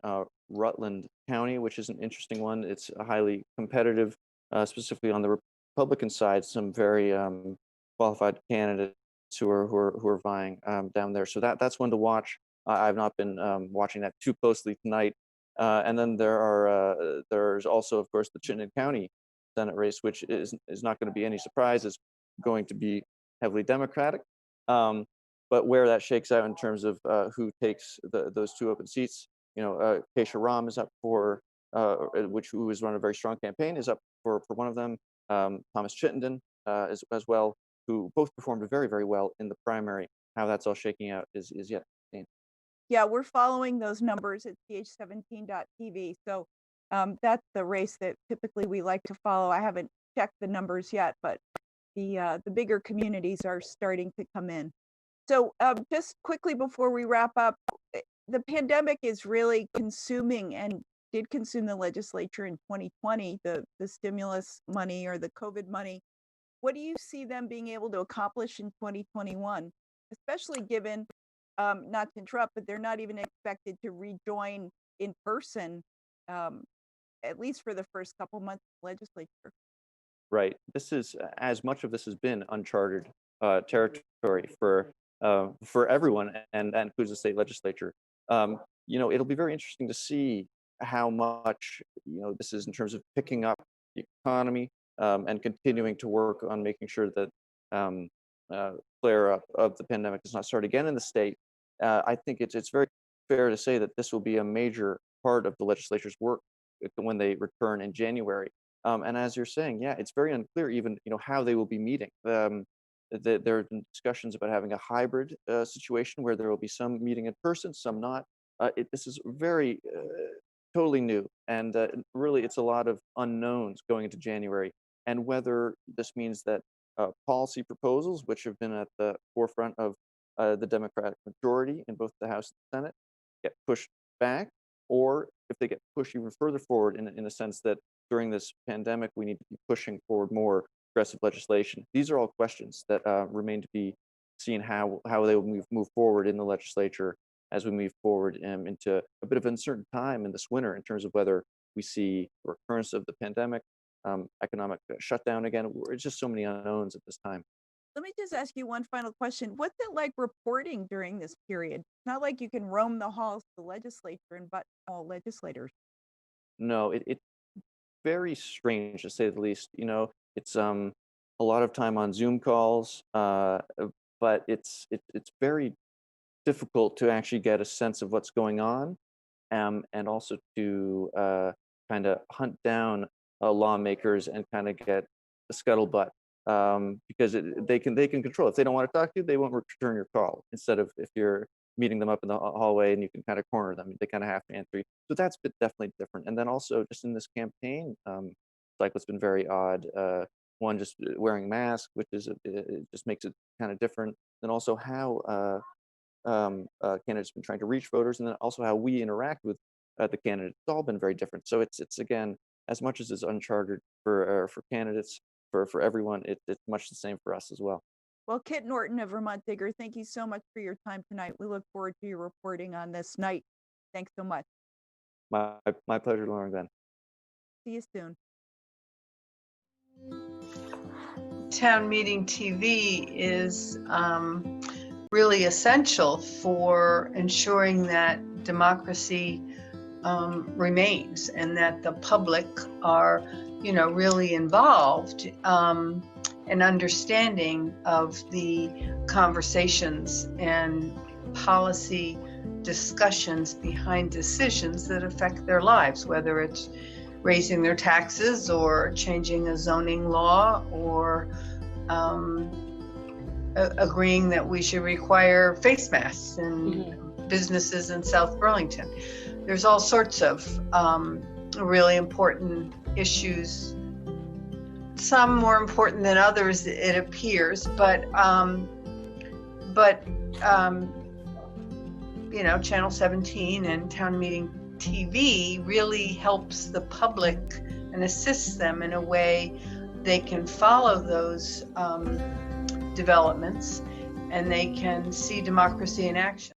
Rutland County, which is an interesting one. It's highly competitive, specifically on the Republican side. Some very qualified candidates who are vying down there. So that's one to watch. I've not been watching that too closely tonight. And then there's also, of course, the Chittenden County Senate race, which is not going to be any surprise, is going to be heavily Democratic. But where that shakes out in terms of who takes those two open seats, you know, Keisha Ram is up for, who has run a very strong campaign, is up for one of them. Thomas Chittenden as well, who both performed very, very well in the primary. How that's all shaking out is yet seen. Yeah, we're following those numbers at ch17.tv. So that's the race that typically we like to follow. I haven't checked the numbers yet, but the bigger communities are starting to come in. So just quickly before we wrap up, the pandemic is really consuming and did consume the legislature in 2020, the stimulus money or the COVID money. What do you see them being able to accomplish in 2021, especially given not to interrupt, but they're not even expected to rejoin in person, at least for the first couple months of legislature. Right. This is as much of this has been uncharted territory for everyone, and that includes the state legislature. It'll be very interesting to see how much this is in terms of picking up the economy and continuing to work on making sure that flare up of the pandemic does not start again in the state. I think it's very fair to say that this will be a major part of the legislature's work when they return in January. And as you're saying, yeah, it's very unclear even how they will be meeting. There have been discussions about having a hybrid situation where there will be some meeting in person, some not. This is very totally new, and really it's a lot of unknowns going into January, and whether this means that policy proposals, which have been at the forefront of the Democratic majority in both the House and Senate, get pushed back, or if they get pushed even further forward in a sense that during this pandemic, we need to be pushing forward more progressive legislation. These are all questions that remain to be seen how they will move forward in the legislature as we move forward into a bit of uncertain time in this winter in terms of whether we see a recurrence of the pandemic, economic shutdown again. It's just so many unknowns at this time. Let me just ask you one final question. What's it like reporting during this period? It's not like you can roam the halls of the legislature and butt all legislators. No, it's very strange to say the least. It's a lot of time on Zoom calls, but it's very difficult to actually get a sense of what's going on, and also to kind of hunt down lawmakers and kind of get the scuttlebutt, because they can control. If they don't want to talk to you, they won't return your call. Instead of if you're meeting them up in the hallway and you can kind of corner them, they kind of have to answer you. So that's definitely different. And then also just in this campaign, it's been very odd. One, just wearing a mask, which is it just makes it kind of different. Then also how candidates have been trying to reach voters, and then also how we interact with the candidates. It's all been very different. So it's again, as much as it's uncharted for candidates, for everyone, it's much the same for us as well. Well, Kit Norton of Vermont Digger, thank you so much for your time tonight. We look forward to your reporting on this night. Thanks so much. My pleasure, Lauren Glenn. See you soon. Town Meeting TV is really essential for ensuring that democracy remains and that the public are, really involved and understanding of the conversations and policy discussions behind decisions that affect their lives, whether it's raising their taxes or changing a zoning law or agreeing that we should require face masks in businesses in South Burlington. There's all sorts of really important issues, some more important than others, it appears, but Channel 17 and Town Meeting TV really helps the public and assists them in a way they can follow those developments and they can see democracy in action.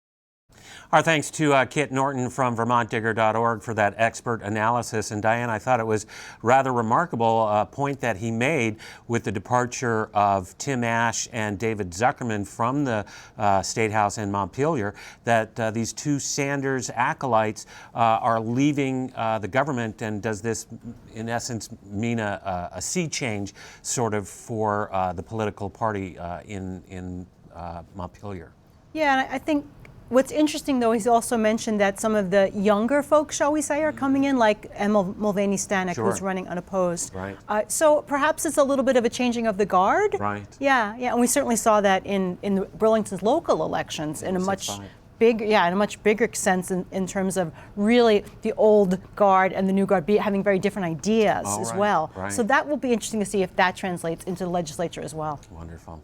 Our thanks to Kit Norton from VermontDigger.org for that expert analysis. And Diane, I thought it was rather remarkable point that he made with the departure of Tim Ash and David Zuckerman from the State House in Montpelier, that these two Sanders acolytes are leaving the government. And does this, in essence, mean a sea change sort of for the political party in Montpelier? Yeah, and I think what's interesting, though, he's also mentioned that some of the younger folks, shall we say, are coming in, like Emma Mulvaney-Stanek, who's running unopposed. Right. So perhaps it's a little bit of a changing of the guard. Right. Yeah, and we certainly saw that in Burlington's local elections in a much bigger sense in terms of really the old guard and the new guard having very different ideas well. Right. So that will be interesting to see if that translates into the legislature as well. Wonderful.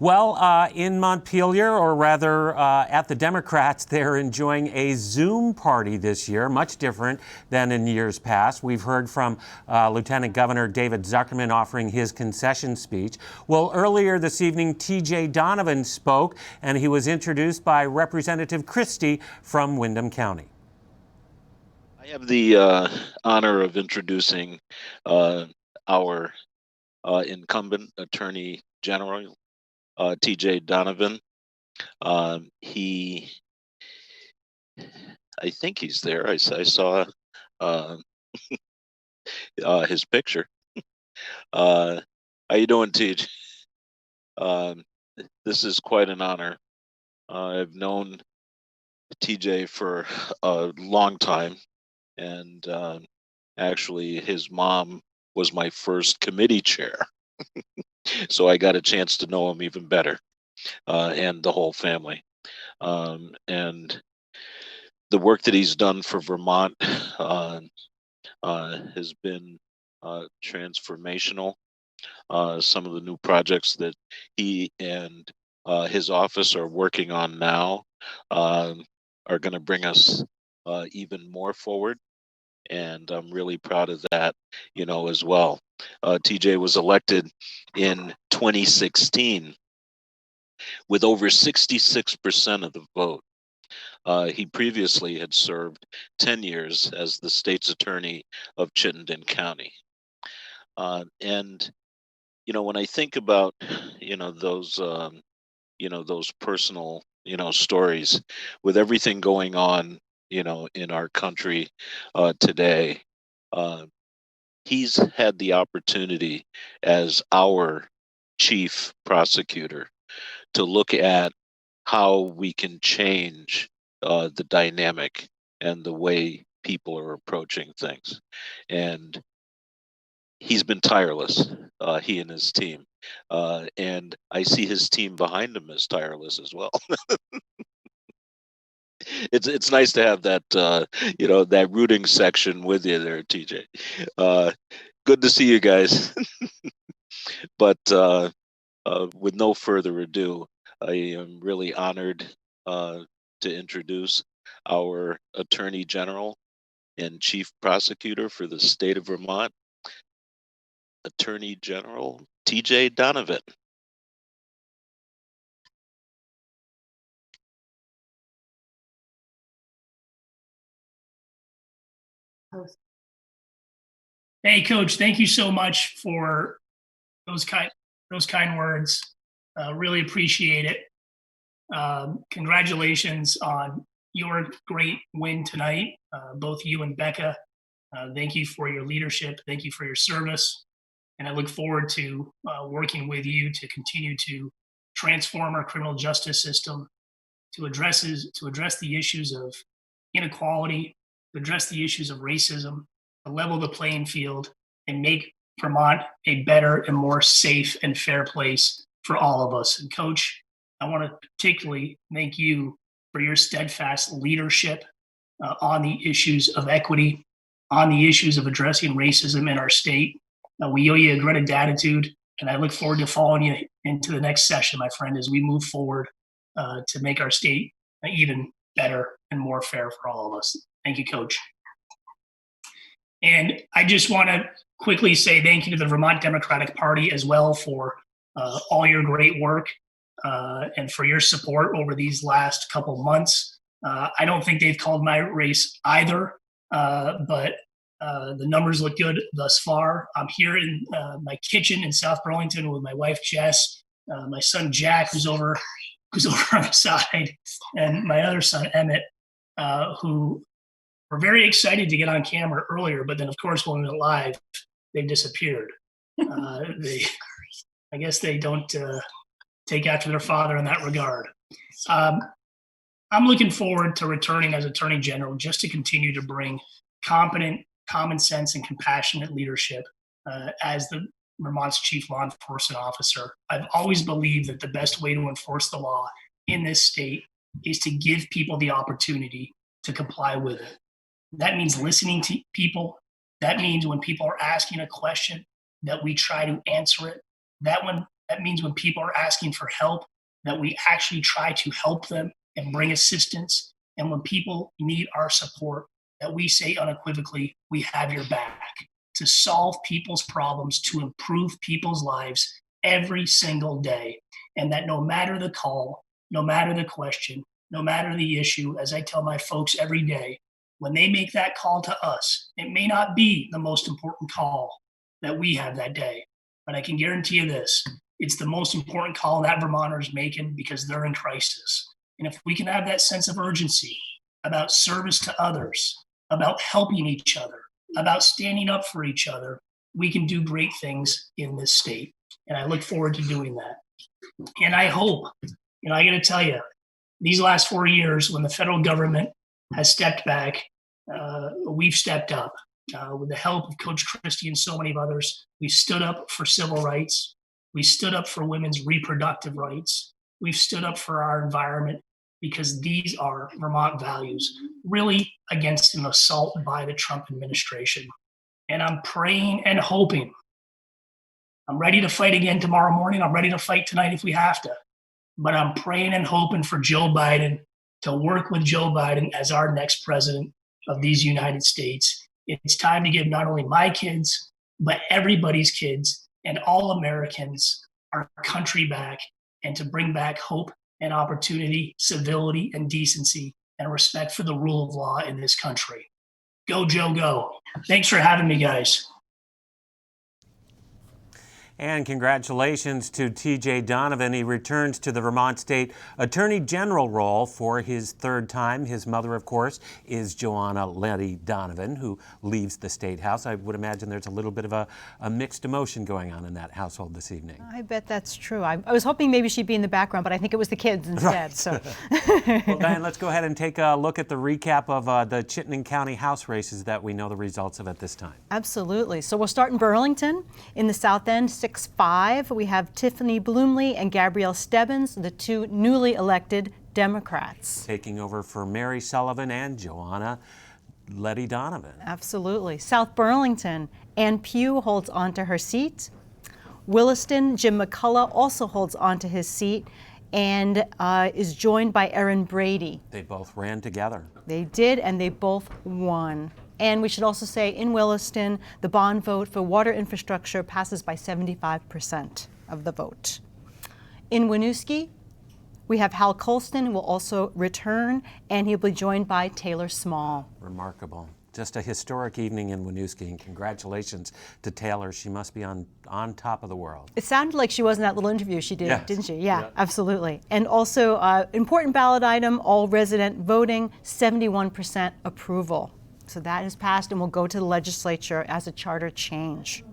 Well, in Montpelier, or rather at the Democrats, they're enjoying a Zoom party this year, much different than in years past. We've heard from Lieutenant Governor David Zuckerman offering his concession speech. Well, earlier this evening, TJ Donovan spoke, and he was introduced by Representative Christie from Windham County. I have the honor of introducing our incumbent Attorney General, TJ Donovan. I think he's there. I saw his picture. How you doing, TJ? This is quite an honor. I've known TJ for a long time, and actually his mom was my first committee chair. So I got a chance to know him even better, and the whole family. And the work that he's done for Vermont has been transformational. Some of the new projects that he and his office are working on now are going to bring us even more forward. And I'm really proud of that, as well. TJ was elected in 2016 with over 66% of the vote. He previously had served 10 years as the state's attorney of Chittenden County. And, when I think about, those personal, stories, with everything going on, in our country today, he's had the opportunity as our chief prosecutor to look at how we can change the dynamic and the way people are approaching things. And he's been tireless, he and his team. And I see his team behind him as tireless as well. It's nice to have that that rooting section with you there, TJ. Good to see you guys. But with no further ado, I am really honored to introduce our Attorney General and Chief Prosecutor for the state of Vermont, Attorney General TJ Donovan. Hey, Coach, thank you so much for those kind words. Really appreciate it. Congratulations on your great win tonight, both you and Becca. Thank you for your leadership. Thank you for your service. And I look forward to working with you to continue to transform our criminal justice system, to address the issues of inequality, to address the issues of racism, to level the playing field, and make Vermont a better and more safe and fair place for all of us. And Coach, I want to particularly thank you for your steadfast leadership on the issues of equity, on the issues of addressing racism in our state. We owe you a great gratitude, and I look forward to following you into the next session, my friend, as we move forward to make our state even better and more fair for all of us. Thank you, Coach. And I just want to quickly say thank you to the Vermont Democratic Party as well for all your great work and for your support over these last couple months. I don't think they've called my race either, but the numbers look good thus far. I'm here in my kitchen in South Burlington with my wife, Jess, my son, Jack, who's over on the side, and my other son, Emmett, who were very excited to get on camera earlier, but then, of course, when we went live, they disappeared. I guess they don't take after their father in that regard. I'm looking forward to returning as Attorney General just to continue to bring competent, common sense, and compassionate leadership as the Vermont's chief law enforcement officer. I've always believed that the best way to enforce the law in this state is to give people the opportunity to comply with it. That means listening to people. That means when people are asking a question, that we try to answer it. That That means when people are asking for help, that we actually try to help them and bring assistance. And when people need our support, that we say unequivocally, we have your back to solve people's problems, to improve people's lives every single day. And that no matter the call, no matter the question, no matter the issue, as I tell my folks every day, when they make that call to us, it may not be the most important call that we have that day, but I can guarantee you this, it's the most important call that Vermonter is making because they're in crisis. And if we can have that sense of urgency about service to others, about helping each other, about standing up for each other, we can do great things in this state. And I look forward to doing that. And I hope, I got to tell you, these last 4 years, when the federal government has stepped back, we've stepped up. With the help of Coach Christie and so many of others, we stood up for civil rights. We stood up for women's reproductive rights. We've stood up for our environment because these are Vermont values, really against an assault by the Trump administration. And I'm praying and hoping. I'm ready to fight again tomorrow morning. I'm ready to fight tonight if we have to. But I'm praying and hoping for Joe Biden to work with Joe Biden as our next president of these United States. It's time to give not only my kids, but everybody's kids and all Americans our country back, and to bring back hope and opportunity, civility and decency, and respect for the rule of law in this country. Go, Joe, go. Thanks for having me, guys. And congratulations to T.J. Donovan. He returns to the Vermont State Attorney General role for his third time. His mother, of course, is Joanna Letty Donovan, who leaves the State House. I would imagine there's a little bit of a mixed emotion going on in that household this evening. I bet that's true. I was hoping maybe she'd be in the background, but I think it was the kids instead. Right. So. Well, Diane, let's go ahead and take a look at the recap of the Chittenden County House races that we know the results of at this time. Absolutely. So we'll start in Burlington. In the South End, 6-5, we have Tiffany Bloomley and Gabrielle Stebbins, the two newly elected Democrats. Taking over for Mary Sullivan and Joanna Letty Donovan. Absolutely. South Burlington, Ann Pugh holds on to her seat. Williston, Jim McCullough also holds on to his seat and is joined by Erin Brady. They both ran together. They did, and they both won. And we should also say in Williston, the bond vote for water infrastructure passes by 75% of the vote. In Winooski, we have Hal Colston, who will also return, and he'll be joined by Taylor Small. Remarkable. Just a historic evening in Winooski, and congratulations to Taylor. She must be on top of the world. It sounded like she was in that little interview she did, yes. Didn't she? Yeah, absolutely. And also, important ballot item, all resident voting, 71% approval. So that has passed and will go to the legislature as a charter change.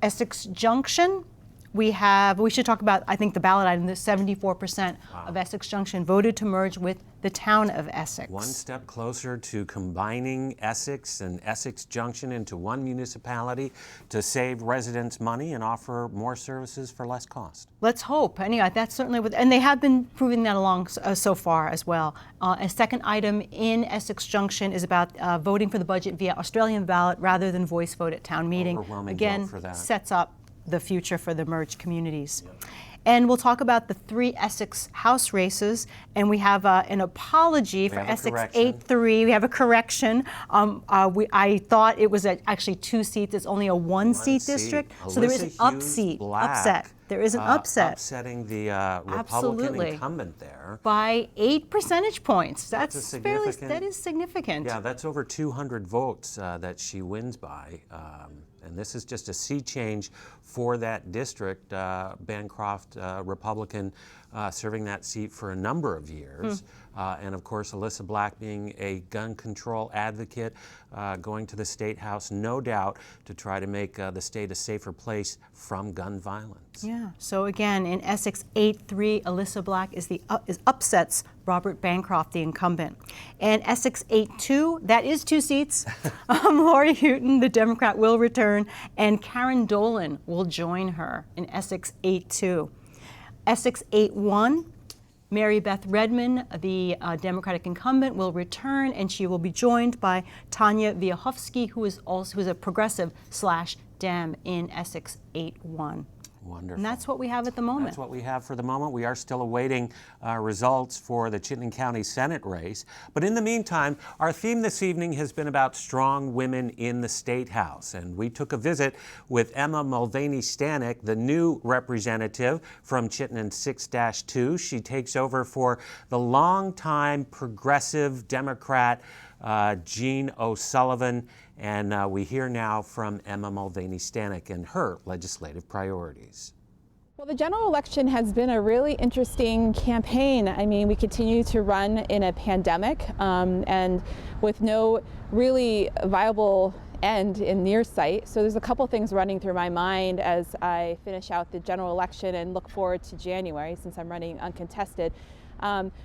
Essex Junction, we should talk about, I think, the ballot item, the 74% of Essex Junction voted to merge with the town of Essex. One step closer to combining Essex and Essex Junction into one municipality to save residents money and offer more services for less cost. Let's hope. Anyway, that's certainly and they have been proving that along so far as well. A second item in Essex Junction is about voting for the budget via Australian ballot rather than voice vote at town meeting. Again, vote for that. Sets up the future for the merged communities. Yep. And we'll talk about the 3 Essex House races, and we have an apology for Essex 8-3. We have a correction. I thought it was actually 2 seats. It's only a one-seat district, so there is an upset. There is an upset. Upsetting the Republican incumbent there. By 8 percentage points. That is significant. Yeah, that's over 200 votes that she wins by. And this is just a sea change for that district. Bancroft, Republican, serving that seat for a number of years. And of course, Alyssa Black being a gun control advocate, going to the State House, no doubt, to try to make the state a safer place from gun violence. Yeah, so again, in Essex 8-3, Alyssa Black is upsets Robert Bancroft, the incumbent. And Essex 8-2, that is 2 seats. Lori Houghton, the Democrat, will return, and Karen Dolan will join her in Essex 8-2. Essex 8-1, Mary Beth Redmond, the Democratic incumbent, will return, and she will be joined by Tanya Wiechowski, who is a progressive /Dem in Essex 8-1. Wonderful. And that's what we have at the moment. That's what we have for the moment. We are still awaiting results for the Chittenden County Senate race. But in the meantime, our theme this evening has been about strong women in the State House. And we took a visit with Emma Mulvaney-Stanek, the new representative from Chittenden 6-2. She takes over for the longtime progressive Democrat Jean O'Sullivan. And we hear now from Emma Mulvaney-Stanek and her legislative priorities. Well, the general election has been a really interesting campaign. I mean, we continue to run in a pandemic and with no really viable end in near sight. So there's a couple things running through my mind as I finish out the general election and look forward to January, since I'm running uncontested.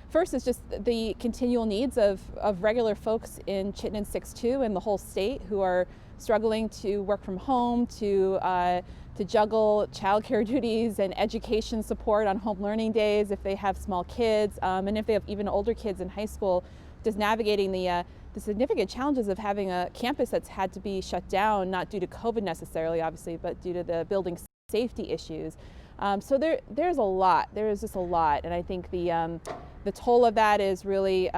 First is just the continual needs of regular folks in Chittenden 6-2 and the whole state who are struggling to work from home, to juggle childcare duties and education support on home learning days if they have small kids, and if they have even older kids in high school, just navigating the significant challenges of having a campus that's had to be shut down, not due to COVID necessarily, obviously, but due to the building safety issues. So there's a lot. There is just a lot, and I think the toll of that is really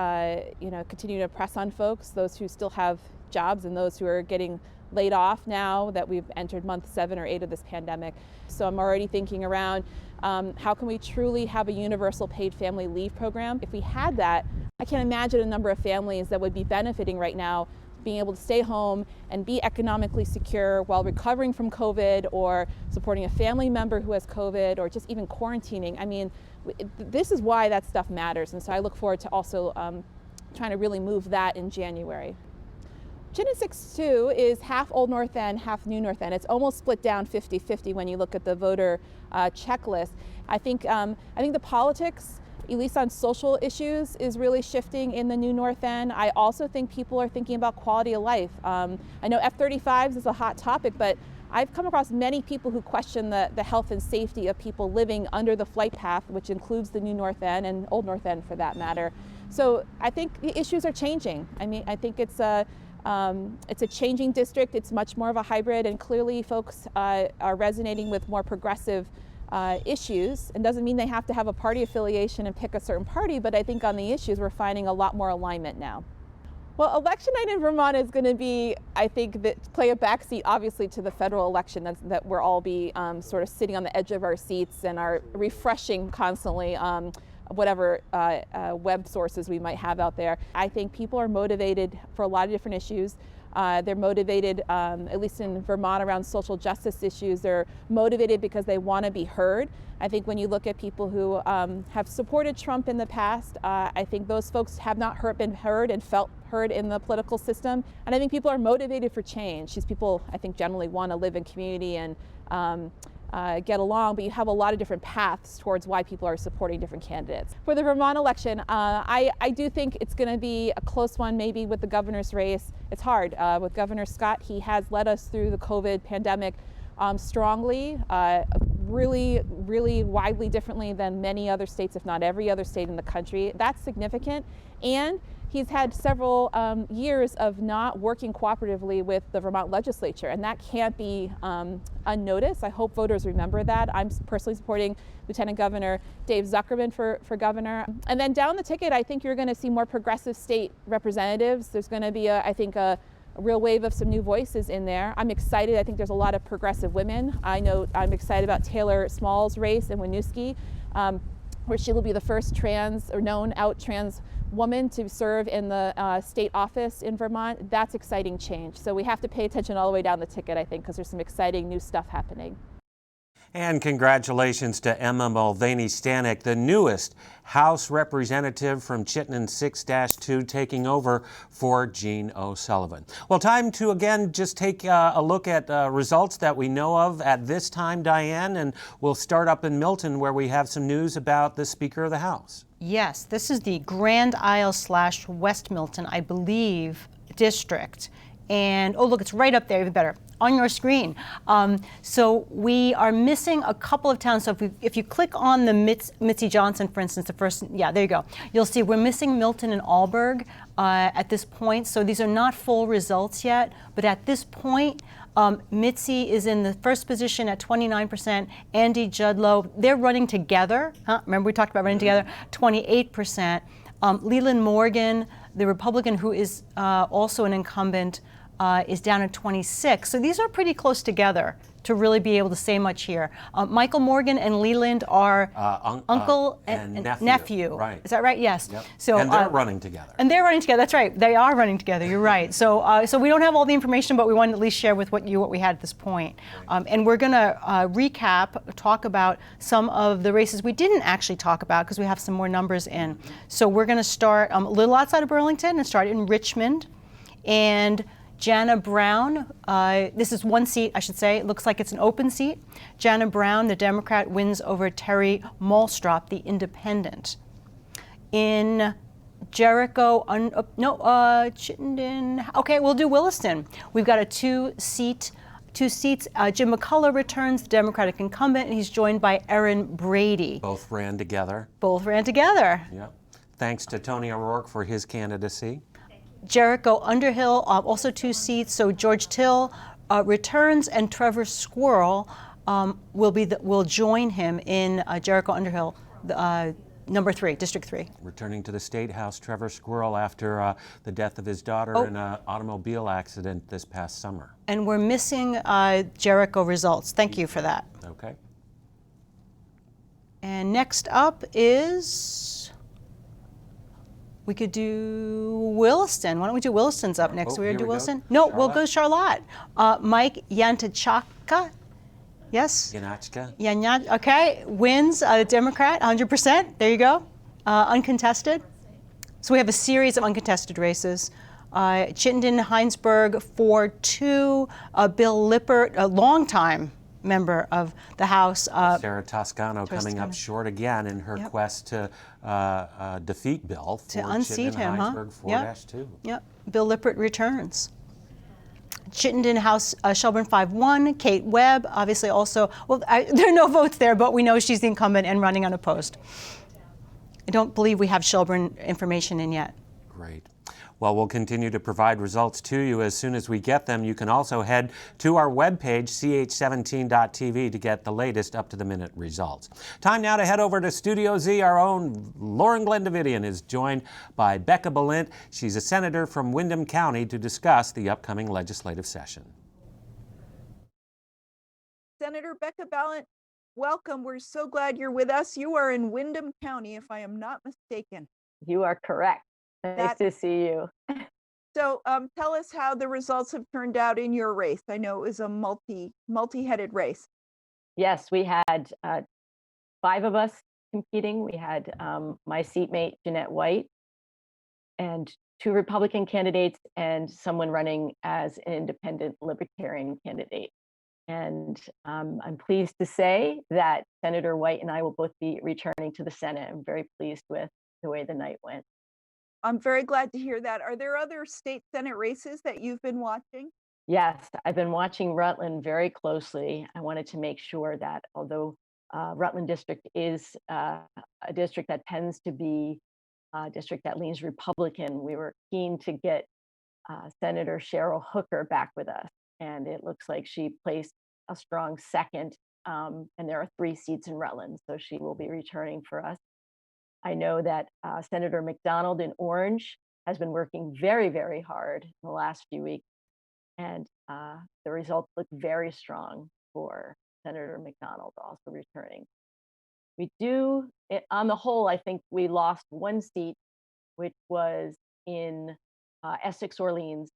continuing to press on folks, those who still have jobs and those who are getting laid off now that we've entered month 7 or 8 of this pandemic. So I'm already thinking around how can we truly have a universal paid family leave program? If we had that, I can't imagine a number of families that would be benefiting right now, being able to stay home and be economically secure while recovering from COVID, or supporting a family member who has COVID, or just even quarantining. I mean, this is why that stuff matters. And so I look forward to also trying to really move that in January. Chittenden 6-2 is half Old North End, half New North End. It's almost split down 50-50 when you look at the voter checklist. I think the politics, at least on social issues, is really shifting in the New North End. I also think people are thinking about quality of life. I know F-35s is a hot topic, but I've come across many people who question the health and safety of people living under the flight path, which includes the New North End and Old North End for that matter. So I think the issues are changing. I mean, I think it's a changing district. It's much more of a hybrid, and clearly folks are resonating with more progressive issues. It doesn't mean they have to have a party affiliation and pick a certain party, but I think on the issues we're finding a lot more alignment now. Well, election night in Vermont is going to be, I think, play a backseat obviously to the federal election, that we'll all be sort of sitting on the edge of our seats and are refreshing constantly whatever web sources we might have out there. I think people are motivated for a lot of different issues. They're motivated, at least in Vermont, around social justice issues. They're motivated because they want to be heard. I think when you look at people who have supported Trump in the past, I think those folks have not been heard and felt heard in the political system. And I think people are motivated for change. These people, I think, generally want to live in community and get along, but you have a lot of different paths towards why people are supporting different candidates. For the Vermont election, I do think it's going to be a close one, maybe with the governor's race. It's hard. With Governor Scott, he has led us through the COVID pandemic strongly, really, really widely differently than many other states, if not every other state in the country. That's significant. And he's had several years of not working cooperatively with the Vermont legislature, and that can't be unnoticed. I hope voters remember that. I'm personally supporting Lieutenant Governor Dave Zuckerman for governor. And then down the ticket, I think you're going to see more progressive state representatives. There's going to be, I think, a real wave of some new voices in there. I'm excited. I think there's a lot of progressive women. I know I'm excited about Taylor Small's race in Winooski, where she will be the first trans or known out trans woman to serve in the state office in Vermont. That's exciting change. So we have to pay attention all the way down the ticket, I think, because there's some exciting new stuff happening. And congratulations to Emma Mulvaney-Stanek, the newest House representative from Chittenden 6-2, taking over for Jean O'Sullivan. Well, time to again just take a look at results that we know of at this time, Diane, and we'll start up in Milton, where we have some news about the Speaker of the House. Yes, this is the Grand Isle / West Milton, I believe, district. And oh, look, it's right up there, even better, on your screen. So we are missing a couple of towns. So if you click on the Mitzi Johnson, for instance, the first, yeah, there you go. You'll see we're missing Milton and Alburg at this point. So these are not full results yet, but at this point, Mitzi is in the first position at 29%. Andy Judlow, they're running together. Remember we talked about running together? 28%. Leland Morgan, the Republican who is also an incumbent, is down at 26. So these are pretty close together to really be able to say much here. Michael Morgan and Leland are uncle and nephew. Right. Is that right? Yes. Yep. So and they're running together. And they're running together. That's right. They are running together. You're right. So so we don't have all the information, but we wanted to at least share with what we had at this point. And we're going to talk about some of the races we didn't actually talk about because we have some more numbers in. So we're going to start a little outside of Burlington and start in Richmond. And Jana Brown, this is one seat, I should say. It looks like it's an open seat. Jana Brown, the Democrat, wins over Terry Malstrop, the Independent. In Jericho, Chittenden, okay, we'll do Williston. We've got a two seats. Jim McCullough returns, the Democratic incumbent, and he's joined by Erin Brady. Both ran together. Both ran together. Yep. Thanks to Tony O'Rourke for his candidacy. Jericho Underhill, also two seats. So George Till returns, and Trevor Squirrel will join him in Jericho Underhill, number 3, District 3. Returning to the State House, Trevor Squirrel after the death of his daughter in an automobile accident this past summer. And we're missing Jericho results. Thank you for that. Okay. And next up is. We could do Williston. Why don't we do Williston's up next? We're going to do Williston? No, we'll go Charlotte. Mike Yantachaka, yes? Yanachka. Okay, wins, Democrat, 100%. There you go. Uncontested. So we have a series of uncontested races. Chittenden, Heinsberg, 4-2. Bill Lippert, a longtime member of the House. Sarah Toscano coming up short again in her quest to defeat Bill to unseat him, huh? 4-2. Yep. Bill Lippert returns. Chittenden House, Shelburne 5-1. Kate Webb, obviously also, well, there are no votes there, but we know she's the incumbent and running unopposed. I don't believe we have Shelburne information in yet. Great. Well, we'll continue to provide results to you as soon as we get them. You can also head to our webpage, ch17.tv, to get the latest up-to-the-minute results. Time now to head over to Studio Z. Our own Lauren Glendavidian is joined by Becca Balint. She's a senator from Windham County to discuss the upcoming legislative session. Senator Becca Balint, welcome. We're so glad you're with us. You are in Windham County, if I am not mistaken. You are correct. Nice to see you. So tell us how the results have turned out in your race. I know it was a multi-headed race. Yes, we had 5 of us competing. We had my seatmate, Jeanette White, and 2 Republican candidates and someone running as an independent Libertarian candidate. And I'm pleased to say that Senator White and I will both be returning to the Senate. I'm very pleased with the way the night went. I'm very glad to hear that. Are there other state Senate races that you've been watching? Yes, I've been watching Rutland very closely. I wanted to make sure that although Rutland District is a district that tends to be a district that leans Republican, we were keen to get Senator Cheryl Hooker back with us. And it looks like she placed a strong second. And there are 3 seats in Rutland, so she will be returning for us. I know that Senator McDonald in Orange has been working very, very hard in the last few weeks, and the results look very strong for Senator McDonald also returning. We do, on the whole, I think we lost 1 seat, which was in Essex Orleans.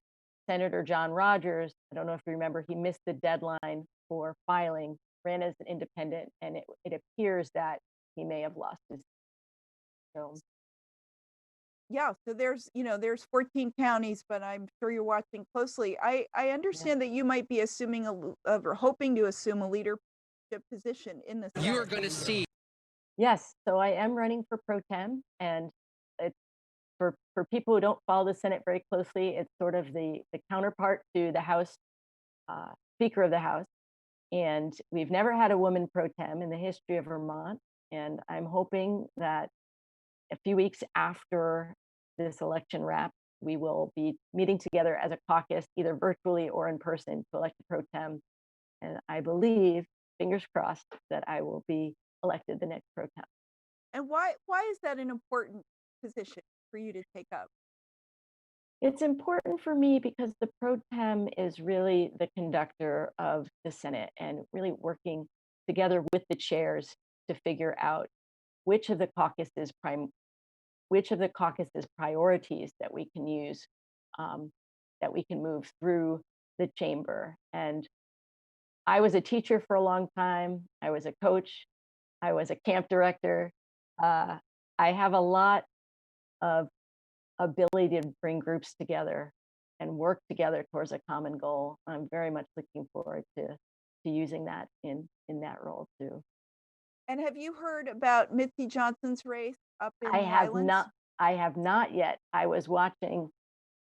Senator John Rogers, I don't know if you remember, he missed the deadline for filing, ran as an independent, and it appears that he may have lost his. Yeah, so there's 14 counties, but I'm sure you're watching closely. I understand that you might be assuming or hoping to assume a leadership position in the Senate. You are going to see. Yes, so I am running for pro tem, and for people who don't follow the Senate very closely, it's sort of the counterpart to the House Speaker of the House. And we've never had a woman pro tem in the history of Vermont. And I'm hoping that a few weeks after this election wraps, we will be meeting together as a caucus, either virtually or in person, to elect a pro tem. And I believe, fingers crossed, that I will be elected the next pro tem. And why is that an important position for you to take up? It's important for me because the pro tem is really the conductor of the Senate and really working together with the chairs to figure out which of the caucus's priorities that we can use, that we can move through the chamber. And I was a teacher for a long time. I was a coach. I was a camp director. I have a lot of ability to bring groups together and work together towards a common goal. I'm very much looking forward to using that in that role too. And have you heard about Mitzi Johnson's race up in I the have Islands? not. I have not yet. I was watching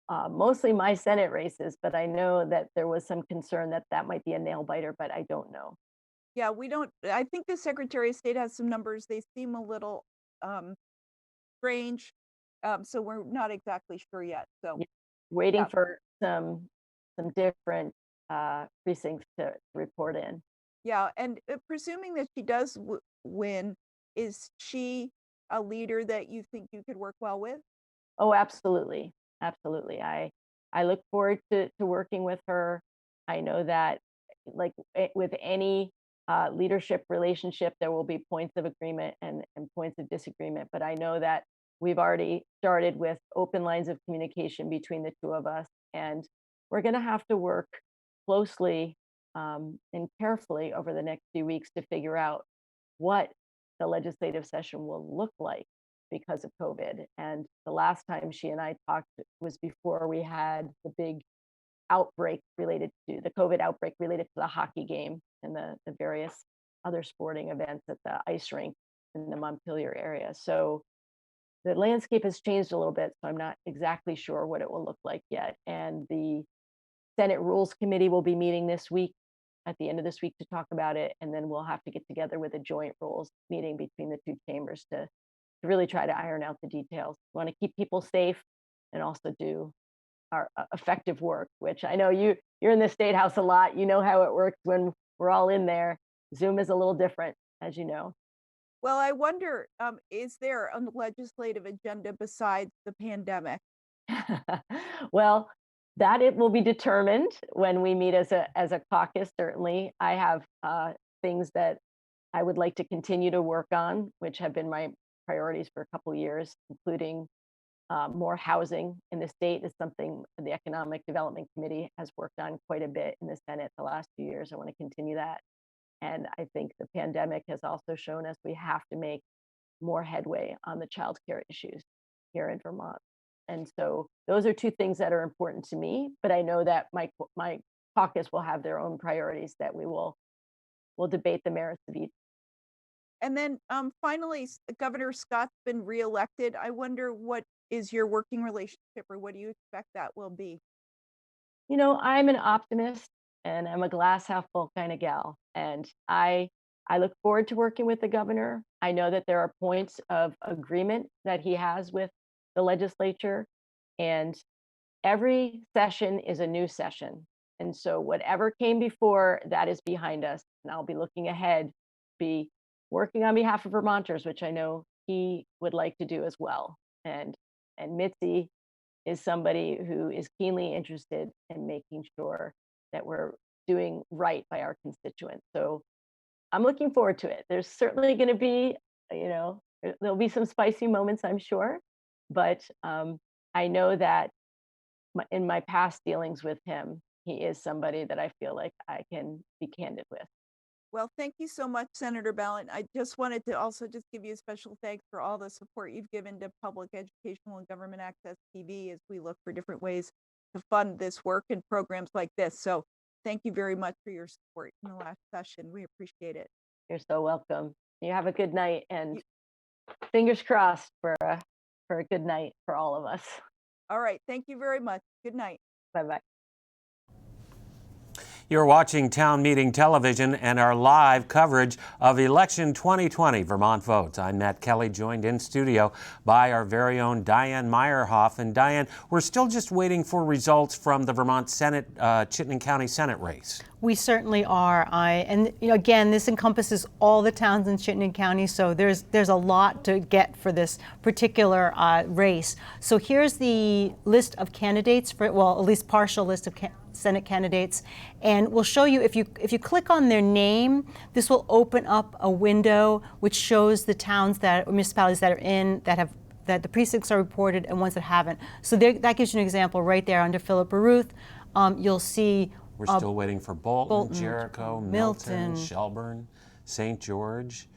mostly my Senate races, but I know that there was some concern that that might be a nail biter, but I don't know. Yeah, we don't. I think the Secretary of State has some numbers. They seem a little strange, so we're not exactly sure yet. So Waiting yeah. for some different precincts to report in. Yeah, and presuming that she does win, is she a leader that you think you could work well with? Oh, absolutely. Absolutely. I look forward to working with her. I know that, like with any leadership relationship, there will be points of agreement and points of disagreement. But I know that we've already started with open lines of communication between the two of us. And we're going to have to work closely and carefully over the next few weeks to figure out what the legislative session will look like because of COVID. And the last time she and I talked was before we had the big outbreak related to the COVID outbreak related to the hockey game and the various other sporting events at the ice rink in the Montpelier area. So the landscape has changed a little bit, so I'm not exactly sure what it will look like yet. And the Senate Rules Committee will be meeting this week, at the end of this week, to talk about it. And then we'll have to get together with a joint rules meeting between the two chambers to really try to iron out the details. We want to keep people safe and also do our effective work, which I know you're in the State House a lot. You know how it works when we're all in there. Zoom is a little different, as you know. Well, I wonder, is there a legislative agenda besides the pandemic? Well, that it will be determined when we meet as a caucus. Certainly, I have things that I would like to continue to work on, which have been my priorities for a couple of years, including more housing in the state is something the Economic Development Committee has worked on quite a bit in the Senate the last few years. I want to continue that. And I think the pandemic has also shown us we have to make more headway on the child care issues here in Vermont. And so those are two things that are important to me, but I know that my caucus will have their own priorities that we'll debate the merits of each. And then finally, Governor Scott's been reelected. I wonder what is your working relationship, or what do you expect that will be? You know, I'm an optimist and I'm a glass half full kind of gal. And I look forward to working with the governor. I know that there are points of agreement that he has with the legislature, and every session is a new session. And so whatever came before, that is behind us. And I'll be looking ahead, be working on behalf of Vermonters, which I know he would like to do as well. And Mitzi is somebody who is keenly interested in making sure that we're doing right by our constituents. So I'm looking forward to it. There's certainly going to be, there'll be some spicy moments, I'm sure, but I know that in my past dealings with him, he is somebody that I feel like I can be candid with. Well, thank you so much, Senator Ballot. I just wanted to also just give you a special thanks for all the support you've given to Public Educational and Government Access TV as we look for different ways to fund this work and programs like this. So thank you very much for your support in the last session. We appreciate it. You're so welcome. You have a good night, and fingers crossed for for a good night for all of us. All right. Thank you very much. Good night. Bye-bye. You're watching Town Meeting Television and our live coverage of Election 2020 Vermont Votes. I'm Matt Kelly, joined in studio by our very own Diane Meyerhoff. And Diane, we're still just waiting for results from the Vermont Senate, Chittenden County Senate race. We certainly are. And again, this encompasses all the towns in Chittenden County, so there's a lot to get for this particular race. So here's the list of candidates for, well, at least partial list of Senate candidates, and we'll show you if you click on their name, this will open up a window which shows the towns or municipalities that are in that the precincts are reported and ones that haven't. So that gives you an example right there under Philip Baruth. You'll see. We're still waiting for Bolton, Jericho, Milton, Shelburne, St. George,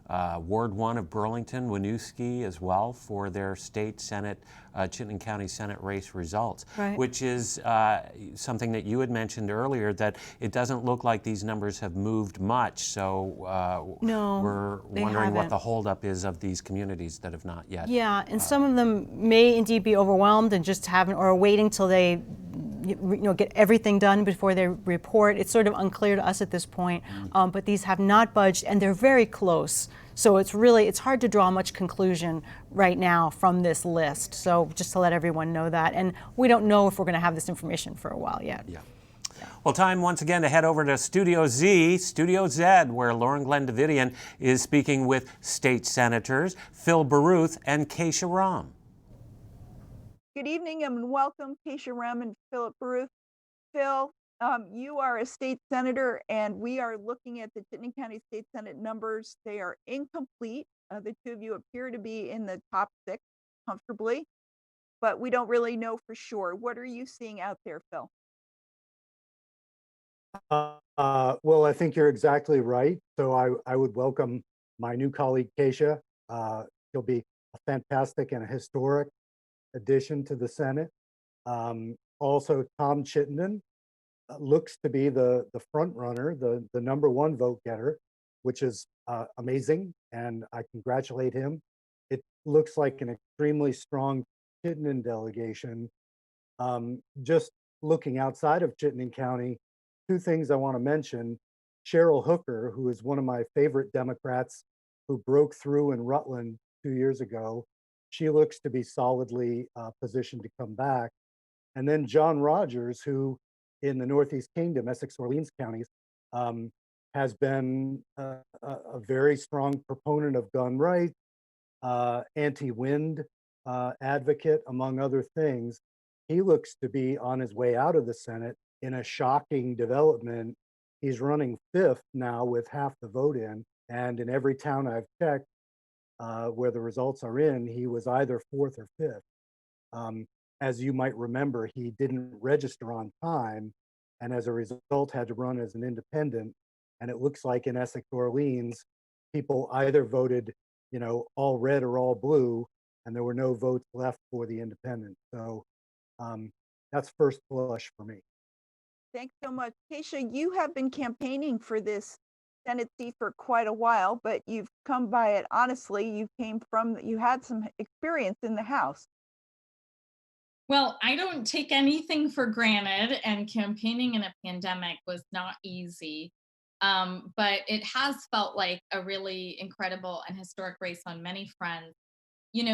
Ward 1 of Burlington, Winooski as well for their state Senate, Chittenden County Senate race results, right. Which is something that you had mentioned earlier, that it doesn't look like these numbers have moved much. So no, we're wondering what the holdup is of these communities that have not yet. Yeah, and some of them may indeed be overwhelmed and just haven't, or waiting till they get everything done before they report. It's sort of unclear to us at this point, but these have not budged, and they're very close. So it's hard to draw much conclusion right now from this list. So just to let everyone know that, and we don't know if we're going to have this information for a while yet. Yeah. Well, time once again to head over to Studio Z, where Lauren Glenn Davidian is speaking with state senators Phil Baruth and Keisha Ram. Good evening and welcome, Keisha Rem and Philip Baruth. Phil, you are a state senator, and we are looking at the Chittenden County State Senate numbers. They are incomplete. The two of you appear to be in the top 6 comfortably, but we don't really know for sure. What are you seeing out there, Phil? Well, I think you're exactly right. So I would welcome my new colleague, Keisha. She'll be a fantastic and a historic addition to the Senate. Also, Tom Chittenden looks to be the front runner, the number 1 vote getter, which is amazing, and I congratulate him. It looks like an extremely strong Chittenden delegation. Just looking outside of Chittenden County, 2 things I want to mention. Cheryl Hooker, who is one of my favorite Democrats who broke through in Rutland 2 years ago, she looks to be solidly positioned to come back. And then John Rogers, who in the Northeast Kingdom, Essex, Orleans counties, has been a very strong proponent of gun rights, anti-wind advocate, among other things. He looks to be on his way out of the Senate in a shocking development. He's running 5th now with half the vote in, and in every town I've checked, where the results are in, he was either 4th or 5th. As you might remember, he didn't register on time, and as a result had to run as an independent. And it looks like in Essex, Orleans, people either voted, all red or all blue, and there were no votes left for the independent. So that's first blush for me. Thanks so much. Keisha, you have been campaigning for this Senate seat for quite a while, but you've come by it honestly. You had some experience in the House. Well, I don't take anything for granted, and campaigning in a pandemic was not easy. But it has felt like a really incredible and historic race on many fronts.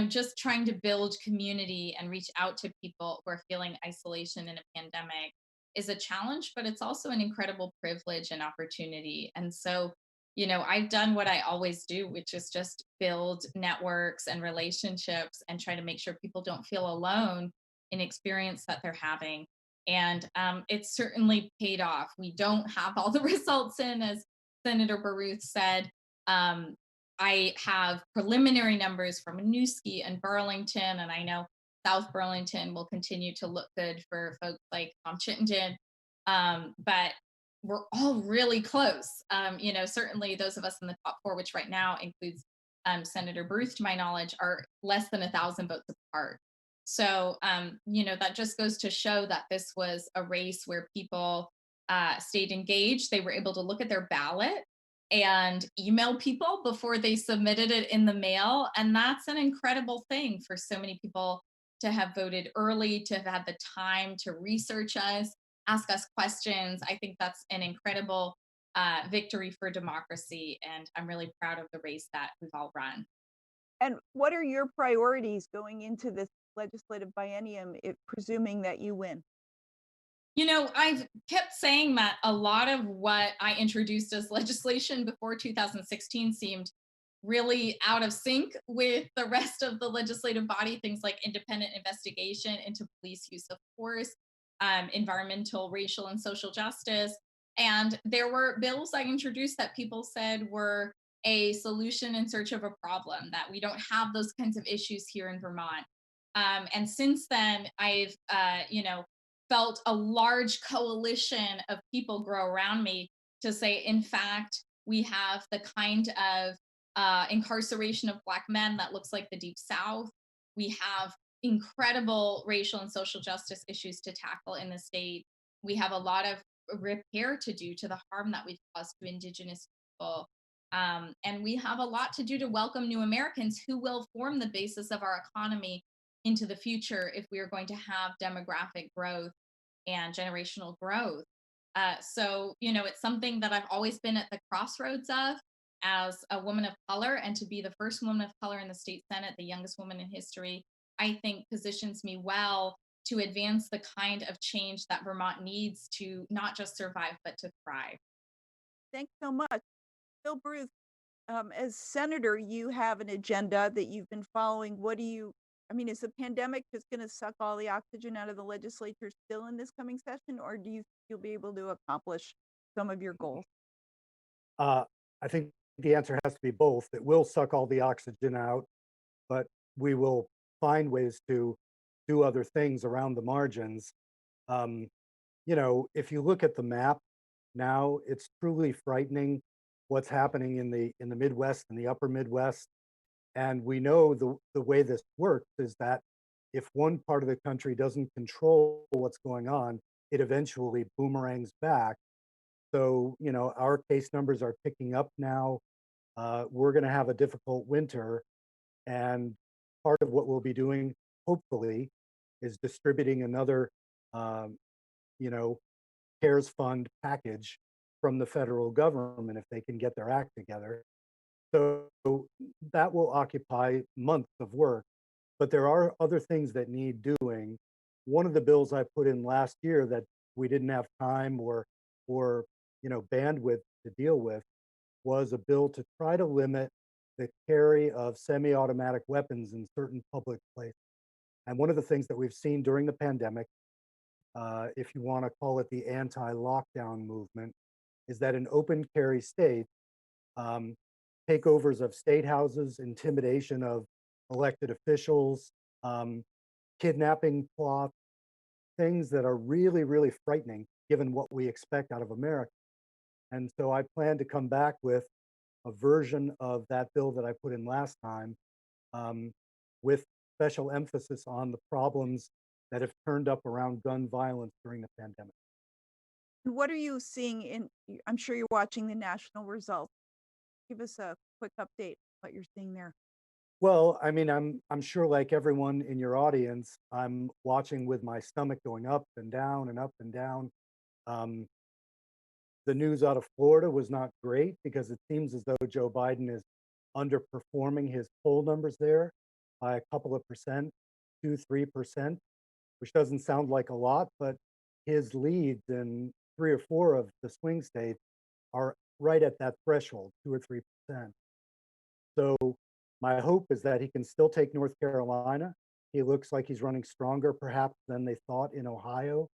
Just trying to build community and reach out to people who are feeling isolation in a pandemic is a challenge, but it's also an incredible privilege and opportunity. And so, I've done what I always do, which is just build networks and relationships and try to make sure people don't feel alone in experience that they're having. And it's certainly paid off. We don't have all the results in, as Senator Baruth said. I have preliminary numbers from Winooski and Burlington, and I know South Burlington will continue to look good for folks like Tom Chittenden. But we're all really close. Certainly those of us in the top 4, which right now includes Senator Baruth, to my knowledge, are less than 1,000 votes apart. So, that just goes to show that this was a race where people stayed engaged. They were able to look at their ballot and email people before they submitted it in the mail. And that's an incredible thing for so many people to have voted early, to have had the time to research us, ask us questions. I think that's an incredible victory for democracy. And I'm really proud of the race that we've all run. And what are your priorities going into this legislative biennium, presuming that you win? You know, I've kept saying that a lot of what I introduced as legislation before 2016 seemed really out of sync with the rest of the legislative body. Things like independent investigation into police use of force, environmental, racial, and social justice. And there were bills I introduced that people said were a solution in search of a problem, that we don't have those kinds of issues here in Vermont. And since then, I've, felt a large coalition of people grow around me to say, in fact, we have the kind of incarceration of Black men that looks like the Deep South. We have incredible racial and social justice issues to tackle in the state. We have a lot of repair to do to the harm that we've caused to Indigenous people. And we have a lot to do to welcome new Americans who will form the basis of our economy into the future if we are going to have demographic growth and generational growth. So, it's something that I've always been at the crossroads of as a woman of color, and to be the first woman of color in the state Senate, the youngest woman in history, I think positions me well to advance the kind of change that Vermont needs to not just survive, but to thrive. Thanks so much. Bill Bruce, as senator, you have an agenda that you've been following. Is the pandemic just going to suck all the oxygen out of the legislature still in this coming session, or do you think you'll be able to accomplish some of your goals? I think the answer has to be both. It will suck all the oxygen out, but we will find ways to do other things around the margins. If you look at the map now, it's truly frightening what's happening in the Midwest and the upper Midwest. And we know the way this works is that if one part of the country doesn't control what's going on, it eventually boomerangs back. So, our case numbers are picking up now. We're going to have a difficult winter. And part of what we'll be doing, hopefully, is distributing another, CARES fund package from the federal government if they can get their act together. So that will occupy months of work, but there are other things that need doing. One of the bills I put in last year that we didn't have time or bandwidth to deal with was a bill to try to limit the carry of semi-automatic weapons in certain public places. And one of the things that we've seen during the pandemic, if you want to call it the anti-lockdown movement, is that in open carry states, takeovers of state houses, intimidation of elected officials, kidnapping plots, things that are really, really frightening given what we expect out of America. And so I plan to come back with a version of that bill that I put in last time, with special emphasis on the problems that have turned up around gun violence during the pandemic. What are you seeing I'm sure you're watching the national results. Give us a quick update what you're seeing there. Well, I'm sure like everyone in your audience, I'm watching with my stomach going up and down and up and down. The news out of Florida was not great because it seems as though Joe Biden is underperforming his poll numbers there by a couple of percent, 2-3%, which doesn't sound like a lot, but his leads in 3 or 4 of the swing states are right at that threshold, 2 or 3%. So my hope is that he can still take North Carolina. He looks like he's running stronger perhaps than they thought in Ohio.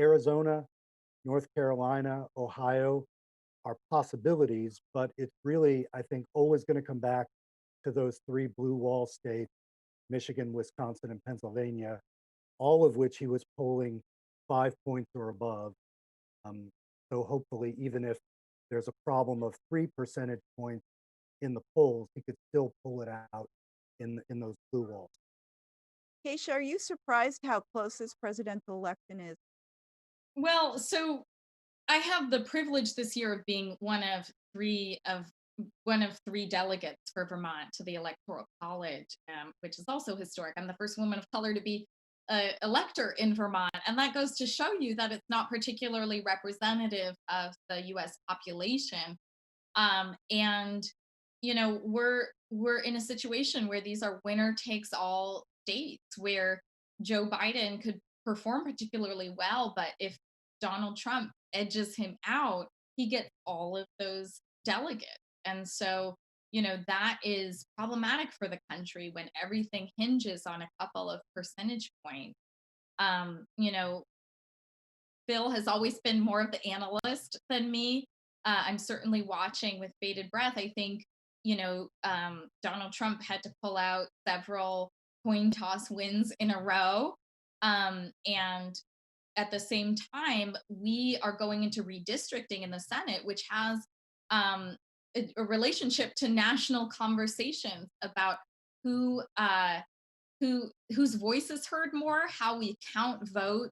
Arizona, North Carolina, Ohio are possibilities, but it's really, I think, always going to come back to those 3 blue wall states, Michigan, Wisconsin, and Pennsylvania, all of which he was polling 5 points or above. So hopefully, even if there's a problem of 3 percentage points in the polls, he could still pull it out in those blue walls. Keisha, are you surprised how close this presidential election is? Well, so I have the privilege this year of being one of three delegates for Vermont to the Electoral College, which is also historic. I'm the first woman of color to be an elector in Vermont, and that goes to show you that it's not particularly representative of the U.S. population. And we're in a situation where these are winner takes all states, where Joe Biden could perform particularly well, but if Donald Trump edges him out, he gets all of those delegates. And so, that is problematic for the country when everything hinges on a couple of percentage points. You know, Phil has always been more of the analyst than me. I'm certainly watching with bated breath. I think, Donald Trump had to pull out several coin toss wins in a row. And at the same time, we are going into redistricting in the Senate, which has a relationship to national conversations about who whose voice is heard more, how we count votes,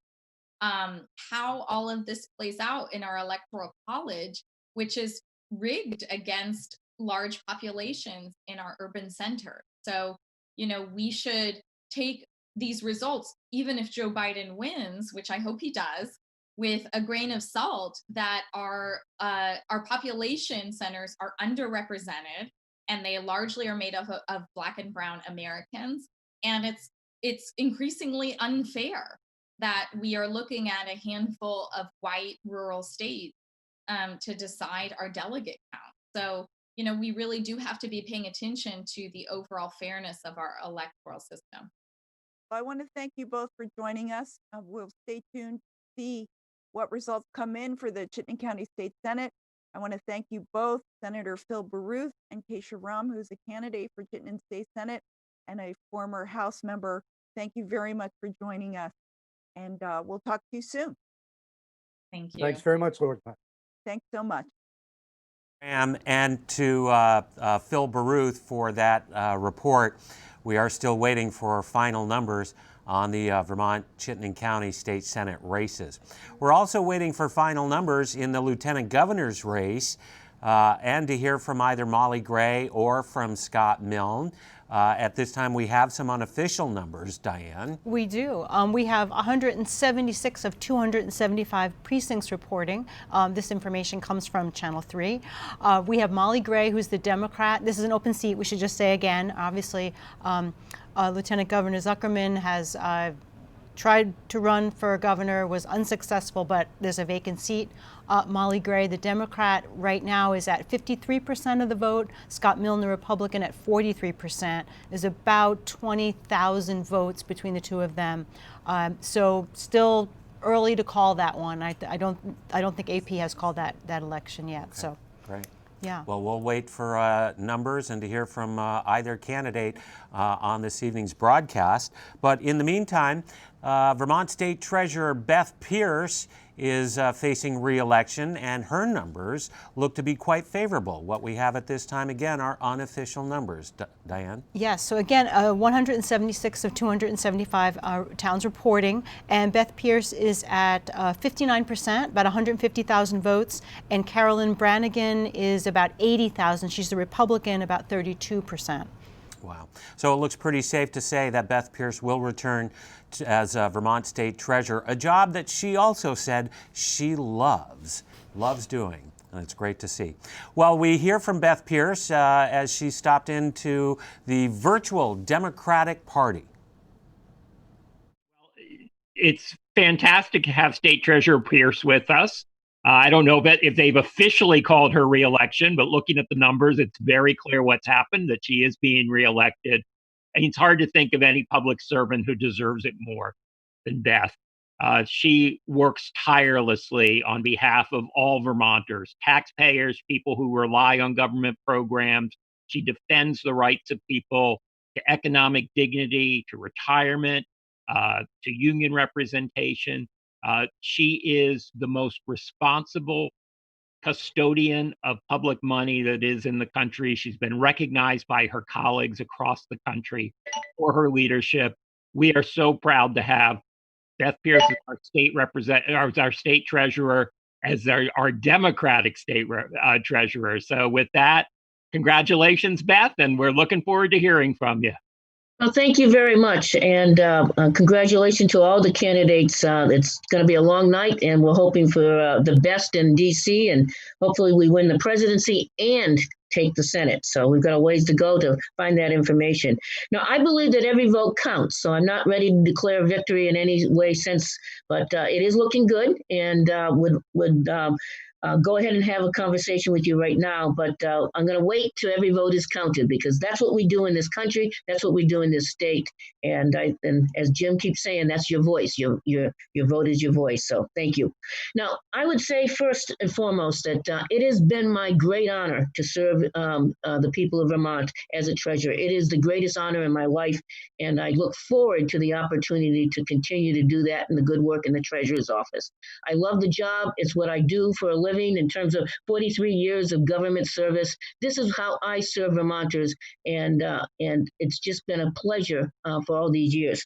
how all of this plays out in our electoral college, which is rigged against large populations in our urban center. So, we should take these results, even if Joe Biden wins, which I hope he does, with a grain of salt that our population centers are underrepresented, and they largely are made up of Black and Brown Americans, and it's increasingly unfair that we are looking at a handful of white rural states to decide our delegate count. So, we really do have to be paying attention to the overall fairness of our electoral system. I want to thank you both for joining us. We'll stay tuned to see what results come in for the Chittenden County State Senate. I want to thank you both, Senator Phil Baruth and Keisha Rum, who's a candidate for Chittenden State Senate and a former House member. Thank you very much for joining us. And we'll talk to you soon. Thank you. Thanks very much, Lord. Thanks so much. And to Phil Baruth for that report. We are still waiting for final numbers on the Vermont Chittenden County State Senate races. We're also waiting for final numbers in the Lieutenant Governor's race and to hear from either Molly Gray or from Scott Milne. At this time, we have some unofficial numbers, Diane. We do. We have 176 of 275 precincts reporting. This information comes from Channel 3. We have Molly Gray, who's the Democrat. This is an open seat, we should just say again. Obviously, Lieutenant Governor Zuckerman has tried to run for governor, was unsuccessful, but there's a vacant seat. Molly Gray, the Democrat, right now is at 53% of the vote. Scott Milne, the Republican, at 43%. There's about 20,000 votes between the two of them. So still early to call that one. I don't think AP has called that election yet. Okay. So great. Yeah. Well, we'll wait for numbers and to hear from either candidate on this evening's broadcast. But in the meantime, Vermont State Treasurer Beth Pierce is facing re-election, and her numbers look to be quite favorable. What we have at this time, again, are unofficial numbers. Diane? Yes, so again, 176 of 275 towns reporting, and Beth Pierce is at 59%, about 150,000 votes, and Carolyn Brannigan is about 80,000. She's the Republican, about 32%. Wow. So it looks pretty safe to say that Beth Pierce will return as Vermont State Treasurer, a job that she also said she loves doing. And it's great to see. Well, we hear from Beth Pierce as she stopped into the virtual Democratic Party. It's fantastic to have State Treasurer Pierce with us. I don't know if they've officially called her reelection, but looking at the numbers, it's very clear what's happened, that she is being reelected. And it's hard to think of any public servant who deserves it more than Beth. She works tirelessly on behalf of all Vermonters, taxpayers, people who rely on government programs. She defends the rights of people to economic dignity, to retirement, to union representation. She is the most responsible custodian of public money that is in the country. She's been recognized by her colleagues across the country for her leadership. We are so proud to have Beth Pierce as our state treasurer. as our Democratic state treasurer. So with that, congratulations, Beth, and we're looking forward to hearing from you. Well, thank you very much, and congratulations to all the candidates. It's going to be a long night, and we're hoping for the best in D.C., and hopefully we win the presidency and take the Senate. So we've got a ways to go to find that information. Now, I believe that every vote counts, so I'm not ready to declare victory in any way since, but it is looking good, and would go ahead and have a conversation with you right now, but I'm going to wait till every vote is counted, because that's what we do in this country. That's what we do in this state. And as Jim keeps saying, that's your voice. Your vote is your voice. So thank you. Now, I would say first and foremost that it has been my great honor to serve the people of Vermont as a treasurer. It is the greatest honor in my life, and I look forward to the opportunity to continue to do that and the good work in the treasurer's office. I love the job. It's what I do for a living. In terms of 43 years of government service, this is how I serve Vermonters, and it's just been a pleasure for all these years.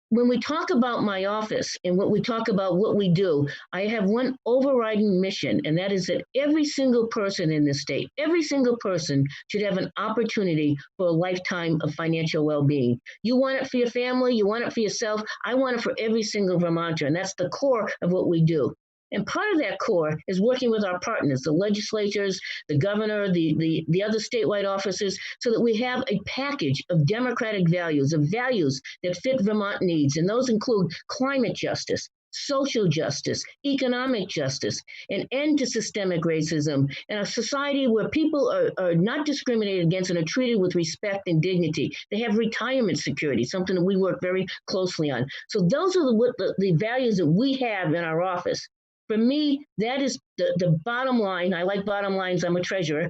When we talk about my office and what we talk about what we do, I have one overriding mission, and that is that every single person in this state, every single person should have an opportunity for a lifetime of financial well-being. You want it for your family, you want it for yourself, I want it for every single Vermonter, and that's the core of what we do. And part of that core is working with our partners, the legislatures, the governor, the other statewide officers, so that we have a package of democratic values, of values that fit Vermont needs. And those include climate justice, social justice, economic justice, an end to systemic racism, and a society where people are not discriminated against and are treated with respect and dignity. They have retirement security, something that we work very closely on. So those are the values that we have in our office. For me, that is the bottom line. I like bottom lines. I'm a treasurer.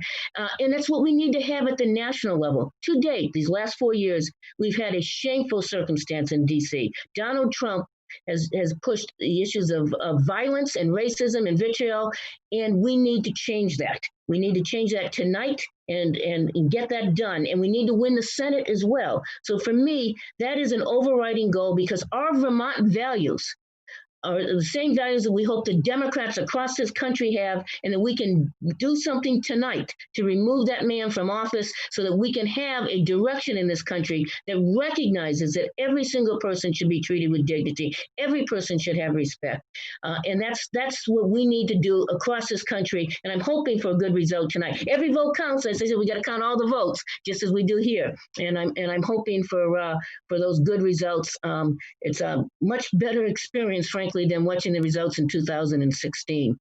And that's what we need to have at the national level. To date, these last 4 years, we've had a shameful circumstance in D.C. Donald Trump has pushed the issues of violence and racism and vitriol, and we need to change that. We need to change that tonight and get that done. And we need to win the Senate as well. So for me, that is an overriding goal, because our Vermont values are the same values that we hope the Democrats across this country have, and that we can do something tonight to remove that man from office so that we can have a direction in this country that recognizes that every single person should be treated with dignity. Every person should have respect. And that's what we need to do across this country. And I'm hoping for a good result tonight. Every vote counts. As I said, we got to count all the votes, just as we do here. And I'm hoping for those good results. It's a much better experience, frankly, than watching the results in 2016.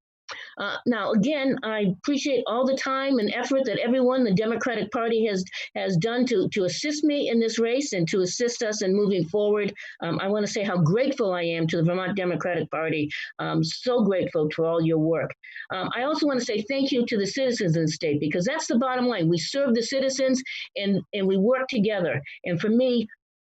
Now, again, I appreciate all the time and effort that everyone, the Democratic Party has done to assist me in this race and to assist us in moving forward. I want to say how grateful I am to the Vermont Democratic Party. I'm so grateful for all your work. I also want to say thank you to the citizens in the state, because that's the bottom line. We serve the citizens and we work together. And for me,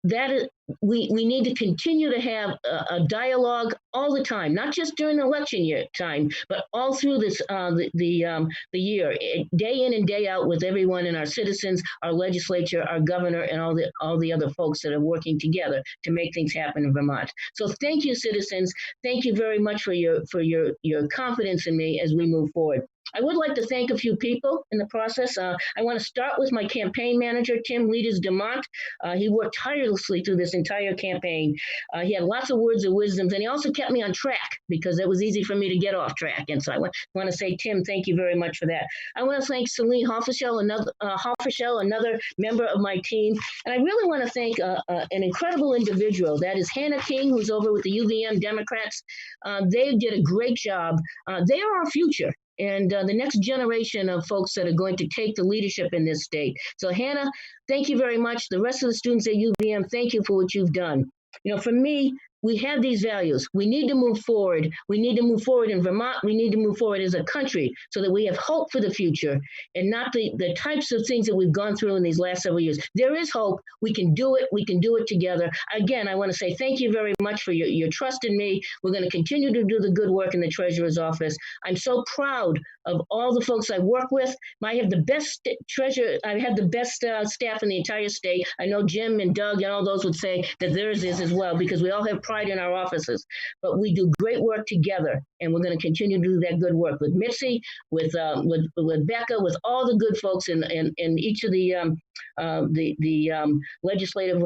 that is, we need to continue to have a dialogue all the time, not just during election year time, but all through this the year, day in and day out, with everyone and our citizens, our legislature, our governor, and all the other folks that are working together to make things happen in Vermont. So thank you, citizens. Thank you very much for your confidence in me as we move forward. I would like to thank a few people in the process. I want to start with my campaign manager, Tim Leaders-Demont. He worked tirelessly through this entire campaign. He had lots of words of wisdom, and he also kept me on track, because it was easy for me to get off track. And so I want to say, Tim, thank you very much for that. I want to thank Celine Hoffischel, another member of my team. And I really want to thank an incredible individual. That is Hannah King, who's over with the UVM Democrats. They did a great job. They are our future, and the next generation of folks that are going to take the leadership in this state. So Hannah, thank you very much. The rest of the students at UVM, thank you for what you've done. You know, for me, we have these values. We need to move forward. We need to move forward in Vermont. We need to move forward as a country so that we have hope for the future, and not the types of things that we've gone through in these last several years. There is hope. We can do it. We can do it together. Again, I want to say thank you very much for your trust in me. We're going to continue to do the good work in the treasurer's office. I'm so proud of all the folks I work with. I have the best treasurer. I have the best staff in the entire state. I know Jim and Doug and all those would say that theirs is as well, because we all have pride in our offices. But we do great work together, and we're going to continue to do that good work with Mitzi, with Becca, with all the good folks in each of the legislative.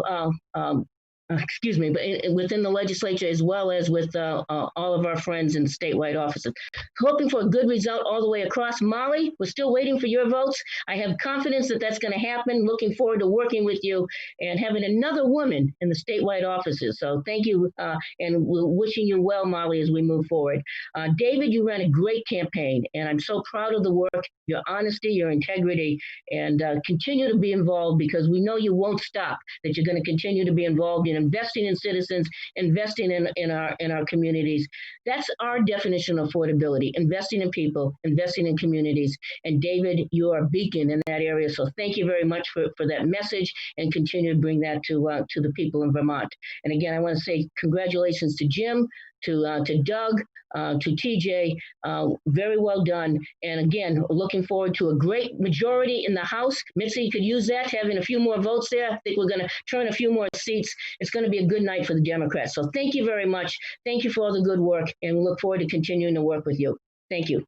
Excuse me, but within the legislature, as well as with all of our friends in statewide offices. Hoping for a good result all the way across. Molly, we're still waiting for your votes. I have confidence that that's going to happen. Looking forward to working with you and having another woman in the statewide offices. So thank you, and we're wishing you well, Molly, as we move forward. David, you ran a great campaign, and I'm so proud of the work, your honesty, your integrity, and continue to be involved, because we know you won't stop, that you're going to continue to be involved in investing in citizens, investing in our communities. That's our definition of affordability: investing in people, investing in communities. And David, you are a beacon in that area. So thank you very much for that message, and continue to bring that to the people in Vermont. And again, I want to say congratulations to Jim, to Doug, to TJ, very well done. And again, looking forward to a great majority in the House. Mitzi could use that, having a few more votes there. I think we're going to turn a few more seats. It's going to be a good night for the Democrats. So thank you very much. Thank you for all the good work, and we look forward to continuing to work with you. Thank you.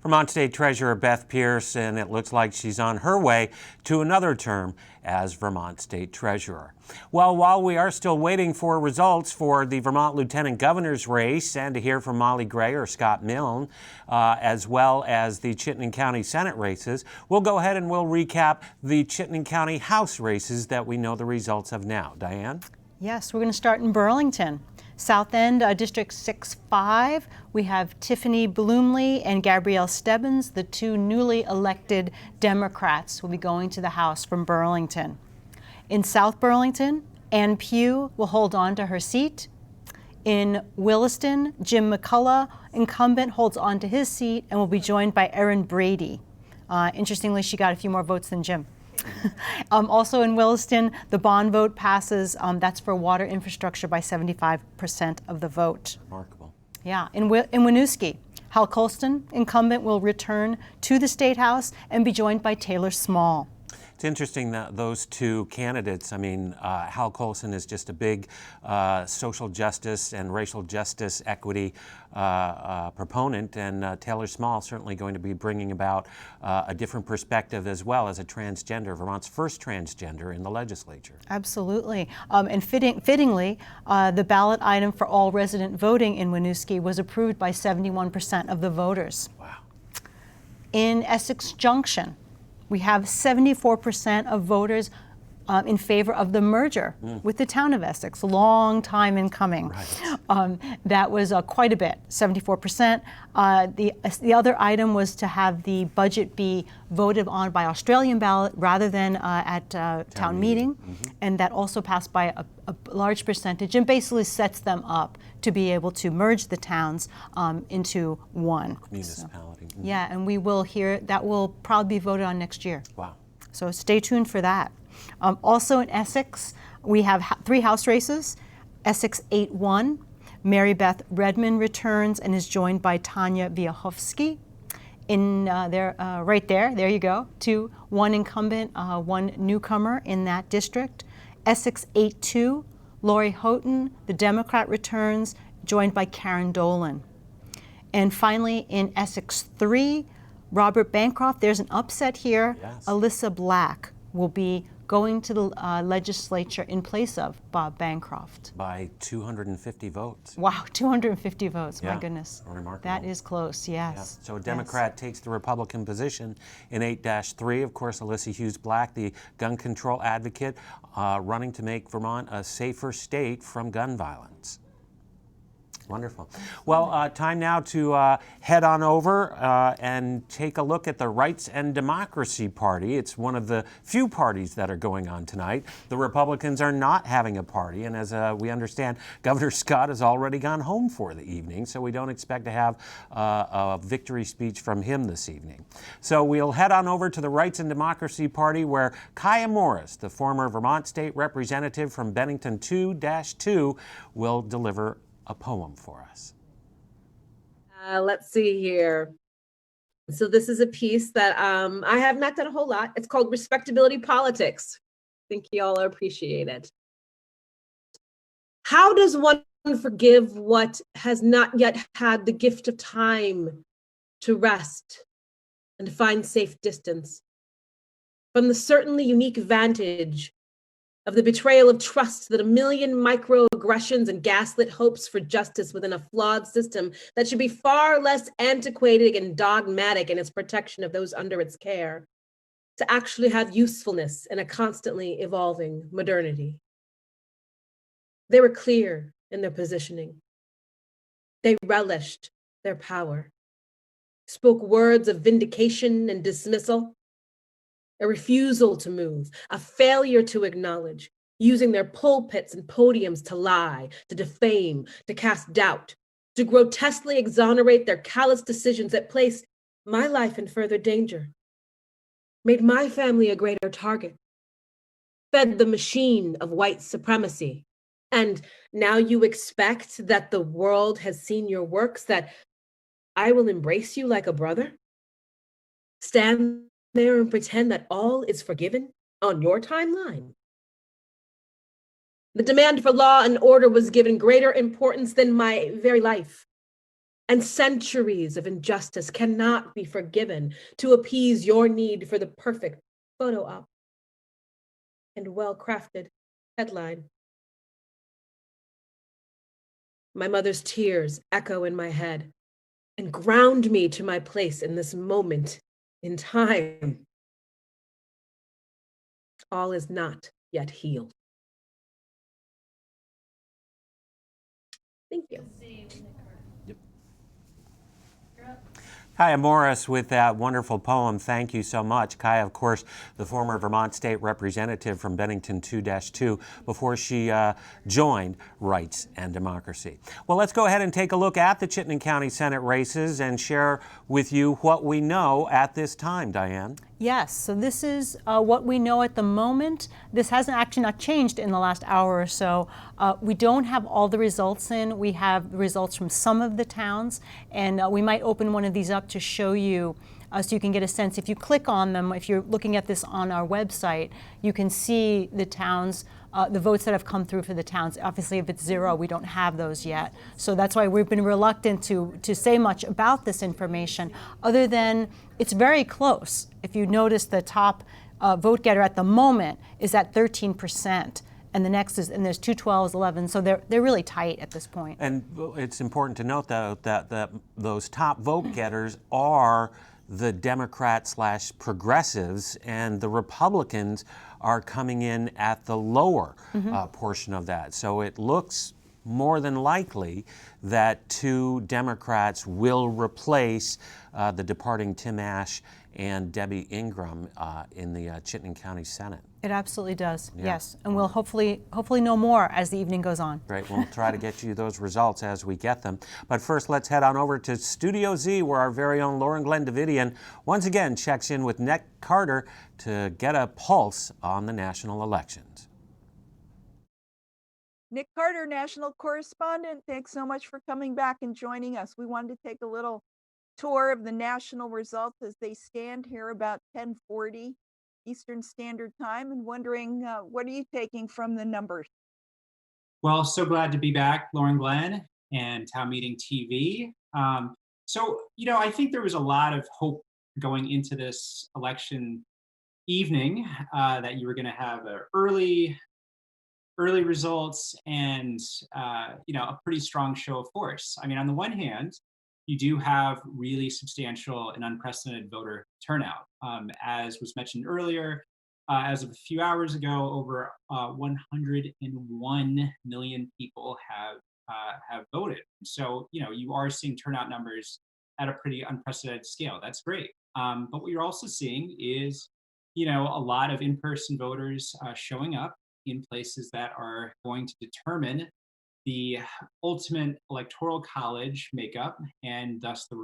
Vermont State Treasurer Beth Pierce, and it looks like she's on her way to another term as Vermont State Treasurer. Well, while we are still waiting for results for the Vermont Lieutenant Governor's race and to hear from Molly Gray or Scott Milne, as well as the Chittenden County Senate races, we'll go ahead and we'll recap the Chittenden County House races that we know the results of now. Diane? Yes, we're going to start in Burlington. South End, District 6-5, we have Tiffany Bloomley and Gabrielle Stebbins, the two newly elected Democrats, will be going to the House from Burlington. In South Burlington, Ann Pugh will hold on to her seat. In Williston, Jim McCullough, incumbent, holds on to his seat and will be joined by Erin Brady. Interestingly, she got a few more votes than Jim. Also in Williston, the bond vote passes. That's for water infrastructure by 75% of the vote. Remarkable. Yeah. In Winooski, Hal Colston, incumbent, will return to the State House and be joined by Taylor Small. It's interesting that those two candidates, I mean, Hal Colson is just a big social justice and racial justice equity proponent, and Taylor Small certainly going to be bringing about a different perspective as well as a transgender, Vermont's first transgender in the legislature. Absolutely. And fittingly, the ballot item for all resident voting in Winooski was approved by 71% of the voters. Wow. In Essex Junction, we have 74% of voters in favor of the merger with the town of Essex. Long time in coming. Right. That was quite a bit, 74%. The other item was to have the budget be voted on by Australian ballot rather than at town meeting. And that also passed by a large percentage and basically sets them up to be able to merge the towns into one. Municipality. So, yeah, and we will hear, that will probably be voted on next year. Wow. So stay tuned for that. Also in Essex, we have 3 House races. Essex 8-1, Mary Beth Redmond returns and is joined by Tanya Wiachowski. Right there you go. 1 incumbent, 1 newcomer in that district. Essex 8-2, Lori Houghton, the Democrat, returns, joined by Karen Dolan. And finally, in Essex 3, Robert Bancroft, there's an upset here. Yes. Alyssa Black will be going to the legislature in place of Bob Bancroft. By 250 votes. Wow, 250 votes, yeah. My goodness. Remarkable. That is close, yes. Yeah. So a Democrat takes the Republican position in 8-3. Of course, Alyssa Hughes Black, the gun control advocate, running to make Vermont a safer state from gun violence. Wonderful. Well, time now to head on over and take a look at the Rights and Democracy Party. It's one of the few parties that are going on tonight. The Republicans are not having a party, and as we understand, Governor Scott has already gone home for the evening, so we don't expect to have a victory speech from him this evening. So we'll head on over to the Rights and Democracy Party, where Kaya Morris, the former Vermont State Representative from Bennington 2-2, will deliver a poem for us. Let's see here. So this is a piece that I have not done a whole lot. It's called Respectability Politics. I think you all appreciate it. How does one forgive what has not yet had the gift of time to rest and find safe distance from the certainly unique vantage of the betrayal of trust that a million microaggressions and gaslit hopes for justice within a flawed system that should be far less antiquated and dogmatic in its protection of those under its care, to actually have usefulness in a constantly evolving modernity? They were clear in their positioning. They relished their power, spoke words of vindication and dismissal, a refusal to move, a failure to acknowledge, using their pulpits and podiums to lie, to defame, to cast doubt, to grotesquely exonerate their callous decisions that placed my life in further danger, made my family a greater target, fed the machine of white supremacy. And now you expect that the world has seen your works, that I will embrace you like a brother? Stand there and pretend that all is forgiven on your timeline? The demand for law and order was given greater importance than my very life. And centuries of injustice cannot be forgiven to appease your need for the perfect photo op and well-crafted headline. My mother's tears echo in my head and ground me to my place in this moment in time. All is not yet healed. Thank you. Kaya Morris with that wonderful poem. Thank you so much. Kaya, of course, the former Vermont State Representative from Bennington 2-2 before she joined Rights and Democracy. Well, let's go ahead and take a look at the Chittenden County Senate races and share with you what we know at this time, Diane. Yes, so this is what we know at the moment. This hasn't actually not changed in the last hour or so. We don't have all the results in. We have results from some of the towns, and we might open one of these up to show you so you can get a sense. If you click on them, if you're looking at this on our website, you can see the towns, the votes that have come through for the towns. Obviously, if it's 0, we don't have those yet. So that's why we've been reluctant to say much about this information, other than it's very close. If you notice, the top vote getter at the moment is at 13%. And the next is, and there's 2 12s, 11, so they're really tight at this point. And it's important to note, though, that those top vote getters are the Democrat/progressives, and the Republicans are coming in at the lower portion of that. So it looks more than likely that 2 Democrats will replace the departing Tim Ash and Debbie Ingram in the Chittenden County Senate. It absolutely does, Yeah. yes. And we'll hopefully know more as the evening goes on. Great. We'll try to get you those results as we get them. But first, let's head on over to Studio Z, where our very own Lauren Glenn Davidian once again checks in with Nick Carter to get a pulse on the national elections. Nick Carter, national correspondent, thanks so much for coming back and joining us. We wanted to take a little tour of the national results as they stand here about 10:40 Eastern Standard Time, and wondering what are you taking from the numbers? Well, so glad to be back, Lauren Glenn and Town Meeting TV. I think there was a lot of hope going into this election evening that you were going to have early results and a pretty strong show of force. I mean, on the one hand, you do have really substantial and unprecedented voter turnout. As was mentioned earlier, as of a few hours ago, over 101 million people have voted. So, you are seeing turnout numbers at a pretty unprecedented scale. That's great. But what you're also seeing is, a lot of in-person voters showing up in places that are going to determine the ultimate electoral college makeup, and thus the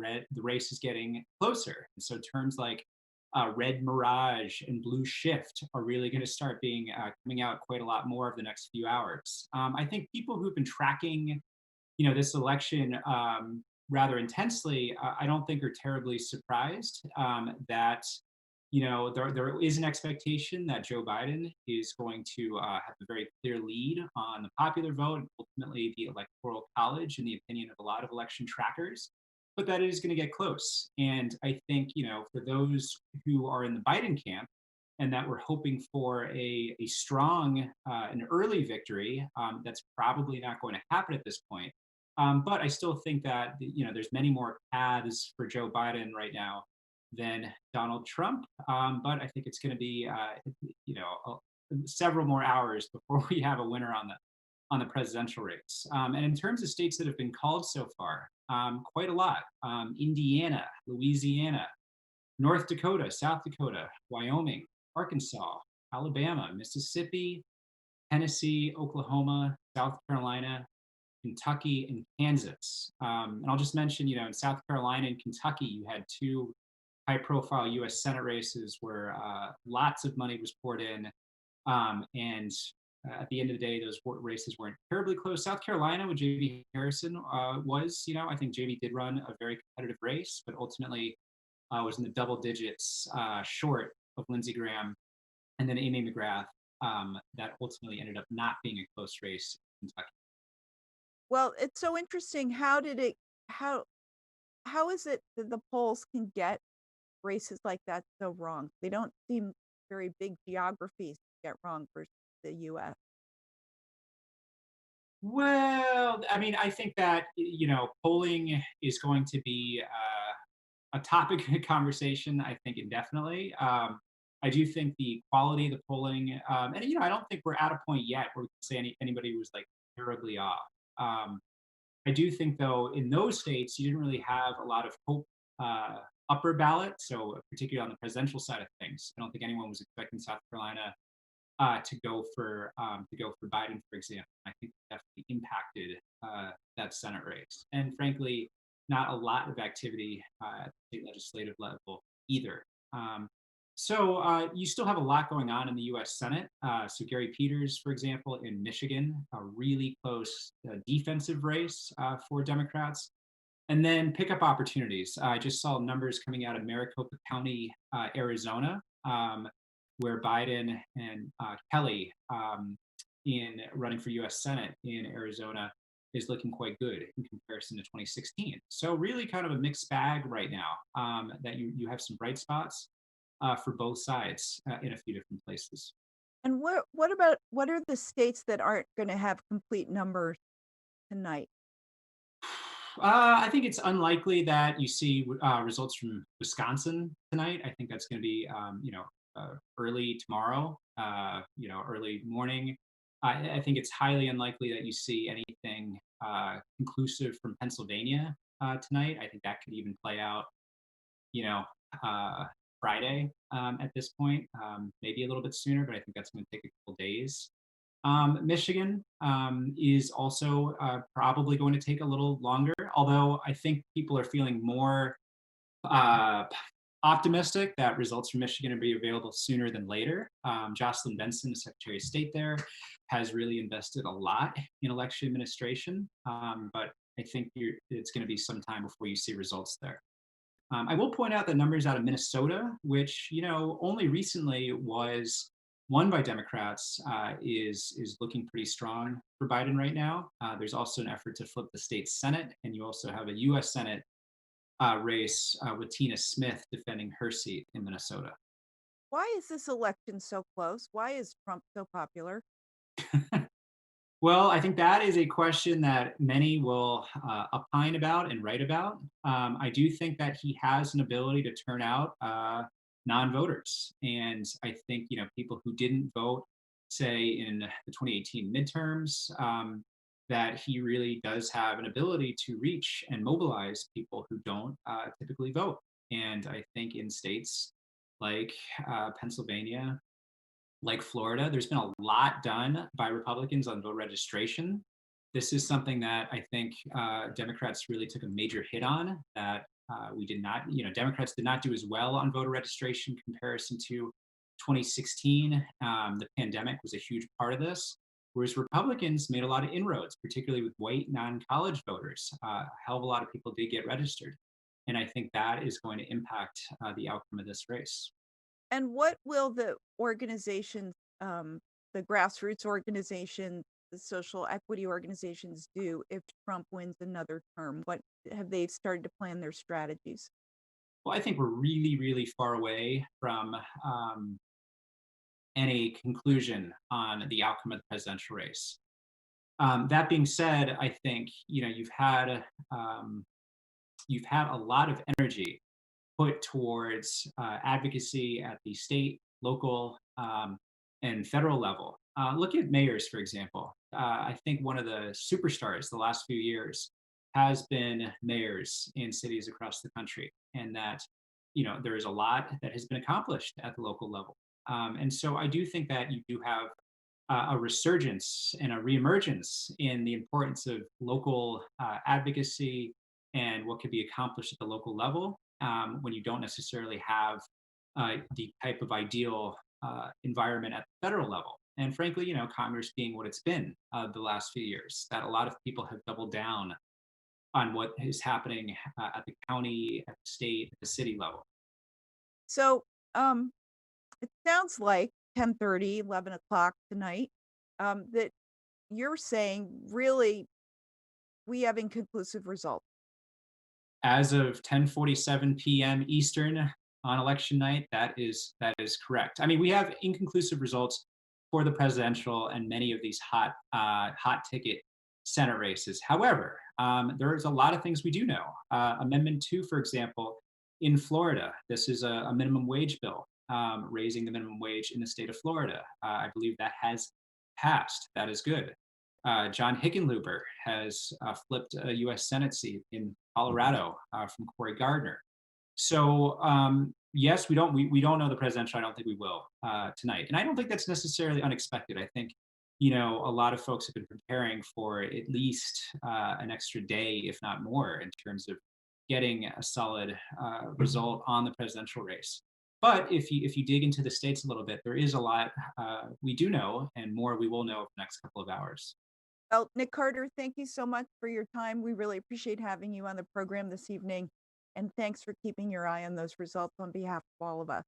race is getting closer. And so terms like red mirage and blue shift are really going to start coming out quite a lot more of the next few hours. I think people who've been tracking, this election rather intensely, I don't think are terribly surprised that there is an expectation that Joe Biden is going to have a very clear lead on the popular vote and ultimately the Electoral College, in the opinion of a lot of election trackers, but that it is going to get close. And I think, for those who are in the Biden camp and that we're hoping for a strong, an early victory, that's probably not going to happen at this point. But I still think that, there's many more paths for Joe Biden right now than Donald Trump. But I think it's going to be, several more hours before we have a winner on the presidential race. And in terms of states that have been called so far, quite a lot. Indiana, Louisiana, North Dakota, South Dakota, Wyoming, Arkansas, Alabama, Mississippi, Tennessee, Oklahoma, South Carolina, Kentucky, and Kansas. And I'll just mention, in South Carolina and Kentucky, you had two high-profile U.S. Senate races where lots of money was poured in, and at the end of the day, those races weren't terribly close. South Carolina with J.B. Harrison was, I think J.B. did run a very competitive race, but ultimately was in the double digits short of Lindsey Graham and then Amy McGrath. That ultimately ended up not being a close race in Kentucky. Well, it's so interesting. How is it that the polls can get races like that so wrong? They don't seem very big geographies to get wrong versus the US. Well, I mean, I think that, polling is going to be a topic of conversation, I think, indefinitely. I do think the quality of the polling, and, I don't think we're at a point yet where we can say anybody was like terribly off. I do think, though, in those states, you didn't really have a lot of hope upper ballot, so particularly on the presidential side of things. I don't think anyone was expecting South Carolina to go for Biden, for example. I think it definitely impacted that Senate race, and frankly, not a lot of activity at the state legislative level either. So you still have a lot going on in the U.S. Senate. So Gary Peters, for example, in Michigan, a really close defensive race for Democrats. And then pickup opportunities. I just saw numbers coming out of Maricopa County, Arizona, where Biden and Kelly, in running for U.S. Senate in Arizona, is looking quite good in comparison to 2016. So really kind of a mixed bag right now, that you have some bright spots for both sides in a few different places. And what are the states that aren't going to have complete numbers tonight? I think it's unlikely that you see results from Wisconsin tonight. I think that's going to be, early tomorrow, early morning. I think it's highly unlikely that you see anything conclusive from Pennsylvania tonight. I think that could even play out, Friday at this point, maybe a little bit sooner, but I think that's going to take a couple days. Michigan is also probably going to take a little longer, although I think people are feeling more optimistic that results from Michigan will be available sooner than later. Jocelyn Benson, the Secretary of State there, has really invested a lot in election administration, but I think it's going to be some time before you see results there. I will point out the numbers out of Minnesota, which, only recently was won by Democrats, is looking pretty strong for Biden right now. There's also an effort to flip the state Senate, and you also have a U.S. Senate race with Tina Smith defending her seat in Minnesota. Why is this election so close? Why is Trump so popular? Well, I think that is a question that many will opine about and write about. I do think that he has an ability to turn out non-voters. And I think, people who didn't vote, say, in the 2018 midterms, that he really does have an ability to reach and mobilize people who don't typically vote. And I think in states like Pennsylvania, like Florida, there's been a lot done by Republicans on voter registration. This is something that I think Democrats really took a major hit on, that we did not, Democrats did not do as well on voter registration in comparison to 2016. The pandemic was a huge part of this, whereas Republicans made a lot of inroads, particularly with white non-college voters. A hell of a lot of people did get registered. And I think that is going to impact the outcome of this race. And what will the organizations, the grassroots organizations, the social equity organizations do if Trump wins another term? What have they started to plan their strategies? Well, I think we're really, really far away from any conclusion on the outcome of the presidential race. That being said, I think you've had a lot of energy put towards advocacy at the state, local, and federal level. Look at mayors, for example. I think one of the superstars the last few years has been mayors in cities across the country, and that there is a lot that has been accomplished at the local level. And so I do think that you do have a resurgence and a reemergence in the importance of local advocacy and what could be accomplished at the local level when you don't necessarily have the type of ideal environment at the federal level. And frankly, Congress being what it's been the last few years, that a lot of people have doubled down on what is happening at the county, at the state, at the city level. So it sounds like 10:30, 11 o'clock tonight, that you're saying really we have inconclusive results. As of 10:47 p.m. Eastern on election night, that is correct. I mean, we have inconclusive results for the presidential and many of these hot ticket Senate races. However, there is a lot of things we do know. Amendment 2, for example, in Florida, this is a minimum wage bill, raising the minimum wage in the state of Florida. I believe that has passed. That is good. John Hickenlooper has flipped a U.S. Senate seat in Colorado from Cory Gardner. So yes, we don't know the presidential. I don't think we will tonight, and I don't think that's necessarily unexpected. I think a lot of folks have been preparing for at least an extra day, if not more, in terms of getting a solid result on the presidential race. But if you dig into the states a little bit, there is a lot we do know, and more we will know over the next couple of hours. Well, Nick Carter, thank you so much for your time. We really appreciate having you on the program this evening. And thanks for keeping your eye on those results on behalf of all of us.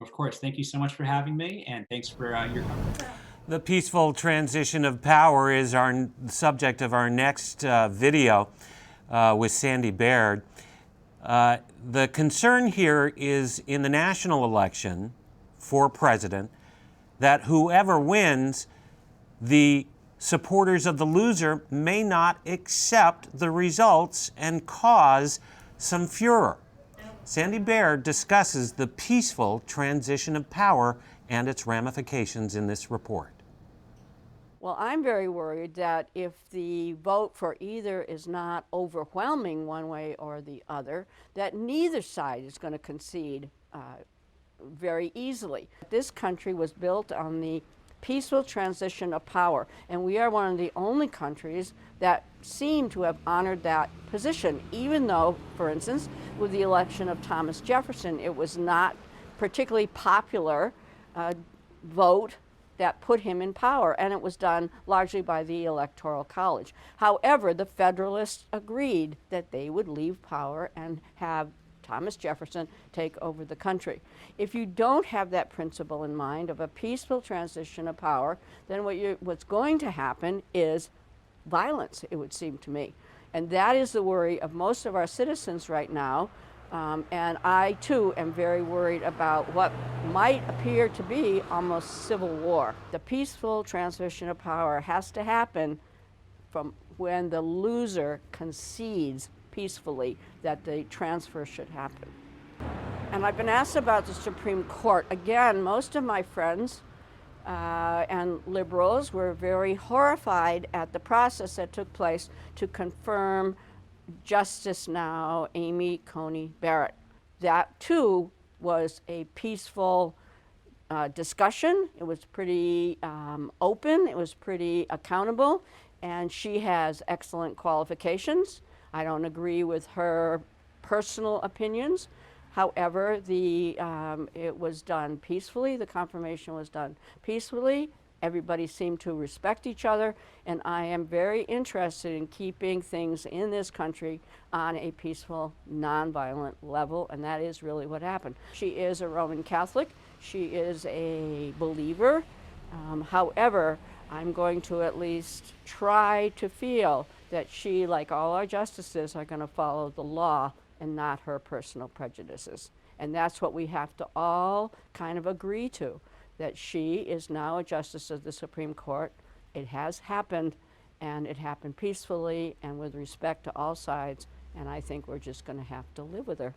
Of course. Thank you so much for having me. And thanks for your coverage. The peaceful transition of power is our subject of our next video with Sandy Baird. The concern here is in the national election for president that whoever wins, the supporters of the loser may not accept the results and cause some furor. Sandy Baird discusses the peaceful transition of power and its ramifications in this report. Well, I'm very worried that if the vote for either is not overwhelming one way or the other, that neither side is going to concede very easily. This country was built on the peaceful transition of power, and we are one of the only countries that seem to have honored that position, even though, for instance, with the election of Thomas Jefferson, it was not particularly popular vote that put him in power, and it was done largely by the Electoral College. However, the Federalists agreed that they would leave power and have Thomas Jefferson take over the country. If you don't have that principle in mind of a peaceful transition of power, then what's going to happen is violence, it would seem to me. And that is the worry of most of our citizens right now. And I, too, am very worried about what might appear to be almost civil war. The peaceful transition of power has to happen from when the loser concedes peacefully that the transfer should happen. And I've been asked about the Supreme Court. Again, most of my friends and liberals were very horrified at the process that took place to confirm Justice now Amy Coney Barrett. That too was a peaceful discussion. It was pretty open, it was pretty accountable, and she has excellent qualifications. I don't agree with her personal opinions. However, it was done peacefully, the confirmation was done peacefully, Everybody seemed to respect each other, and I am very interested in keeping things in this country on a peaceful, nonviolent level, and that is really what happened. She is a Roman Catholic. She is a believer. However, I'm going to at least try to feel that she, like all our justices, are going to follow the law and not her personal prejudices. And that's what we have to all kind of agree to, that she is now a justice of the Supreme Court. It has happened, and it happened peacefully and with respect to all sides, and I think we're just going to have to live with her.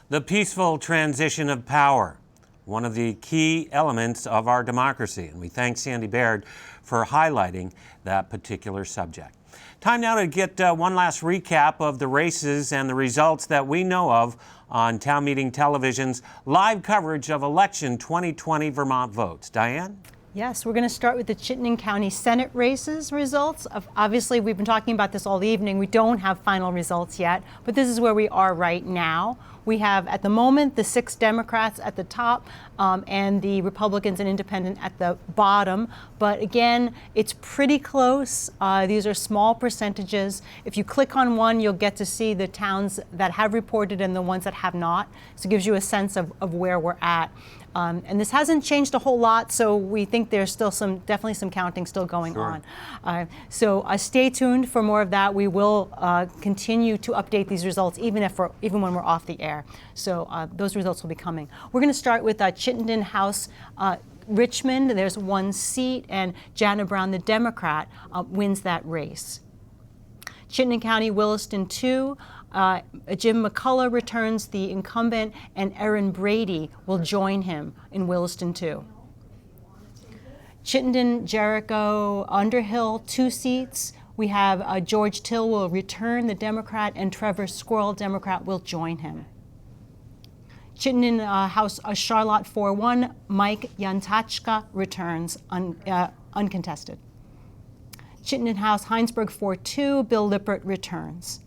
The peaceful transition of power, one of the key elements of our democracy, and we thank Sandy Baird for highlighting that particular subject. Time now to get one last recap of the races and the results that we know of on Town Meeting Television's live coverage of Election 2020 Vermont votes. Diane? Yes, we're going to start with the Chittenden County Senate races results. Obviously, we've been talking about this all evening. We don't have final results yet, but this is where we are right now. We have, at the moment, the 6 Democrats at the top and the Republicans and Independent at the bottom. But again, it's pretty close. These are small percentages. If you click on one, you'll get to see the towns that have reported and the ones that have not. So it gives you a sense of where we're at. And this hasn't changed a whole lot, so we think there's still definitely some counting still going on. So stay tuned for more of that. We will continue to update these results even when we're off the air. So those results will be coming. We're going to start with Chittenden House Richmond. There's 1 seat, and Jana Brown, the Democrat, wins that race. Chittenden County, Williston 2. Jim McCullough returns the incumbent, and Erin Brady will join him in Williston 2. Chittenden, Jericho, Underhill, 2 seats. We have George Till will return, the Democrat, and Trevor Squirrel, Democrat, will join him. Chittenden House Charlotte 4-1, Mike Yantachka returns uncontested. Chittenden House Heinsberg 4-2, Bill Lippert returns.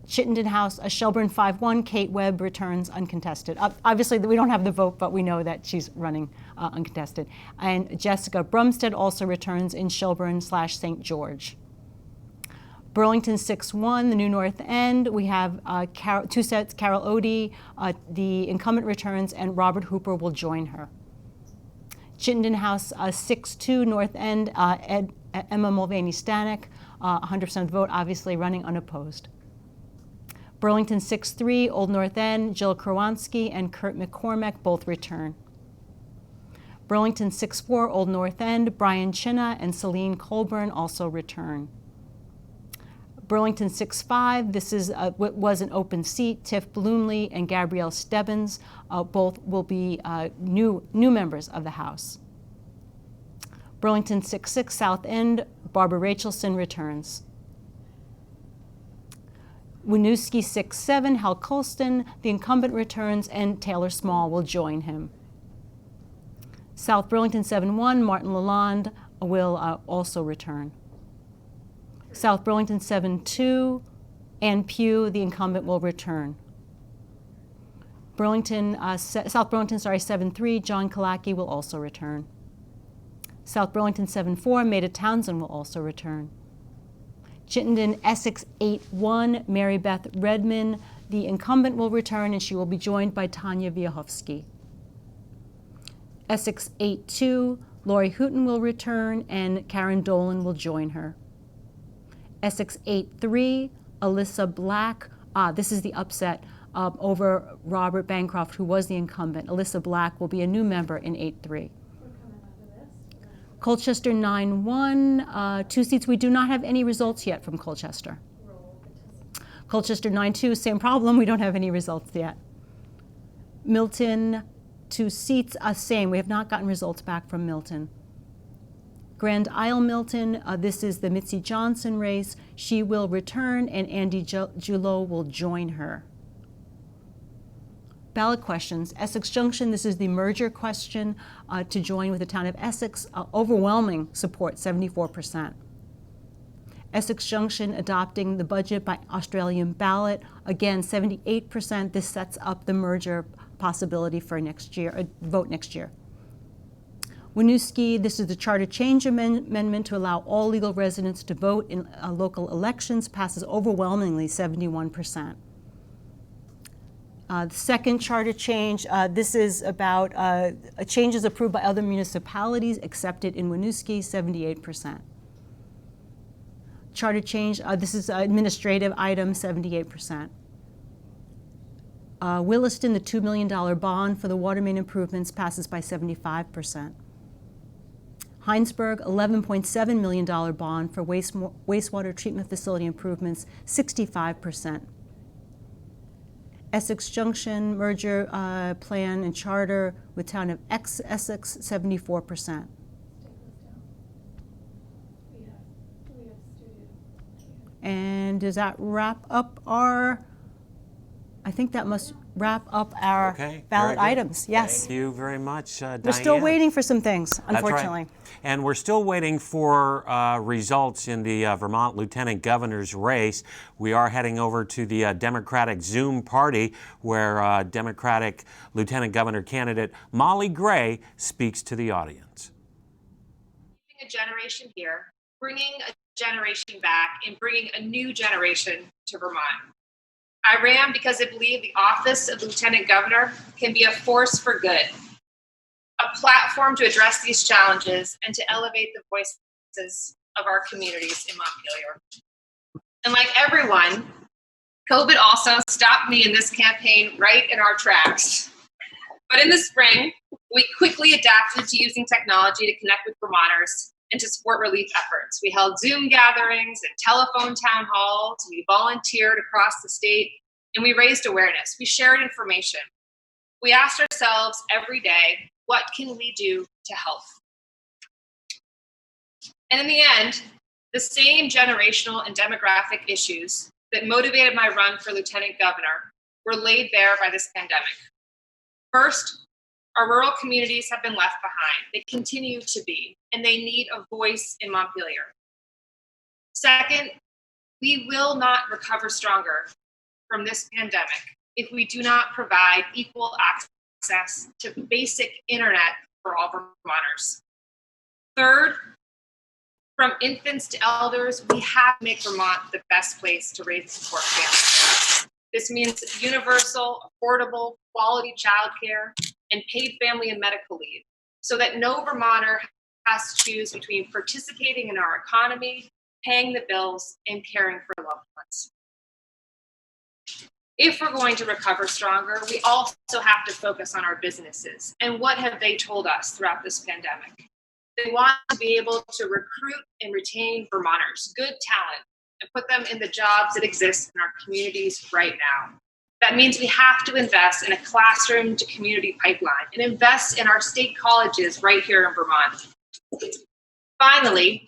Chittenden House Shelburne 5-1, Kate Webb returns uncontested. Obviously, we don't have the vote, but we know that she's running uncontested. And Jessica Brumstead also returns in Shelburne/St. George. Burlington 6-1, the New North End. We have 2 sets, Carol Odie, the incumbent returns, and Robert Hooper will join her. Chittenden House 6-2, North End, Emma Mulvaney Stanek, 100% of the vote, obviously running unopposed. Burlington 6-3, Old North End, Jill Krowanski and Kurt McCormack both return. Burlington 6-4, Old North End, Brian Chinna and Celine Colburn also return. Burlington 6-5, this is what was an open seat. Tiff Bloomley and Gabrielle Stebbins both will be new members of the House. Burlington 6-6, South End, Barbara Rachelson returns. Winooski 6-7, Hal Colston, the incumbent returns, and Taylor Small will join him. South Burlington 7-1, Martin Lalonde will also return. South Burlington 7-2, Ann Pugh, the incumbent, will return. South Burlington 7-3, John Kalaki will also return. South Burlington 7-4, Maida Townsend will also return. Chittenden, Essex 8-1, Mary Beth Redman, the incumbent, will return, and she will be joined by Tanya Wiechowski. Essex 8-2, Lori Hooton will return, and Karen Dolan will join her. Essex 8-3, Alyssa Black, this is the upset over Robert Bancroft, who was the incumbent. Alyssa Black will be a new member in 8-3. Colchester 9-1, 2 seats. We do not have any results yet from Colchester. Colchester 9-2, same problem. We don't have any results yet. Milton, 2 seats, same. We have not gotten results back from Milton. Grand Isle Milton, this is the Mitzi Johnson race. She will return, and Andy Julot will join her. Ballot questions. Essex Junction, this is the merger question to join with the town of Essex. Overwhelming support, 74%. Essex Junction adopting the budget by Australian ballot. Again, 78%. This sets up the merger possibility for next year, vote next year. Winooski, this is the charter change amendment to allow all legal residents to vote in local elections, passes overwhelmingly 71%. The second charter change, this is about changes approved by other municipalities, accepted in Winooski, 78%. Charter change, this is administrative item, 78%. Williston, the $2 million bond for the water main improvements, passes by 75%. Heinsberg, $11.7 million bond for wastewater treatment facility improvements, 65%. Essex Junction merger plan and charter with town of Essex, 74%. And does that wrap up our, I think that must wrap up our ballot items. Yes. Thank you very much, Diane. We're still waiting for some things, That's unfortunately. right. And we're still waiting for results in the Vermont Lieutenant Governor's race. We are heading over to the Democratic Zoom party where Democratic Lieutenant Governor candidate Molly Gray speaks to the audience. A generation here, bringing a generation back and bringing a new generation to Vermont. I ran because I believe the office of Lieutenant Governor can be a force for good, a platform to address these challenges and to elevate the voices of our communities in Montpelier. And like everyone, COVID also stopped me in this campaign right in our tracks. But in the spring, we quickly adapted to using technology to connect with Vermonters and to support relief efforts. We held Zoom gatherings and telephone town halls. We volunteered across the state, and we raised awareness. We shared information. We asked ourselves every day, what can we do to help? And in the end, the same generational and demographic issues that motivated my run for Lieutenant Governor were laid bare by this pandemic. First, our rural communities have been left behind. They continue to be, and they need a voice in Montpelier. Second, we will not recover stronger from this pandemic if we do not provide equal access to basic internet for all Vermonters. Third, from infants to elders, we have to make Vermont the best place to raise and support families. This means universal, affordable, quality childcare and paid family and medical leave, so that no Vermonter has to choose between participating in our economy, paying the bills, and caring for loved ones. If we're going to recover stronger, we also have to focus on our businesses. And what have they told us throughout this pandemic? They want to be able to recruit and retain Vermonters, good talent, and put them in the jobs that exist in our communities right now. That means we have to invest in a classroom to community pipeline and invest in our state colleges right here in Vermont. Finally,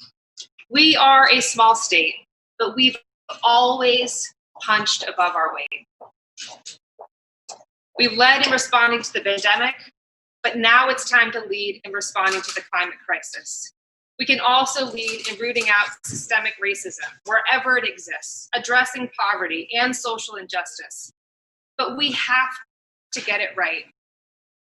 we are a small state, but we've always punched above our weight. We've led in responding to the pandemic, but now it's time to lead in responding to the climate crisis. We can also lead in rooting out systemic racism wherever it exists, addressing poverty and social injustice. But we have to get it right.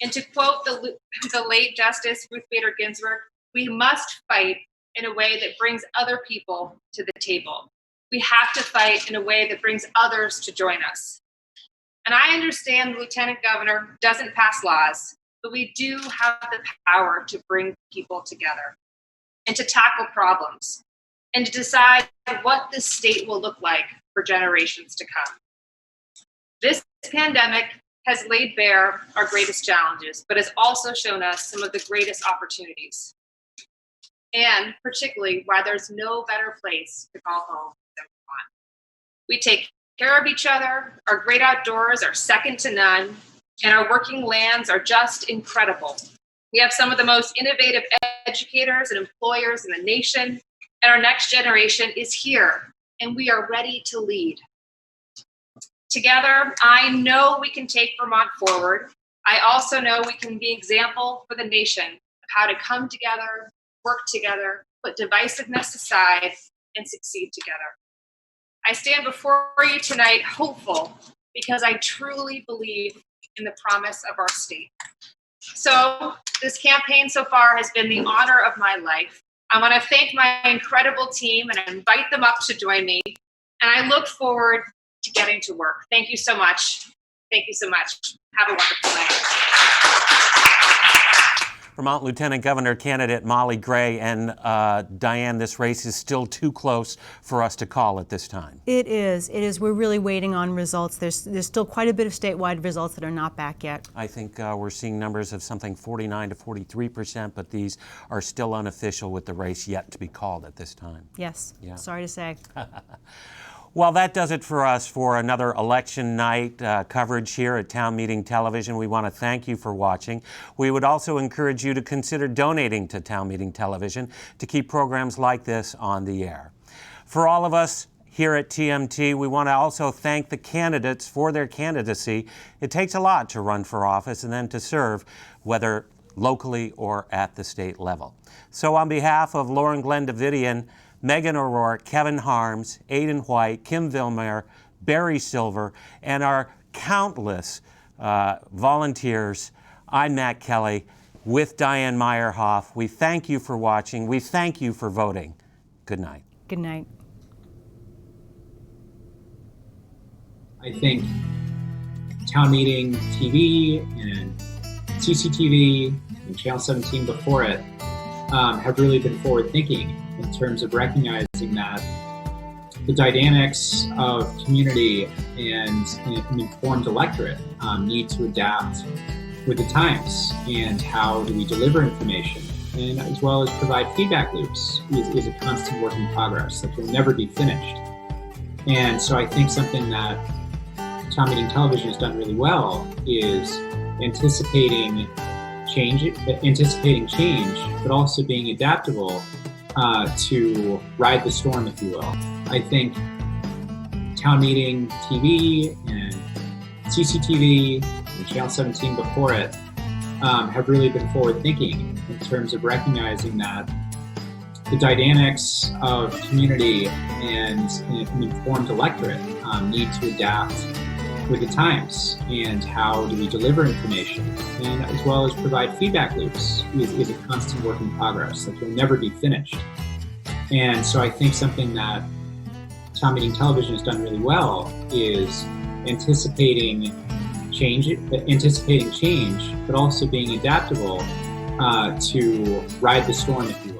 And to quote the late Justice Ruth Bader Ginsburg, we must fight in a way that brings other people to the table. We have to fight in a way that brings others to join us. And I understand the Lieutenant Governor doesn't pass laws, but we do have the power to bring people together and to tackle problems and to decide what this state will look like for generations to come. This pandemic has laid bare our greatest challenges, but has also shown us some of the greatest opportunities. And particularly why there's no better place to call home than Vermont. We take care of each other, our great outdoors are second to none, and our working lands are just incredible. We have some of the most innovative educators and employers in the nation, and our next generation is here, and we are ready to lead. Together, I know we can take Vermont forward. I also know we can be an example for the nation of how to come together, work together, put divisiveness aside, and succeed together. I stand before you tonight hopeful because I truly believe in the promise of our state. So this campaign so far has been the honor of my life. I want to thank my incredible team and invite them up to join me. And I look forward to getting to work. Thank you so much. Thank you so much. Have a wonderful night. Vermont Lieutenant Governor candidate Molly Gray. And Diane, this race is still too close for us to call at this time. It is. It is. We're really waiting on results. There's still quite a bit of statewide results that are not back yet. I think we're seeing numbers of something 49 to 43%, but these are still unofficial with the race yet to be called at this time. Yes. Yeah. Sorry to say. Well, that does it for us for another election night coverage here at Town Meeting Television. We want to thank you for watching. We would also encourage you to consider donating to Town Meeting Television to keep programs like this on the air. For all of us here at TMT, we want to also thank the candidates for their candidacy. It takes a lot to run for office and then to serve, whether locally or at the state level. So on behalf of Lauren Glenn Davidian, Megan O'Rourke, Kevin Harms, Aidan White, Kim Vilmer, Barry Silver, and our countless volunteers, I'm Matt Kelly with Diane Meyerhoff. We thank you for watching. We thank you for voting. Good night. Good night. I think Town Meeting TV and CCTV and Channel 17 before it have really been forward thinking in terms of recognizing that the dynamics of community and an informed electorate need to adapt with the times, and how do we deliver information, and as well as provide feedback loops is a constant work in progress that will never be finished. And so I think something that Town Meeting Television has done really well is anticipating change, but also being adaptable to ride the storm, if you will. I think Town Meeting TV and CCTV and Channel 17 before it have really been forward thinking in terms of recognizing that the dynamics of community and an informed electorate need to adapt with the times, and how do we deliver information, and as well as provide feedback loops is a constant work in progress that will never be finished. And so I think something that Town Meeting Television has done really well is anticipating change, but also being adaptable to ride the storm, if you will.